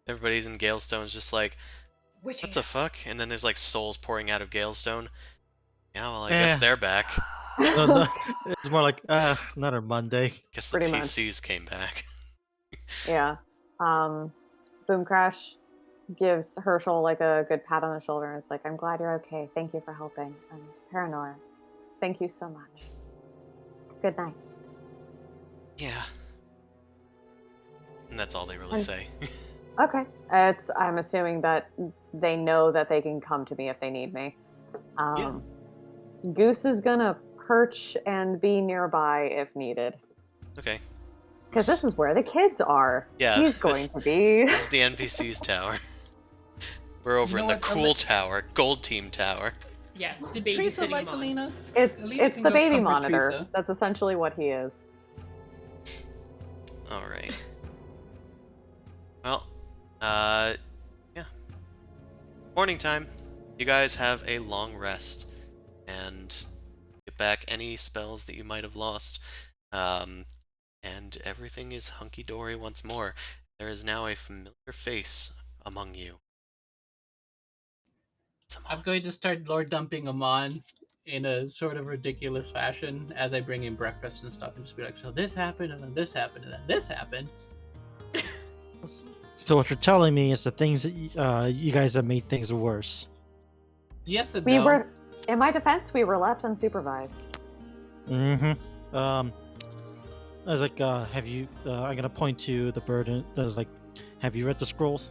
[SPEAKER 2] Everybody's in Galestone's just like,
[SPEAKER 1] Which
[SPEAKER 2] what the fuck? And then there's like souls pouring out of Galestone. Yeah, well, I guess
[SPEAKER 3] Eh.
[SPEAKER 2] they're back.
[SPEAKER 3] No, it's more like another Monday.
[SPEAKER 2] Guess the
[SPEAKER 5] Pretty much.
[SPEAKER 2] PCs came back.
[SPEAKER 5] Yeah. Boom Crash gives Herschel like a good pat on the shoulder and is like, I'm glad you're okay. Thank you for helping. And Paranor, thank you so much. Good night.
[SPEAKER 2] Yeah. And that's all they really say.
[SPEAKER 5] Okay. I'm assuming that they know that they can come to me if they need me.
[SPEAKER 2] Yeah.
[SPEAKER 5] Goose is gonna perch and be nearby if needed.
[SPEAKER 2] Okay.
[SPEAKER 5] Because this is where the kids are.
[SPEAKER 2] Yeah,
[SPEAKER 5] He's going to be.
[SPEAKER 2] This is the NPC's tower. We're over
[SPEAKER 4] You
[SPEAKER 2] in
[SPEAKER 4] know
[SPEAKER 2] the
[SPEAKER 4] what,
[SPEAKER 2] cool tower, Gold Team Tower.
[SPEAKER 1] Yeah,
[SPEAKER 4] Did
[SPEAKER 1] babysitting
[SPEAKER 4] Teresa like
[SPEAKER 1] Amon.
[SPEAKER 4] Alina?
[SPEAKER 5] It's
[SPEAKER 4] Alina
[SPEAKER 5] it's
[SPEAKER 4] can
[SPEAKER 5] the
[SPEAKER 4] go
[SPEAKER 5] baby
[SPEAKER 4] comfort
[SPEAKER 5] monitor.
[SPEAKER 4] Teresa.
[SPEAKER 5] That's essentially what he is.
[SPEAKER 2] All right. Well, yeah. Morning time. You guys have a long rest and get back any spells that you might have lost. And everything is hunky-dory once more. There is now a familiar face among you. It's Amon.
[SPEAKER 6] I'm going to start lord dumping Amon in a sort of ridiculous fashion as I bring in breakfast and stuff, and just be like, so this happened, and then this happened, and then this happened.
[SPEAKER 3] So what you're telling me is the things that you guys have made things worse.
[SPEAKER 6] Yes and
[SPEAKER 5] We
[SPEAKER 6] no.
[SPEAKER 5] were, in my defense, we were left unsupervised.
[SPEAKER 3] Mm-hmm. I was like, have you? I'm gonna point to the bird. And I was like, have you read the scrolls?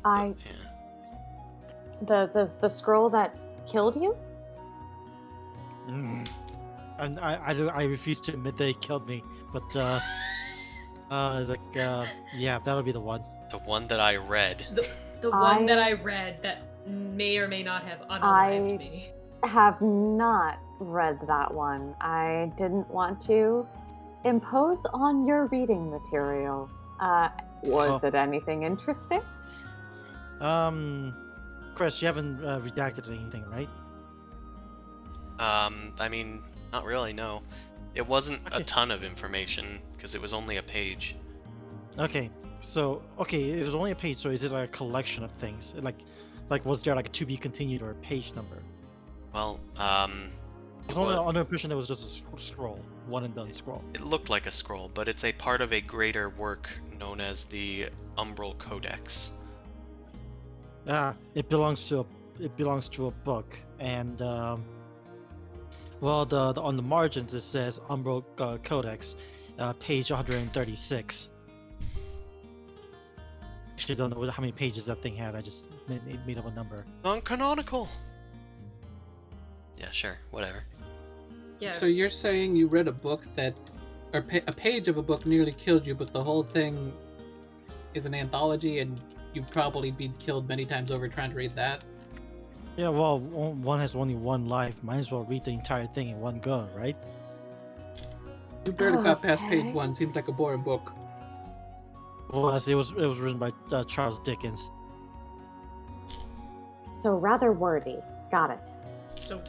[SPEAKER 5] I
[SPEAKER 2] Yeah.
[SPEAKER 5] the scroll that killed you?
[SPEAKER 3] And I refuse to admit they killed me, but I was like, yeah, that'll be the one.
[SPEAKER 2] The one that I read.
[SPEAKER 1] The one that I read that may or may not have unalived me.
[SPEAKER 5] Have not read that one. I didn't want to impose on your reading material. Was it anything interesting?
[SPEAKER 3] Chris, you haven't redacted anything, right?
[SPEAKER 2] I mean, not really, no. It wasn't a
[SPEAKER 3] Okay.
[SPEAKER 2] ton of information, because it was only a page.
[SPEAKER 3] Okay, so it was only a page. So is it like a collection of things? Like was there like a to be continued or a page number?
[SPEAKER 2] Well,
[SPEAKER 3] I was only
[SPEAKER 2] What?
[SPEAKER 3] under the impression it was just a scroll, one and done scroll.
[SPEAKER 2] it looked like a scroll, but it's a part of a greater work known as the Umbral Codex.
[SPEAKER 3] It belongs to a book, and well, the on the margins it says Umbral Codex, page 136. Actually, don't know how many pages that thing had. I just made up a number.
[SPEAKER 2] Non-canonical! Yeah, sure, whatever.
[SPEAKER 1] Yeah.
[SPEAKER 6] So you're saying you read a book that, or a page of a book nearly killed you, but the whole thing is an anthology, and you'd probably be killed many times over trying to read that?
[SPEAKER 3] Yeah, well, one has only one life. Might as well read the entire thing in one go, right?
[SPEAKER 6] You barely got past
[SPEAKER 5] Okay.
[SPEAKER 6] page 1. Seems like a boring book.
[SPEAKER 3] Well, it was written by Charles Dickens.
[SPEAKER 5] So rather wordy. Got it.
[SPEAKER 1] So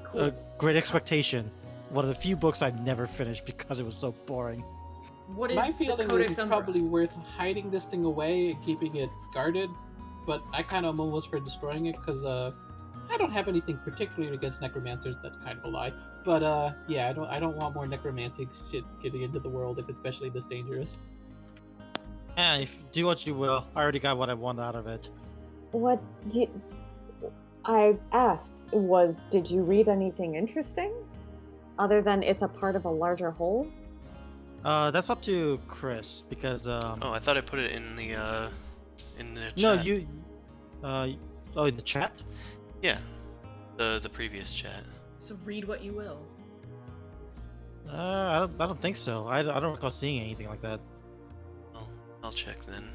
[SPEAKER 1] cool.
[SPEAKER 3] Great Expectation. One of the few books I've never finished because it was so boring.
[SPEAKER 1] What is
[SPEAKER 6] My
[SPEAKER 1] the
[SPEAKER 6] feeling is
[SPEAKER 1] Codex
[SPEAKER 6] it's
[SPEAKER 1] Umbra?
[SPEAKER 6] probably worth hiding this thing away and keeping it guarded, but I kind of am almost for destroying it because I don't have anything particularly against necromancers. That's kind of a lie, but yeah, I don't want more necromancy shit getting into the world if it's especially this dangerous.
[SPEAKER 3] And if do what you will, I already got what I want out of it.
[SPEAKER 5] What I asked was, did you read anything interesting? Other than it's a part of a larger whole?
[SPEAKER 3] That's up to Chris because
[SPEAKER 2] Oh, I thought I put it in the chat.
[SPEAKER 3] no, in the chat.
[SPEAKER 2] Yeah, the previous chat.
[SPEAKER 1] So read what you will.
[SPEAKER 3] I don't think so. I don't recall seeing anything like that.
[SPEAKER 2] Well, I'll check then.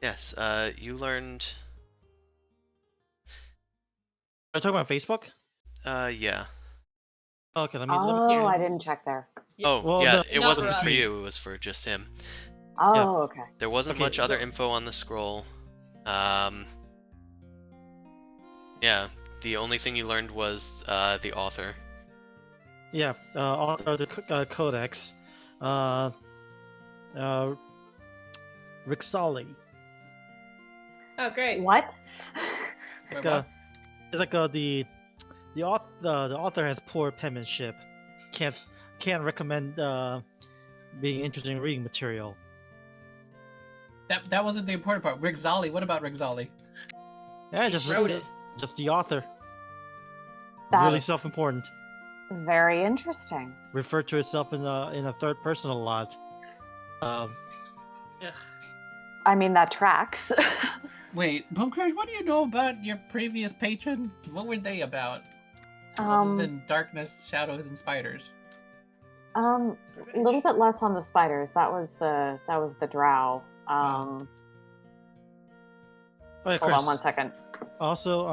[SPEAKER 2] Yes, you learned...
[SPEAKER 3] Are you talking about Facebook?
[SPEAKER 2] Yeah.
[SPEAKER 3] Okay, let me.
[SPEAKER 5] Oh, I didn't check there.
[SPEAKER 2] Oh,
[SPEAKER 3] Well,
[SPEAKER 2] yeah,
[SPEAKER 3] no,
[SPEAKER 2] it
[SPEAKER 1] not
[SPEAKER 2] wasn't
[SPEAKER 1] for
[SPEAKER 2] for
[SPEAKER 1] us.
[SPEAKER 2] you, it was for just him.
[SPEAKER 5] Oh, okay.
[SPEAKER 2] There wasn't
[SPEAKER 3] Okay,
[SPEAKER 2] much other
[SPEAKER 3] well-
[SPEAKER 2] info on the scroll. Yeah, the only thing you learned was the author.
[SPEAKER 3] Yeah, author of the codex, uh, Rixali.
[SPEAKER 1] Oh, great.
[SPEAKER 5] What?
[SPEAKER 4] Wait,
[SPEAKER 3] Like,
[SPEAKER 4] what?
[SPEAKER 3] it's like the author has poor penmanship. Can't recommend being interesting reading material.
[SPEAKER 4] That wasn't the important part. Rigzali. What about Rigzali?
[SPEAKER 3] Yeah,
[SPEAKER 1] He
[SPEAKER 3] just
[SPEAKER 1] wrote it.
[SPEAKER 3] just the author.
[SPEAKER 5] That
[SPEAKER 3] Really
[SPEAKER 5] is
[SPEAKER 3] self-important.
[SPEAKER 5] Very interesting.
[SPEAKER 3] Refer to herself in a third person a lot.
[SPEAKER 1] Ugh.
[SPEAKER 5] I mean, that tracks.
[SPEAKER 4] Wait, Bonecrush, what do you know about your previous patron? What were they about? Other
[SPEAKER 5] um,
[SPEAKER 4] than darkness, shadows, and spiders.
[SPEAKER 5] a little bit less on the spiders. That was the drow.
[SPEAKER 3] Oh, yeah,
[SPEAKER 5] Hold on
[SPEAKER 3] Chris.
[SPEAKER 5] 1 second.
[SPEAKER 3] Also,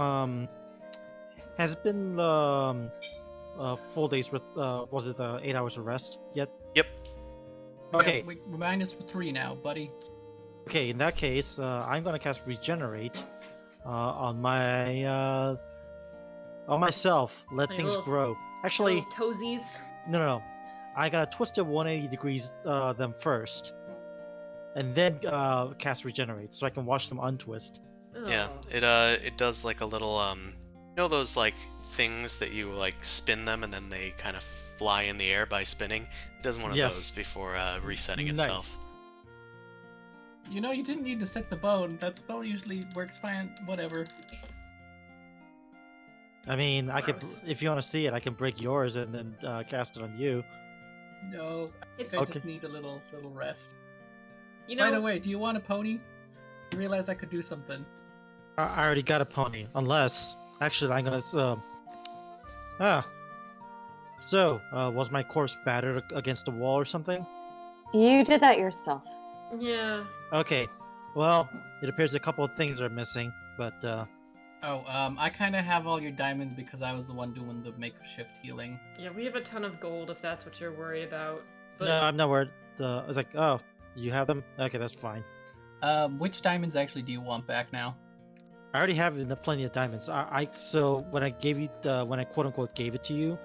[SPEAKER 3] has it been full days with was it 8 hours of rest yet?
[SPEAKER 2] Yep.
[SPEAKER 3] Okay.
[SPEAKER 4] Yeah, we're minus 3 now, buddy.
[SPEAKER 3] Okay, in that case, I'm gonna cast Regenerate on myself. Let
[SPEAKER 1] On your
[SPEAKER 3] things
[SPEAKER 1] little-
[SPEAKER 3] grow. Actually,
[SPEAKER 1] Little toesies.
[SPEAKER 3] no. I gotta twist it 180 degrees them first, and then cast Regenerate, so I can watch them untwist.
[SPEAKER 2] Yeah,
[SPEAKER 1] Ugh.
[SPEAKER 2] it does like a little you know those like things that you like spin them and then they kind of fly in the air by spinning? It does one of
[SPEAKER 3] Yes.
[SPEAKER 2] those before resetting itself.
[SPEAKER 3] Nice.
[SPEAKER 4] You know, you didn't need to set the bone. That spell usually works fine. Whatever.
[SPEAKER 3] I mean, I could,
[SPEAKER 1] Gross.
[SPEAKER 3] if you want to see it, I can break yours and then cast it on you.
[SPEAKER 4] No,
[SPEAKER 1] It's
[SPEAKER 4] I just
[SPEAKER 3] Okay.
[SPEAKER 4] need a little rest.
[SPEAKER 1] You know.
[SPEAKER 4] By the way, do you want a pony? I realized I could do something.
[SPEAKER 3] I already got a pony. Unless, actually, I'm gonna. So, was my corpse battered against the wall or something?
[SPEAKER 5] You did that yourself.
[SPEAKER 1] Yeah.
[SPEAKER 3] Okay. Well, it appears a couple of things are missing, but
[SPEAKER 4] Oh, I kind of have all your diamonds because I was the one doing the makeshift healing.
[SPEAKER 1] Yeah, we have a ton of gold if that's what you're worried about. But
[SPEAKER 3] no, I'm not worried. I was like, oh, you have them? Okay, that's fine.
[SPEAKER 4] Which diamonds actually do you want back now?
[SPEAKER 3] I already have plenty of diamonds. So when I gave you when I quote unquote gave it to you,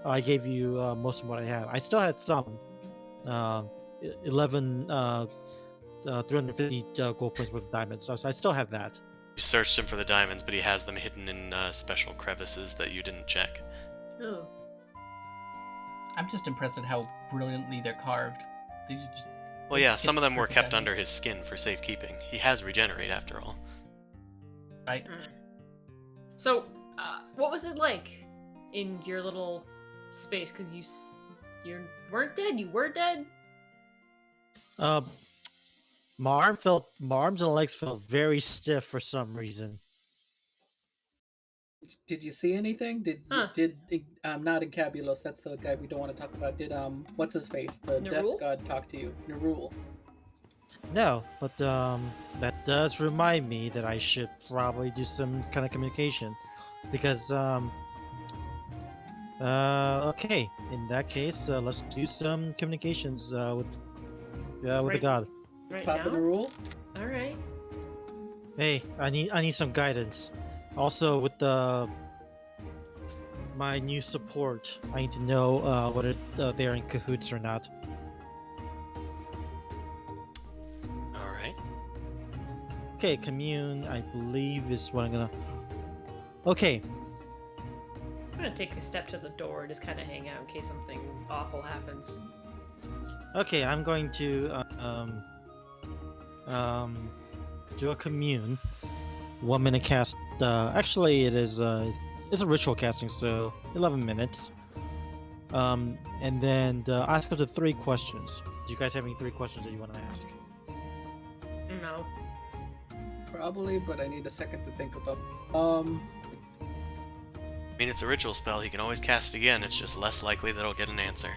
[SPEAKER 3] I gave you most of what I have. I still had some, 11, 350 gold points worth of diamonds. So I still have that.
[SPEAKER 2] You searched him for the diamonds, but he has them hidden in special crevices that you didn't check.
[SPEAKER 1] oh.
[SPEAKER 4] I'm just impressed at how brilliantly they're carved. They just,
[SPEAKER 2] Well, yeah, some of
[SPEAKER 4] It's
[SPEAKER 2] them were
[SPEAKER 4] perfect
[SPEAKER 2] kept
[SPEAKER 4] diamonds.
[SPEAKER 2] under his skin for safekeeping. He has regenerate after all.
[SPEAKER 4] right?
[SPEAKER 1] So, what was it like in your little space? Because you weren't dead. You were dead.
[SPEAKER 3] My arms and legs felt very stiff for some reason.
[SPEAKER 4] Did you see anything?
[SPEAKER 1] Huh.
[SPEAKER 4] Did not Encabulos, that's the guy we don't want to talk about. Did what's his face? The death
[SPEAKER 1] Nerul?
[SPEAKER 4] god talk to you? Nerul.
[SPEAKER 3] No, but that does remind me that I should probably do some kind of communication, because okay, in that case, let's do some communications with the
[SPEAKER 1] Right.
[SPEAKER 3] god.
[SPEAKER 1] Right
[SPEAKER 4] Papa
[SPEAKER 1] now.
[SPEAKER 4] Nerul.
[SPEAKER 1] All right.
[SPEAKER 3] Hey, I need some guidance. Also, with my new support, I need to know whether they're in cahoots or not.
[SPEAKER 2] All right.
[SPEAKER 3] Okay, commune, I believe is what I'm gonna. Okay,
[SPEAKER 1] I'm gonna take a step to the door, just kind of hang out in case something awful happens.
[SPEAKER 3] okay, I'm going to do a commune. 1 minute cast. Actually, it's a ritual casting, so 11 minutes. And then ask up to 3 questions. Do you guys have any 3 questions that you want to ask?
[SPEAKER 1] No.
[SPEAKER 6] Probably, but I need a second to think about.
[SPEAKER 2] I mean, it's a ritual spell. He can always cast it again. It's just less likely that he'll get an answer.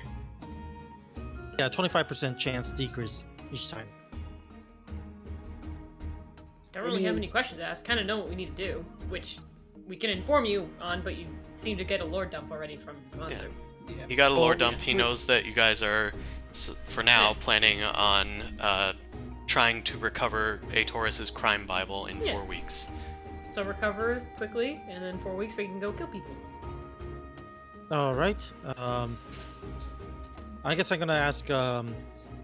[SPEAKER 3] Yeah, 25% chance decrease each time.
[SPEAKER 1] Don't really have any questions to ask. Kind of know what we need to do, which we can inform you on, but you seem to get a lore dump already from Sponsor.
[SPEAKER 6] Yeah.
[SPEAKER 2] He got a lore
[SPEAKER 6] Well,
[SPEAKER 2] dump. He knows that you guys are, for now, planning on trying to recover a Taurus's crime Bible in 4 weeks.
[SPEAKER 1] So recover quickly, and then 4 weeks we can go kill people.
[SPEAKER 3] All right. I guess I'm gonna ask: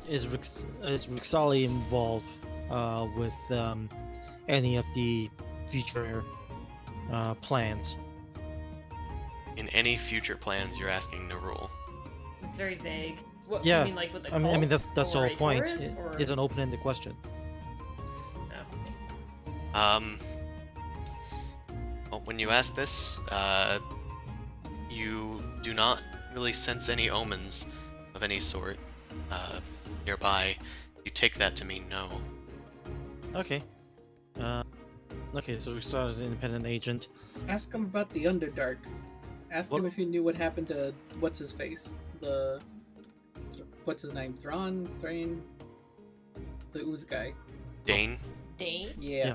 [SPEAKER 3] is Rixali involved with any of the future plans?
[SPEAKER 2] In any future plans, you're asking Nerul.
[SPEAKER 1] It's very vague. What
[SPEAKER 3] Yeah,
[SPEAKER 1] you mean, like with the
[SPEAKER 3] I mean that's
[SPEAKER 1] cult
[SPEAKER 3] the whole
[SPEAKER 1] or a
[SPEAKER 3] point.
[SPEAKER 1] Taurus, or...
[SPEAKER 3] It's an open-ended question.
[SPEAKER 2] Well, when you ask this, you do not really sense any omens of any sort nearby. You take that to mean no.
[SPEAKER 3] Okay. Okay, so Rixali is an independent agent.
[SPEAKER 6] Ask him about the Underdark. Ask him if he knew what happened to what's his face, what's his name, Thrain, the ooze guy.
[SPEAKER 2] Dane?
[SPEAKER 1] Dane?
[SPEAKER 6] Yeah.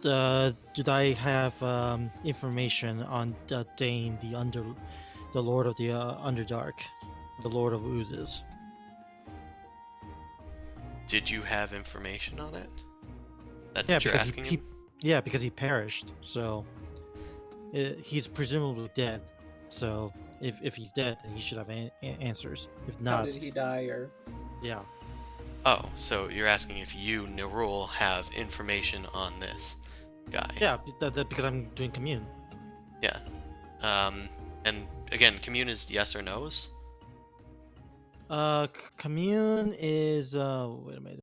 [SPEAKER 3] Did I have information on Dane, the Lord of the Underdark, the Lord of Oozes?
[SPEAKER 2] Did you have information on it? That's
[SPEAKER 3] Yeah,
[SPEAKER 2] what you're
[SPEAKER 3] because
[SPEAKER 2] asking him?
[SPEAKER 3] yeah, because he perished. So he's presumably dead. So if he's dead, then he should have answers. If
[SPEAKER 6] How
[SPEAKER 3] not,
[SPEAKER 6] did he die, or...
[SPEAKER 3] yeah.
[SPEAKER 2] Oh, so you're asking if you, Nerul, have information on this guy?
[SPEAKER 3] Yeah, because I'm doing commune.
[SPEAKER 2] Yeah. And again, commune is yes or no's?
[SPEAKER 3] Commune is wait a minute.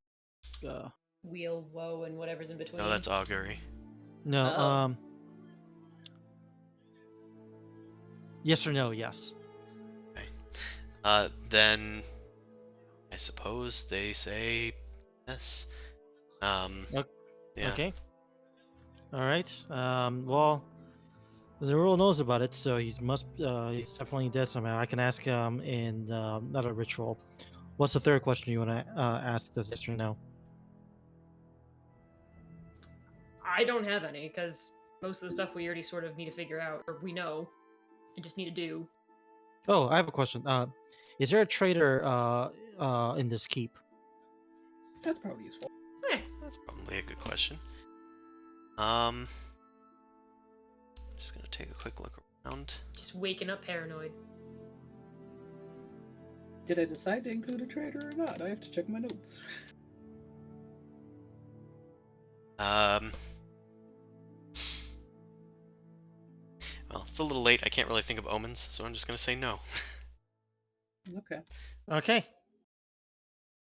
[SPEAKER 1] Wheel, woe, and whatever's in between.
[SPEAKER 2] No, that's augury.
[SPEAKER 3] No,
[SPEAKER 1] Oh.
[SPEAKER 3] yes or no, yes.
[SPEAKER 2] Then I suppose they say yes. Yeah.
[SPEAKER 3] Okay. All right. Well, the rule knows about it, so he's definitely dead somehow. I can ask him in another ritual. What's the third question you want to ask? Does yes or no?
[SPEAKER 1] I don't have any, because most of the stuff we already sort of need to figure out, or we know, and just need to do.
[SPEAKER 3] Oh, I have a question. Is there a traitor in this keep?
[SPEAKER 6] That's probably useful.
[SPEAKER 2] That's probably a good question. Just gonna take a quick look around.
[SPEAKER 1] Just waking up paranoid.
[SPEAKER 6] Did I decide to include a traitor or not? I have to check my notes.
[SPEAKER 2] Well, it's a little late. I can't really think of omens, so I'm just gonna say no.
[SPEAKER 6] Okay.
[SPEAKER 3] Okay.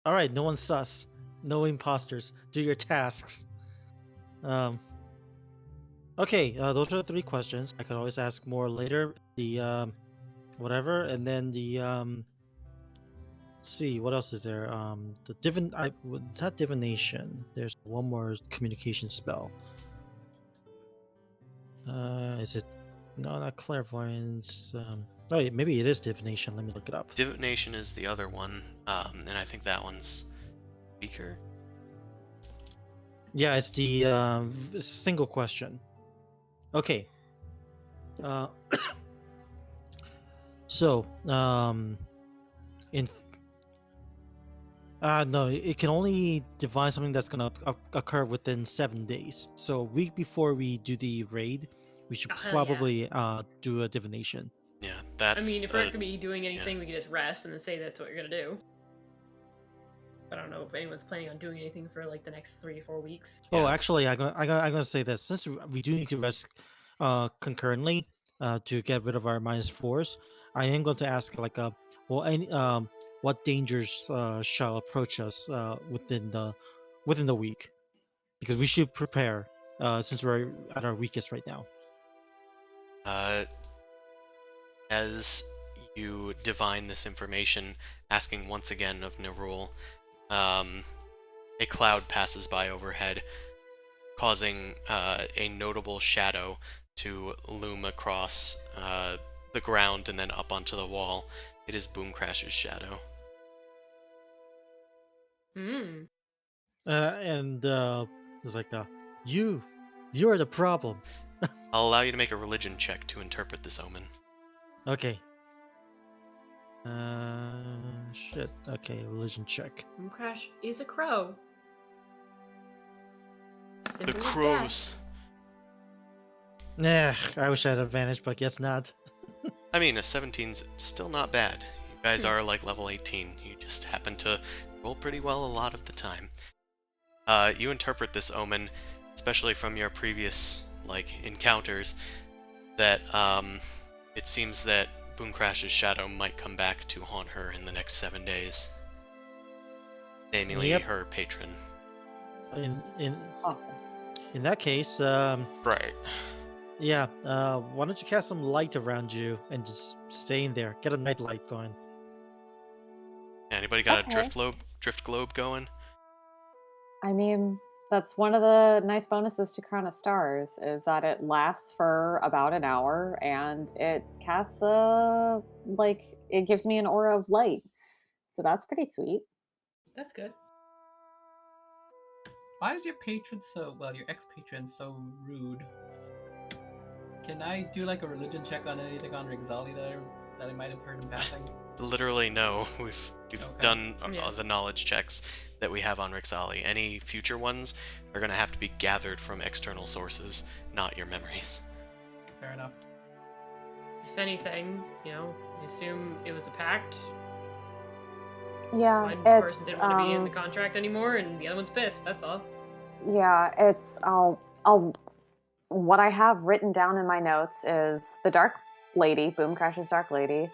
[SPEAKER 3] All right. No one's sus. No imposters. Do your tasks. Okay. Those are the 3 questions. I could always ask more later. The whatever, and then the let's see, what else is there? It's not divination. There's one more communication spell. Is it? No, not clairvoyance. Oh, yeah, maybe it is divination. Let me look it up.
[SPEAKER 2] Divination is the other one, and I think that one's weaker.
[SPEAKER 3] Yeah, it's the single question. Okay. So, in no, it can only divine something that's gonna occur within 7 days. So, a week before we do the raid, we should probably do a divination.
[SPEAKER 2] Yeah, that's.
[SPEAKER 1] I mean, if we're not gonna be doing anything, we can just rest and then say that's what you're gonna do. I don't know if anyone's planning on doing anything for like the next 3 or 4 weeks.
[SPEAKER 3] Oh, actually, I'm gonna say this. Since we do need to rest concurrently to get rid of our -4s, I am going to ask like what dangers shall approach us within the week, because we should prepare since we're at our weakest right now.
[SPEAKER 2] As you divine this information, asking once again of Nerul, a cloud passes by overhead, causing a notable shadow to loom across the ground and then up onto the wall. It is Boomcrash's shadow.
[SPEAKER 1] Hmm.
[SPEAKER 3] And it's like, you're the problem.
[SPEAKER 2] I'll allow you to make a religion check to interpret this omen.
[SPEAKER 3] Okay. Shit. Okay, religion check.
[SPEAKER 1] Crash is a crow.
[SPEAKER 2] The
[SPEAKER 1] Simple as
[SPEAKER 2] crows.
[SPEAKER 3] Nah, I wish I had advantage, but guess not.
[SPEAKER 2] I mean, a 17's still not bad. You guys are like level 18. You just happen to roll pretty well a lot of the time. You interpret this omen, especially from your previous, encounters, that, it seems that Boomcrash's shadow might come back to haunt her in the next 7 days. Namely,
[SPEAKER 3] Yep.
[SPEAKER 2] her patron.
[SPEAKER 3] In
[SPEAKER 5] Awesome.
[SPEAKER 3] that case,
[SPEAKER 2] Right.
[SPEAKER 3] yeah, why don't you cast some light around you and just stay in there. Get a night light going.
[SPEAKER 2] Anybody got a
[SPEAKER 5] Okay.
[SPEAKER 2] drift globe going?
[SPEAKER 5] I mean, that's one of the nice bonuses to Crown of Stars is that it lasts for about an hour and it casts it gives me an aura of light. So that's pretty sweet.
[SPEAKER 1] That's good.
[SPEAKER 4] Why is your patron your ex-patron so rude? Can I do like a religion check on anything on Rixali that I might have heard in passing?
[SPEAKER 2] Literally, no. We've
[SPEAKER 4] Okay.
[SPEAKER 2] done
[SPEAKER 1] Yeah.
[SPEAKER 2] the knowledge checks that we have on Rixali. Any future ones are going to have to be gathered from external sources, not your memories.
[SPEAKER 4] Fair enough.
[SPEAKER 1] If anything, I assume it was a pact.
[SPEAKER 5] Yeah,
[SPEAKER 1] One
[SPEAKER 5] it's
[SPEAKER 1] person didn't want to be in the contract anymore, and the other one's pissed. That's all.
[SPEAKER 5] yeah, it's I'll what I have written down in my notes is the Dark Lady, Boomcrash's Dark Lady,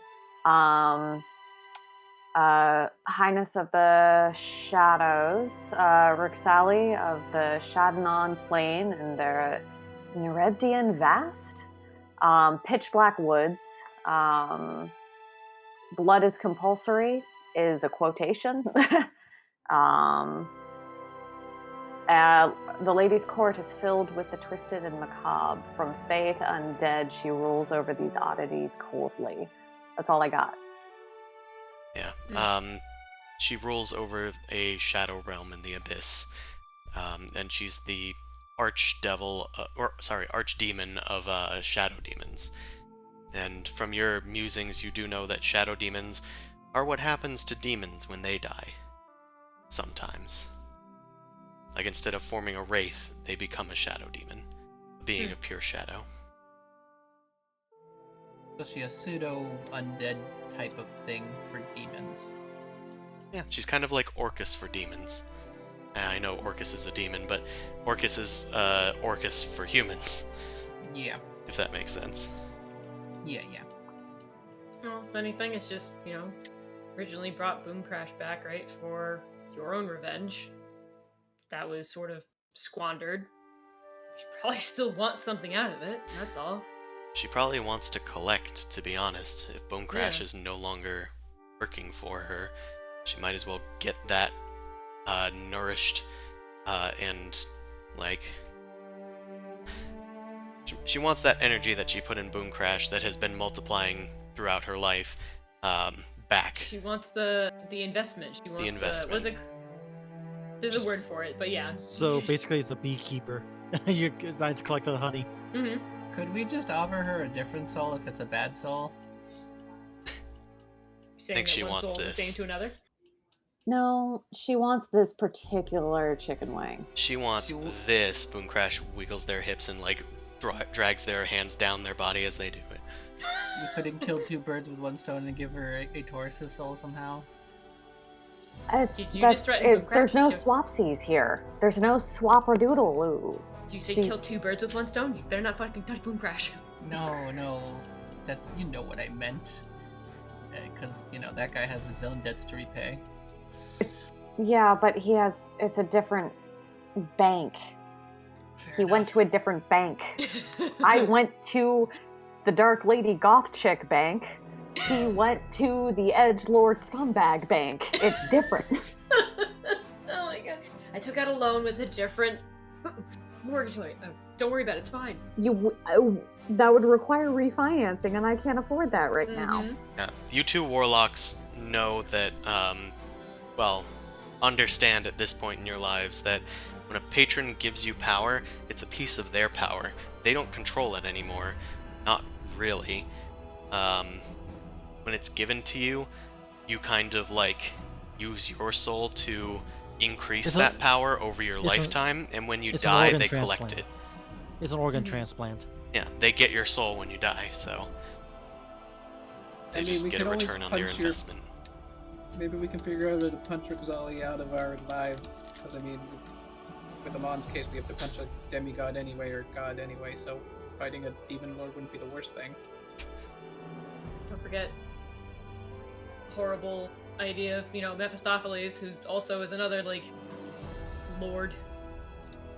[SPEAKER 5] Highness of the Shadows, Rixali of the Shadnon Plain and the Nerebdian Vast, Pitch Black Woods, Blood is Compulsory is a quotation. The lady's court is filled with the twisted and macabre. From fey to undead, she rules over these oddities coldly. That's all I got.
[SPEAKER 2] Yeah. She rules over a shadow realm in the abyss, and she's the archdemon of shadow demons. And from your musings, you do know that shadow demons are what happens to demons when they die. Sometimes. Like, instead of forming a wraith, they become a shadow demon. A being of pure shadow.
[SPEAKER 4] So she a pseudo-undead type of thing for demons.
[SPEAKER 2] Yeah, she's kind of like Orcus for demons. I know Orcus is a demon, but Orcus is Orcus for humans.
[SPEAKER 4] Yeah.
[SPEAKER 2] If that makes sense.
[SPEAKER 4] Yeah.
[SPEAKER 1] Well, if anything, it's just, originally brought Boomcrash back, right, for your own revenge. That was sort of squandered. She probably still wants something out of it, that's all.
[SPEAKER 2] She probably wants to collect, to be honest. If Boomcrash
[SPEAKER 1] Yeah.
[SPEAKER 2] is no longer working for her, she might as well get that nourished and, she wants that energy that she put in Boomcrash that has been multiplying throughout her life back.
[SPEAKER 1] She wants the investment. She wants
[SPEAKER 2] investment.
[SPEAKER 1] There's a word for it, but yeah.
[SPEAKER 3] So basically, it's the beekeeper. You're trying to collect the honey.
[SPEAKER 1] Mm-hmm.
[SPEAKER 4] Could we just offer her a different soul if it's a bad soul?
[SPEAKER 2] Think she wants
[SPEAKER 1] soul
[SPEAKER 2] this.
[SPEAKER 1] is saying to another?
[SPEAKER 5] No, she wants this particular chicken wing.
[SPEAKER 2] She wants this. Boomcrash wiggles their hips and drags their hands down their body as they do it.
[SPEAKER 4] We couldn't kill two birds with one stone and give her a Taurus's soul somehow.
[SPEAKER 1] Did you just threaten Boomcrash?
[SPEAKER 5] There's no swapsies here. There's no swap-a-doodle-loos.
[SPEAKER 1] Did you say kill two birds with one stone? You better not fucking touch Boomcrash.
[SPEAKER 4] No. That's, what I meant. Because, that guy has his own debts to repay.
[SPEAKER 5] Yeah, but it's a different bank. He went to a different bank. I went to the Dark Lady Goth Chick bank. He went to the Edgelord Scumbag bank. It's different.
[SPEAKER 1] Oh my god. took out a loan with a different mortgage loan. Don't worry about it. It's fine.
[SPEAKER 5] That would require refinancing, and I can't afford that right now.
[SPEAKER 2] Yeah, you two warlocks know that, understand at this point in your lives that when a patron gives you power, it's a piece of their power. They don't control it anymore. Not really. When it's given to you, you kind of, like, use your soul to increase that power over your lifetime, and when you die, they collect it.
[SPEAKER 3] It's an organ transplant.
[SPEAKER 2] Yeah, they get your soul when you die, so they just get a return on their investment.
[SPEAKER 6] Maybe we can figure out how to punch Rixali out of our lives, because I mean, with Amon's case, we have to punch a demigod anyway, or god anyway, so fighting a demon lord wouldn't be the worst thing.
[SPEAKER 1] Don't forget horrible idea of, Mephistopheles, who also is another, like, lord.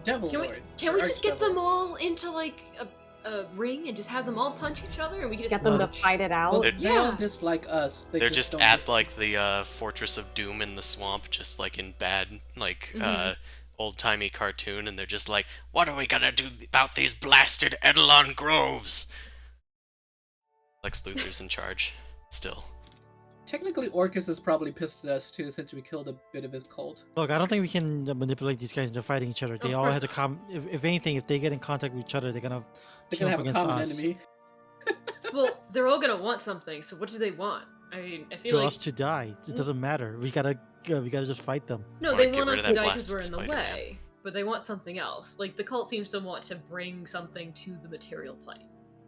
[SPEAKER 6] Devil lord.
[SPEAKER 1] Can we just get them all into, like, a ring and just have them all punch each other, and we can just
[SPEAKER 5] Get them to fight it out?
[SPEAKER 6] Well, they all dislike us.
[SPEAKER 2] They're just at, like, the Fortress of Doom in the swamp, just, like, in bad, like, old-timey cartoon, and they're just like, what are we gonna do about these blasted Eidolon groves? Lex Luthor's in charge, still.
[SPEAKER 6] Technically, Orcus is probably pissed at us, too, since we killed a bit of his cult.
[SPEAKER 3] Look, I don't think we can manipulate these guys into fighting each other. They all have to come. If anything, if they get in contact with each other, they're gonna
[SPEAKER 6] have a common enemy.
[SPEAKER 1] Well, they're all gonna want something. So what do they want? I mean, I feel
[SPEAKER 3] to
[SPEAKER 1] like
[SPEAKER 3] us to die. It doesn't matter. We gotta just fight them.
[SPEAKER 1] no, they want us to die because we're in the way. But they want something else. Like the cult seems to want to bring something to the material plane.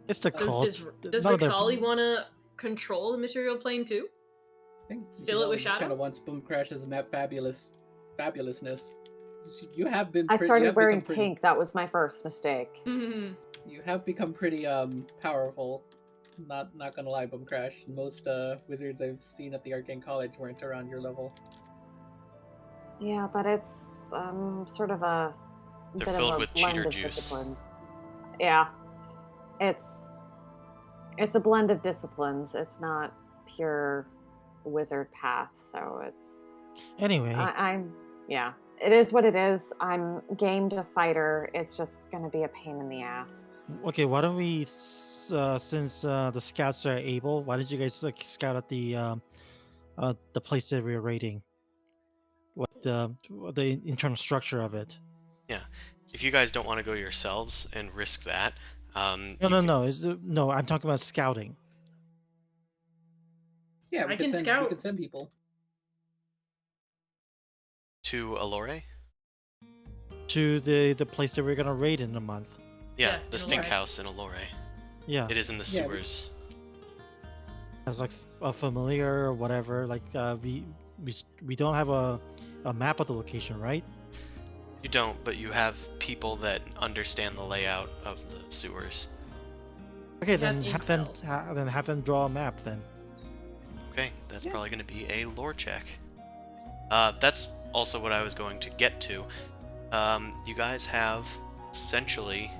[SPEAKER 3] It's the cult.
[SPEAKER 1] Does Rixali want to control the material plane too?
[SPEAKER 6] I think
[SPEAKER 1] Fill it with shadow.
[SPEAKER 6] Kind of wants Boom Crash's fabulousness. You have been.
[SPEAKER 5] I started wearing pink. That was my first mistake.
[SPEAKER 6] You have become pretty powerful. Not gonna lie, Boom Crash. Most wizards I've seen at the Arcane College weren't around your level.
[SPEAKER 5] Yeah, but it's sort of a.
[SPEAKER 2] They're filled with cheater juice.
[SPEAKER 5] Yeah, it's a blend of disciplines. It's not pure wizard path, so it's.
[SPEAKER 3] Anyway,
[SPEAKER 5] yeah. It is what it is. I'm game to fighter. It's just gonna be a pain in the ass.
[SPEAKER 3] Okay, why don't we, since the scouts are able, why don't you guys scout out the place that we're raiding, like the internal structure of it?
[SPEAKER 2] Yeah, if you guys don't want to go yourselves and risk that,
[SPEAKER 3] no. I'm talking about scouting.
[SPEAKER 6] Yeah, we can send people.
[SPEAKER 2] To Allure?
[SPEAKER 3] To the place that we're gonna raid in a month.
[SPEAKER 2] Yeah, the stink house in Allure.
[SPEAKER 3] Yeah.
[SPEAKER 2] It is in the sewers.
[SPEAKER 3] As like a familiar or whatever, like we don't have a map of the location, right?
[SPEAKER 2] You don't, but you have people that understand the layout of the sewers.
[SPEAKER 3] Okay, then have them draw a map then.
[SPEAKER 2] Okay, that's probably going to be a lore check. That's also what I was going to get to. You guys have essentially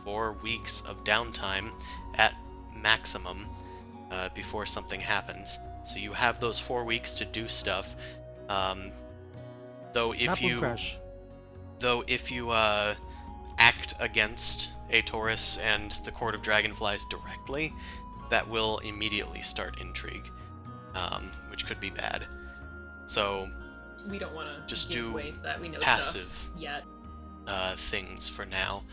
[SPEAKER 2] 4 weeks of downtime at maximum before something happens. So you have those 4 weeks to do stuff. Though if you act against a Taurus and the Court of Dragonflies directly, that will immediately start intrigue, which could be bad. So
[SPEAKER 1] we don't want to
[SPEAKER 2] just do
[SPEAKER 1] that we know
[SPEAKER 2] passive
[SPEAKER 1] yet.
[SPEAKER 2] Things for now.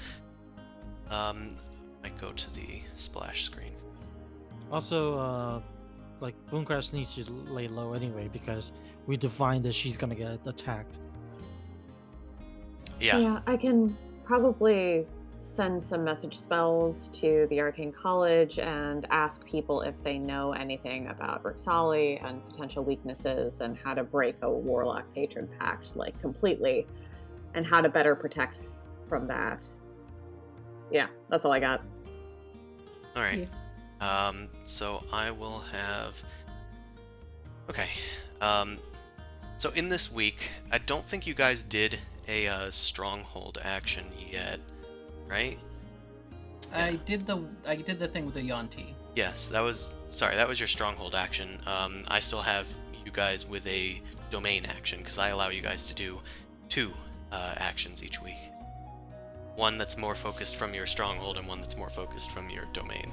[SPEAKER 2] I go to the splash screen.
[SPEAKER 3] Also, like Boom Crash needs to lay low anyway because we defined that she's gonna get attacked.
[SPEAKER 5] Yeah, I can probably send some message spells to the Arcane College and ask people if they know anything about Rixali and potential weaknesses and how to break a Warlock Patron Pact, like, completely, and how to better protect from that. Yeah, that's all I got.
[SPEAKER 2] Alright. So I will have... Okay. So in this week, I don't think you guys did a stronghold action yet. Right?
[SPEAKER 4] Yeah. I did the thing with the Yonti.
[SPEAKER 2] Yes, that was your stronghold action. I still have you guys with a domain action because I allow you guys to do 2 actions each week. One that's more focused from your stronghold and one that's more focused from your domain.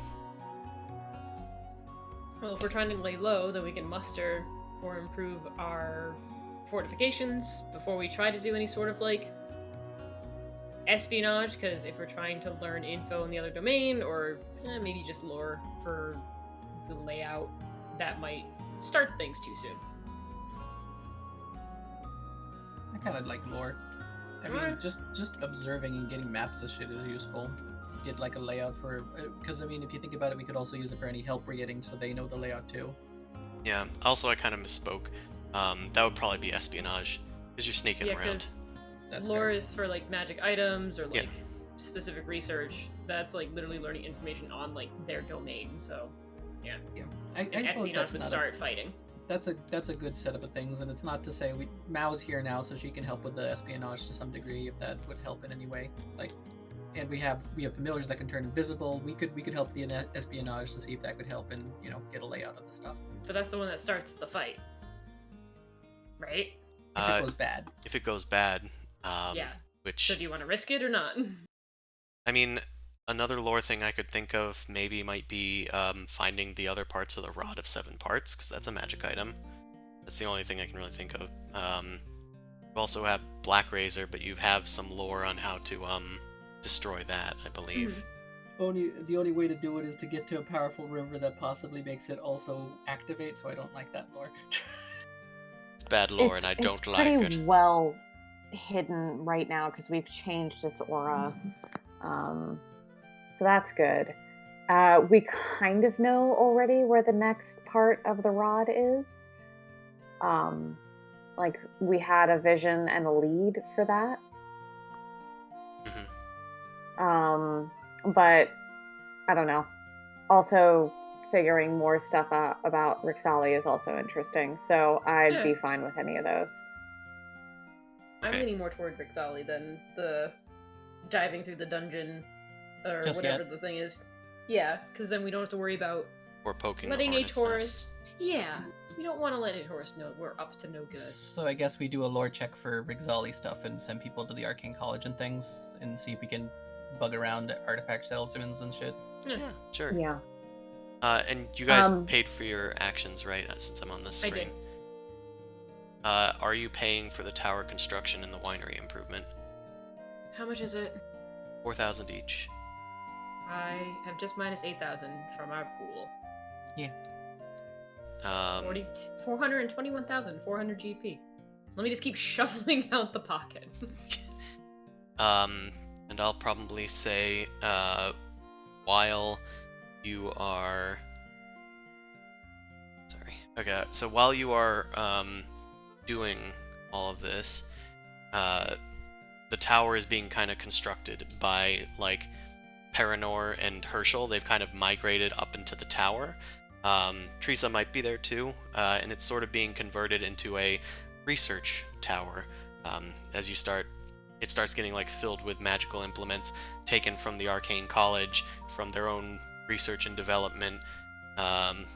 [SPEAKER 1] Well, if we're trying to lay low, then we can muster or improve our fortifications before we try to do any sort of, like, espionage, because if we're trying to learn info in the other domain, or maybe just lore for the layout, that might start things too soon.
[SPEAKER 4] I kind of like lore. I mean,
[SPEAKER 1] Alright.
[SPEAKER 4] just observing and getting maps of shit is useful. Get like a layout for, because I mean, if you think about it, we could also use it for any help we're getting, so they know the layout too.
[SPEAKER 2] Yeah, also I kind of misspoke. That would probably be espionage, because you're sneaking
[SPEAKER 1] Yeah,
[SPEAKER 2] around.
[SPEAKER 1] because
[SPEAKER 4] That's
[SPEAKER 1] lore
[SPEAKER 4] fair.
[SPEAKER 1] is for, like, magic items or, like,
[SPEAKER 2] Yeah.
[SPEAKER 1] specific research. That's, like, literally learning information on, like, their domain, so
[SPEAKER 4] I
[SPEAKER 1] and
[SPEAKER 4] thought
[SPEAKER 1] espionage
[SPEAKER 4] that's
[SPEAKER 1] would
[SPEAKER 4] not
[SPEAKER 1] start fighting.
[SPEAKER 4] that's a good setup of things, and it's not to say Mao's here now, so she can help with the espionage to some degree if that would help in any way. Like, and we have familiars that can turn invisible. We could help the espionage to see if that could help and get a layout of the stuff
[SPEAKER 1] But that's the one that starts the fight. Right?
[SPEAKER 4] if it goes bad.
[SPEAKER 2] If it goes bad,
[SPEAKER 1] Yeah.
[SPEAKER 2] which,
[SPEAKER 1] So do you want to risk it or not?
[SPEAKER 2] I mean, another lore thing I could think of maybe might be finding the other parts of the Rod of 7 Parts, because that's a magic item. That's the only thing I can really think of. You also have Black Razor, but you have some lore on how to destroy that, I believe.
[SPEAKER 4] The only way to do it is to get to a powerful river that possibly makes it also activate, so I don't like that lore.
[SPEAKER 2] It's bad lore, and I don't
[SPEAKER 5] it's
[SPEAKER 2] like
[SPEAKER 5] pretty
[SPEAKER 2] it.
[SPEAKER 5] well hidden right now because we've changed its aura. So that's good. We kind of know already where the next part of the rod is. Like, we had a vision and a lead for that. But I don't know. Also, figuring more stuff out about Rixali is also interesting, so I'd be fine with any of those.
[SPEAKER 1] I'm
[SPEAKER 2] Okay.
[SPEAKER 1] leaning more toward Rixali than the diving through the dungeon or
[SPEAKER 4] Just
[SPEAKER 1] whatever
[SPEAKER 4] yet.
[SPEAKER 1] the thing is. Yeah, because then we don't have to worry about
[SPEAKER 2] Or poking
[SPEAKER 1] letting
[SPEAKER 2] the
[SPEAKER 1] a
[SPEAKER 2] hornet's
[SPEAKER 1] Taurus.
[SPEAKER 2] nest.
[SPEAKER 1] Yeah, we don't want to let a Taurus know we're up to no good.
[SPEAKER 4] So I guess we do a lore check for Rixali stuff and send people to the Arcane College and things and see if we can bug around at artifact salesmen and shit.
[SPEAKER 2] Yeah, sure.
[SPEAKER 5] Yeah.
[SPEAKER 2] And you guys paid for your actions, right? Since I'm on this
[SPEAKER 1] I
[SPEAKER 2] screen.
[SPEAKER 1] did.
[SPEAKER 2] Are you paying for the tower construction and the winery improvement?
[SPEAKER 1] How much is it?
[SPEAKER 2] 4,000 each.
[SPEAKER 1] I have just minus 8,000 from our pool.
[SPEAKER 4] Yeah.
[SPEAKER 1] 421,400 GP. Let me just keep shuffling out the pocket.
[SPEAKER 2] And I'll probably say, while you are... Sorry. Okay, so while you are, doing all of this, the tower is being kind of constructed by, like, Paranor and Herschel. They've kind of migrated up into the tower. Teresa might be there too, and it's sort of being converted into a research tower. As you start, it starts getting like filled with magical implements taken from the Arcane College, from their own research and development, and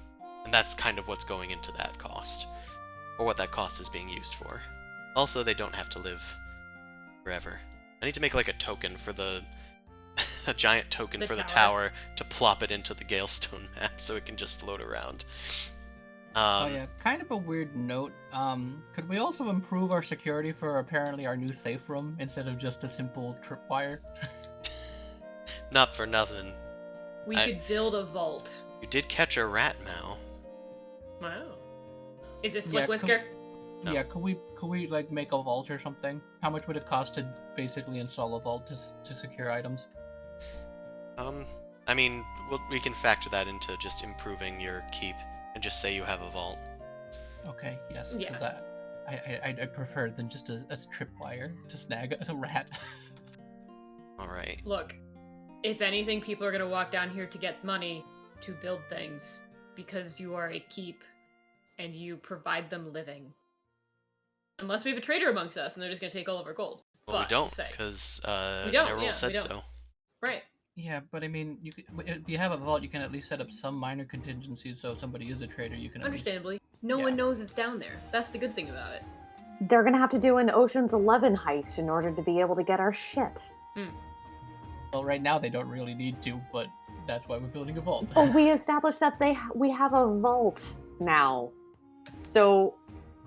[SPEAKER 2] that's kind of what's going into that cost, or what that cost is being used for. Also, they don't have to live forever. I need to make like a token for the a giant token for the tower to plop it into the Galestone map so it can just float around.
[SPEAKER 4] Oh yeah, kind of a weird note. Could we also improve our security for apparently our new safe room instead of just a simple tripwire?
[SPEAKER 2] Not for nothing.
[SPEAKER 1] We could build a vault.
[SPEAKER 2] You did catch a rat, Mal.
[SPEAKER 1] Wow. Is it Flick
[SPEAKER 4] Yeah,
[SPEAKER 1] Whisker?
[SPEAKER 2] No.
[SPEAKER 4] Yeah, could we like make a vault or something? How much would it cost to basically install a vault to secure items?
[SPEAKER 2] I mean, we can factor that into just improving your keep and just say you have a vault.
[SPEAKER 4] Okay, yes,
[SPEAKER 1] Yeah.
[SPEAKER 4] because I prefer than just a tripwire to snag a rat.
[SPEAKER 2] Alright.
[SPEAKER 1] Look, if anything, people are going to walk down here to get money to build things because you are a keep and you provide them living. Unless we have a trader amongst us and they're just going to take all of our gold.
[SPEAKER 2] Well, we
[SPEAKER 1] But,
[SPEAKER 2] don't,
[SPEAKER 1] say.
[SPEAKER 2] because
[SPEAKER 1] We don't,
[SPEAKER 2] Nerul
[SPEAKER 1] yeah,
[SPEAKER 2] said
[SPEAKER 1] we don't.
[SPEAKER 2] so.
[SPEAKER 1] Right.
[SPEAKER 4] Yeah, but I mean, if you have a vault, you can at least set up some minor contingencies. So if somebody is a trader, you can at least.
[SPEAKER 1] Understandably. No
[SPEAKER 4] Yeah.
[SPEAKER 1] one knows it's down there. That's the good thing about it.
[SPEAKER 5] they're gonna have to do an Ocean's 11 heist in order to be able to get our shit.
[SPEAKER 4] Well, right now they don't really need to, but that's why we're building a vault.
[SPEAKER 5] But we established that we have a vault now, so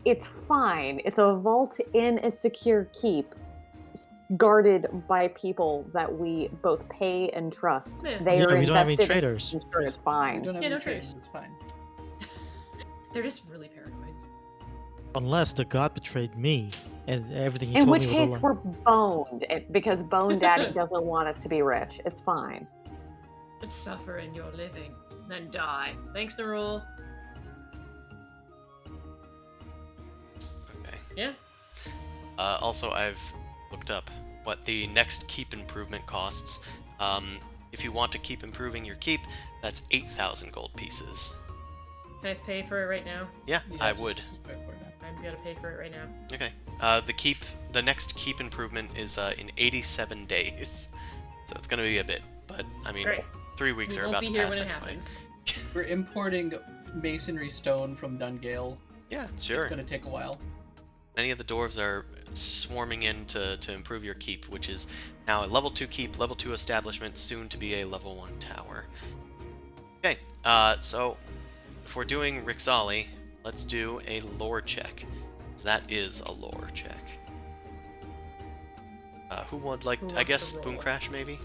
[SPEAKER 5] it's fine. It's a vault in a secure keep, guarded by people that we both pay and trust.
[SPEAKER 1] Yeah.
[SPEAKER 5] They
[SPEAKER 3] Yeah,
[SPEAKER 5] are
[SPEAKER 3] we don't have any
[SPEAKER 5] invested in
[SPEAKER 3] traitors.
[SPEAKER 5] making sure it's
[SPEAKER 4] We
[SPEAKER 5] fine.
[SPEAKER 4] don't have
[SPEAKER 1] Yeah,
[SPEAKER 4] any
[SPEAKER 1] no
[SPEAKER 4] traitors,
[SPEAKER 1] traitors.
[SPEAKER 4] it's fine.
[SPEAKER 1] They're just really paranoid.
[SPEAKER 3] Unless the god betrayed me and everything he
[SPEAKER 5] In
[SPEAKER 3] told
[SPEAKER 5] which
[SPEAKER 3] me was
[SPEAKER 5] case,
[SPEAKER 3] a lie.
[SPEAKER 5] we're boned because Bone Daddy doesn't want us to be rich. It's fine.
[SPEAKER 1] Suffer in your living, then die. Thanks, Nerul.
[SPEAKER 2] Okay.
[SPEAKER 1] Yeah.
[SPEAKER 2] Also, I've looked up what the next keep improvement costs. If you want to keep improving your keep, that's 8,000 gold pieces.
[SPEAKER 1] Can I just pay for it right now?
[SPEAKER 2] Yeah,
[SPEAKER 4] Yeah,
[SPEAKER 2] I
[SPEAKER 4] just-
[SPEAKER 2] would.
[SPEAKER 4] just pay for it now.
[SPEAKER 1] I'm gonna pay for it right now.
[SPEAKER 2] Okay. The next keep improvement is in 87 days, so it's gonna be a bit. But I mean,
[SPEAKER 1] Great.
[SPEAKER 2] 3 weeks
[SPEAKER 1] We
[SPEAKER 2] are
[SPEAKER 1] won't
[SPEAKER 2] about
[SPEAKER 1] be
[SPEAKER 2] to
[SPEAKER 1] here
[SPEAKER 2] pass
[SPEAKER 1] when it
[SPEAKER 2] anyway.
[SPEAKER 1] happens.
[SPEAKER 4] We're importing masonry stone from Dungale.
[SPEAKER 2] Yeah, sure.
[SPEAKER 4] It's gonna take a while.
[SPEAKER 2] Many of the dwarves are swarming in to improve your keep, which is now a level 2 keep, level 2 establishment, soon to be a level 1 tower. Okay, so if we're doing Rixali, let's do a lore check. 'Cause that is a lore check. Who would like?
[SPEAKER 1] Who
[SPEAKER 2] I
[SPEAKER 1] wants
[SPEAKER 2] guess
[SPEAKER 1] to roll?
[SPEAKER 2] Boom Crash maybe.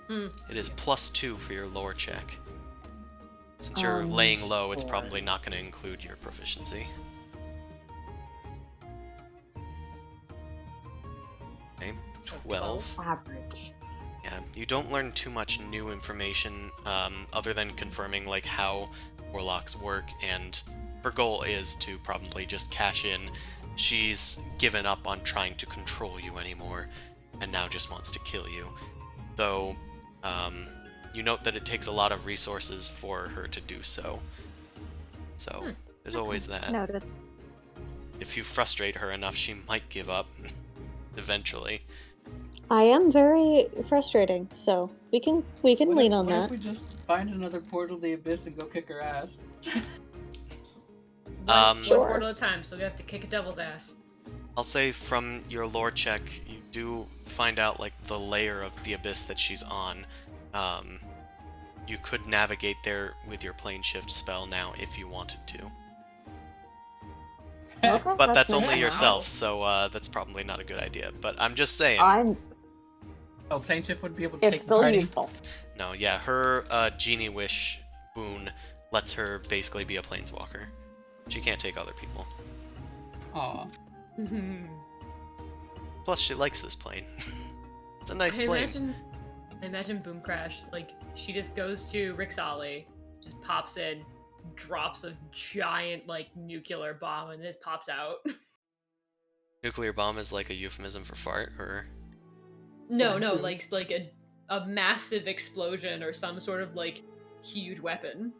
[SPEAKER 1] Hmm.
[SPEAKER 2] It is +2 for your lore check. Since you're laying low, it's
[SPEAKER 5] sure.
[SPEAKER 2] probably not going to include your proficiency. Okay, 12.
[SPEAKER 5] Average.
[SPEAKER 2] Yeah, you don't learn too much new information other than confirming like how warlocks work, and her goal is to probably just cash in. She's given up on trying to control you anymore, and now just wants to kill you. Though, you note that it takes a lot of resources for her to do so. So, there's always that.
[SPEAKER 5] Noted.
[SPEAKER 2] If you frustrate her enough, she might give up eventually.
[SPEAKER 7] I am very frustrating, so we can
[SPEAKER 4] What
[SPEAKER 7] lean
[SPEAKER 4] if,
[SPEAKER 7] on
[SPEAKER 4] what if
[SPEAKER 7] that.
[SPEAKER 4] we just find another portal to the abyss and go kick her ass?
[SPEAKER 1] One
[SPEAKER 7] Sure.
[SPEAKER 1] portal at a time, so we have to kick a devil's ass.
[SPEAKER 2] I'll say from your lore check, you do find out like the layer of the abyss that she's on. You could navigate there with your plane shift spell now if you wanted to.
[SPEAKER 5] Okay,
[SPEAKER 2] But that's
[SPEAKER 5] nice
[SPEAKER 2] only
[SPEAKER 5] to
[SPEAKER 2] yourself, so that's probably not a good idea. But I'm just saying.
[SPEAKER 5] know.
[SPEAKER 4] Oh, plane shift would be able to
[SPEAKER 5] It's
[SPEAKER 4] take the
[SPEAKER 5] still
[SPEAKER 4] party.
[SPEAKER 5] useful.
[SPEAKER 2] No, yeah, her genie wish boon lets her basically be a planeswalker. She can't take other people.
[SPEAKER 4] Aw.
[SPEAKER 2] Plus, she likes this plane. It's a nice
[SPEAKER 1] I
[SPEAKER 2] plane.
[SPEAKER 1] imagine Boom Crash, like, she just goes to Rixali, just pops in, drops a giant, like, nuclear bomb, and just pops out.
[SPEAKER 2] Nuclear bomb is like a euphemism for fart, or
[SPEAKER 1] No,
[SPEAKER 4] Yeah,
[SPEAKER 1] no,
[SPEAKER 4] true.
[SPEAKER 1] like a massive explosion or some sort of, like, huge weapon.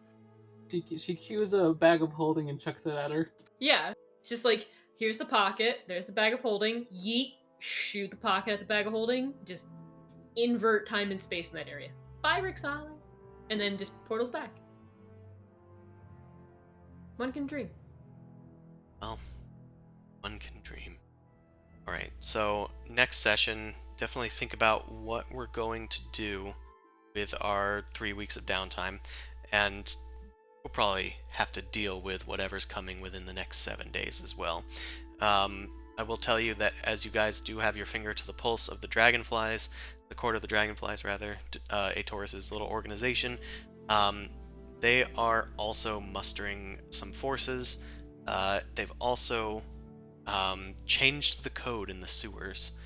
[SPEAKER 6] She cues a bag of holding and chucks it at her.
[SPEAKER 1] Yeah, it's just like, here's the pocket, there's the bag of holding, yeet, shoot the pocket at the bag of holding, just invert time and space in that area. Bye, Rixali. And then just portals back. One can dream.
[SPEAKER 2] well, one can dream. Alright, so next session, definitely think about what we're going to do with our 3 weeks of downtime, and we'll probably have to deal with whatever's coming within the next 7 days as well. I will tell you that as you guys do have your finger to the pulse of the Dragonflies, the Court of the Dragonflies rather, Atorus' little organization, they are also mustering some forces. They've also changed the code in the sewers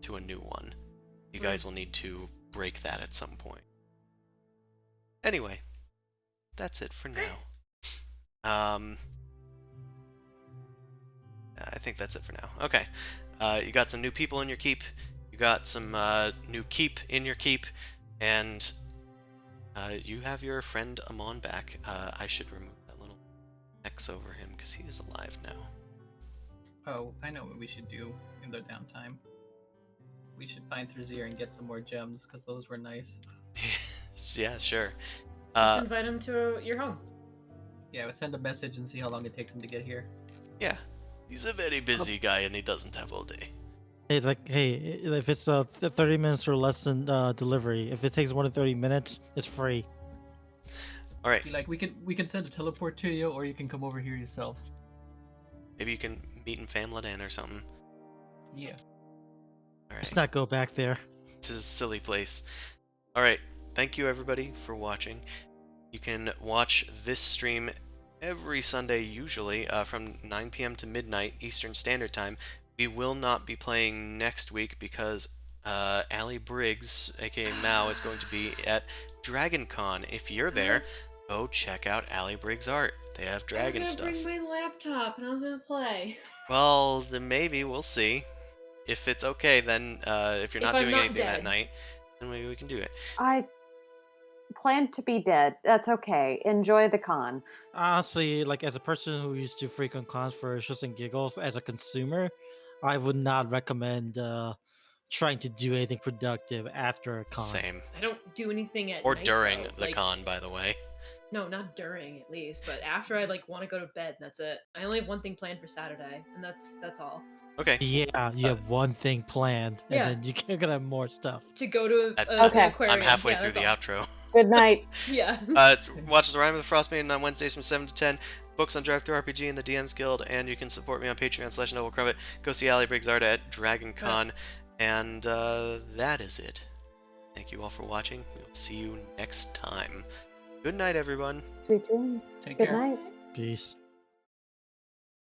[SPEAKER 2] to a new one. You guys will need to break that at some point. Anyway, that's it for now. I think that's it for now. Okay. You got some new people in your keep. You got some new keep in your keep. And you have your friend Amon back. I should remove that little X over him because he is alive now.
[SPEAKER 4] Oh, I know what we should do in the downtime. We should find Thrazir and get some more gems, because those were nice.
[SPEAKER 2] Yeah, sure.
[SPEAKER 1] Just invite him to your home.
[SPEAKER 4] Yeah, we'll send a message and see how long it takes him to get here.
[SPEAKER 2] Yeah. He's a very busy guy and he doesn't have all day.
[SPEAKER 3] It's like, hey, if it's 30 minutes or less than delivery, if it takes more than 30 minutes, it's free.
[SPEAKER 2] All right.
[SPEAKER 4] Be like, we can send a teleport to you, or you can come over here yourself.
[SPEAKER 2] Maybe you can meet in Famladan or something.
[SPEAKER 4] Yeah.
[SPEAKER 2] All
[SPEAKER 3] Let's
[SPEAKER 2] right.
[SPEAKER 3] not go back there.
[SPEAKER 2] This is a silly place. All right. Thank you, everybody, for watching. You can watch this stream every Sunday, usually, from 9 p.m. to midnight Eastern Standard Time. We will not be playing next week because Allie Briggs, aka Mao, is going to be at DragonCon. If you're there, go check out Allie Briggs' art. They have dragon stuff.
[SPEAKER 1] I was gonna bring my laptop and I was gonna play.
[SPEAKER 2] Well, then maybe we'll see. If it's okay, then if you're
[SPEAKER 1] If
[SPEAKER 2] not
[SPEAKER 1] I'm
[SPEAKER 2] doing
[SPEAKER 1] not
[SPEAKER 2] anything that
[SPEAKER 1] dead.
[SPEAKER 2] night, then maybe we can do it.
[SPEAKER 5] I plan to be dead. That's okay. Enjoy the con.
[SPEAKER 3] Honestly, like as a person who used to frequent cons for shits and giggles, as a consumer, I would not recommend trying to do anything productive after a con.
[SPEAKER 2] Same.
[SPEAKER 1] I don't do anything at
[SPEAKER 2] Or
[SPEAKER 1] night,
[SPEAKER 2] during
[SPEAKER 1] though.
[SPEAKER 2] the
[SPEAKER 1] Like,
[SPEAKER 2] con, by the way.
[SPEAKER 1] No, not during at least, but after I want to go to bed. And that's it. I only have one thing planned for Saturday, and that's all.
[SPEAKER 2] Okay.
[SPEAKER 3] Yeah, you have one thing planned, and
[SPEAKER 1] Yeah.
[SPEAKER 3] then you're gonna have more stuff.
[SPEAKER 1] To go to
[SPEAKER 5] Okay.
[SPEAKER 1] an aquarium.
[SPEAKER 2] I'm halfway
[SPEAKER 1] Yeah,
[SPEAKER 2] through the
[SPEAKER 1] that's all.
[SPEAKER 2] outro.
[SPEAKER 5] Good night.
[SPEAKER 1] Yeah.
[SPEAKER 2] Watch The Rime of the Frost Maiden on Wednesdays from 7 to 10. Books on Drive Through RPG and the DM's Guild, and you can support me on Patreon/NobleCrumpet. Go see Allie Briggs art at DragonCon, and that is it. Thank you all for watching. We will see you next time. Good night, everyone.
[SPEAKER 5] Sweet dreams.
[SPEAKER 4] Take
[SPEAKER 5] Good
[SPEAKER 4] care.
[SPEAKER 5] night.
[SPEAKER 3] Peace.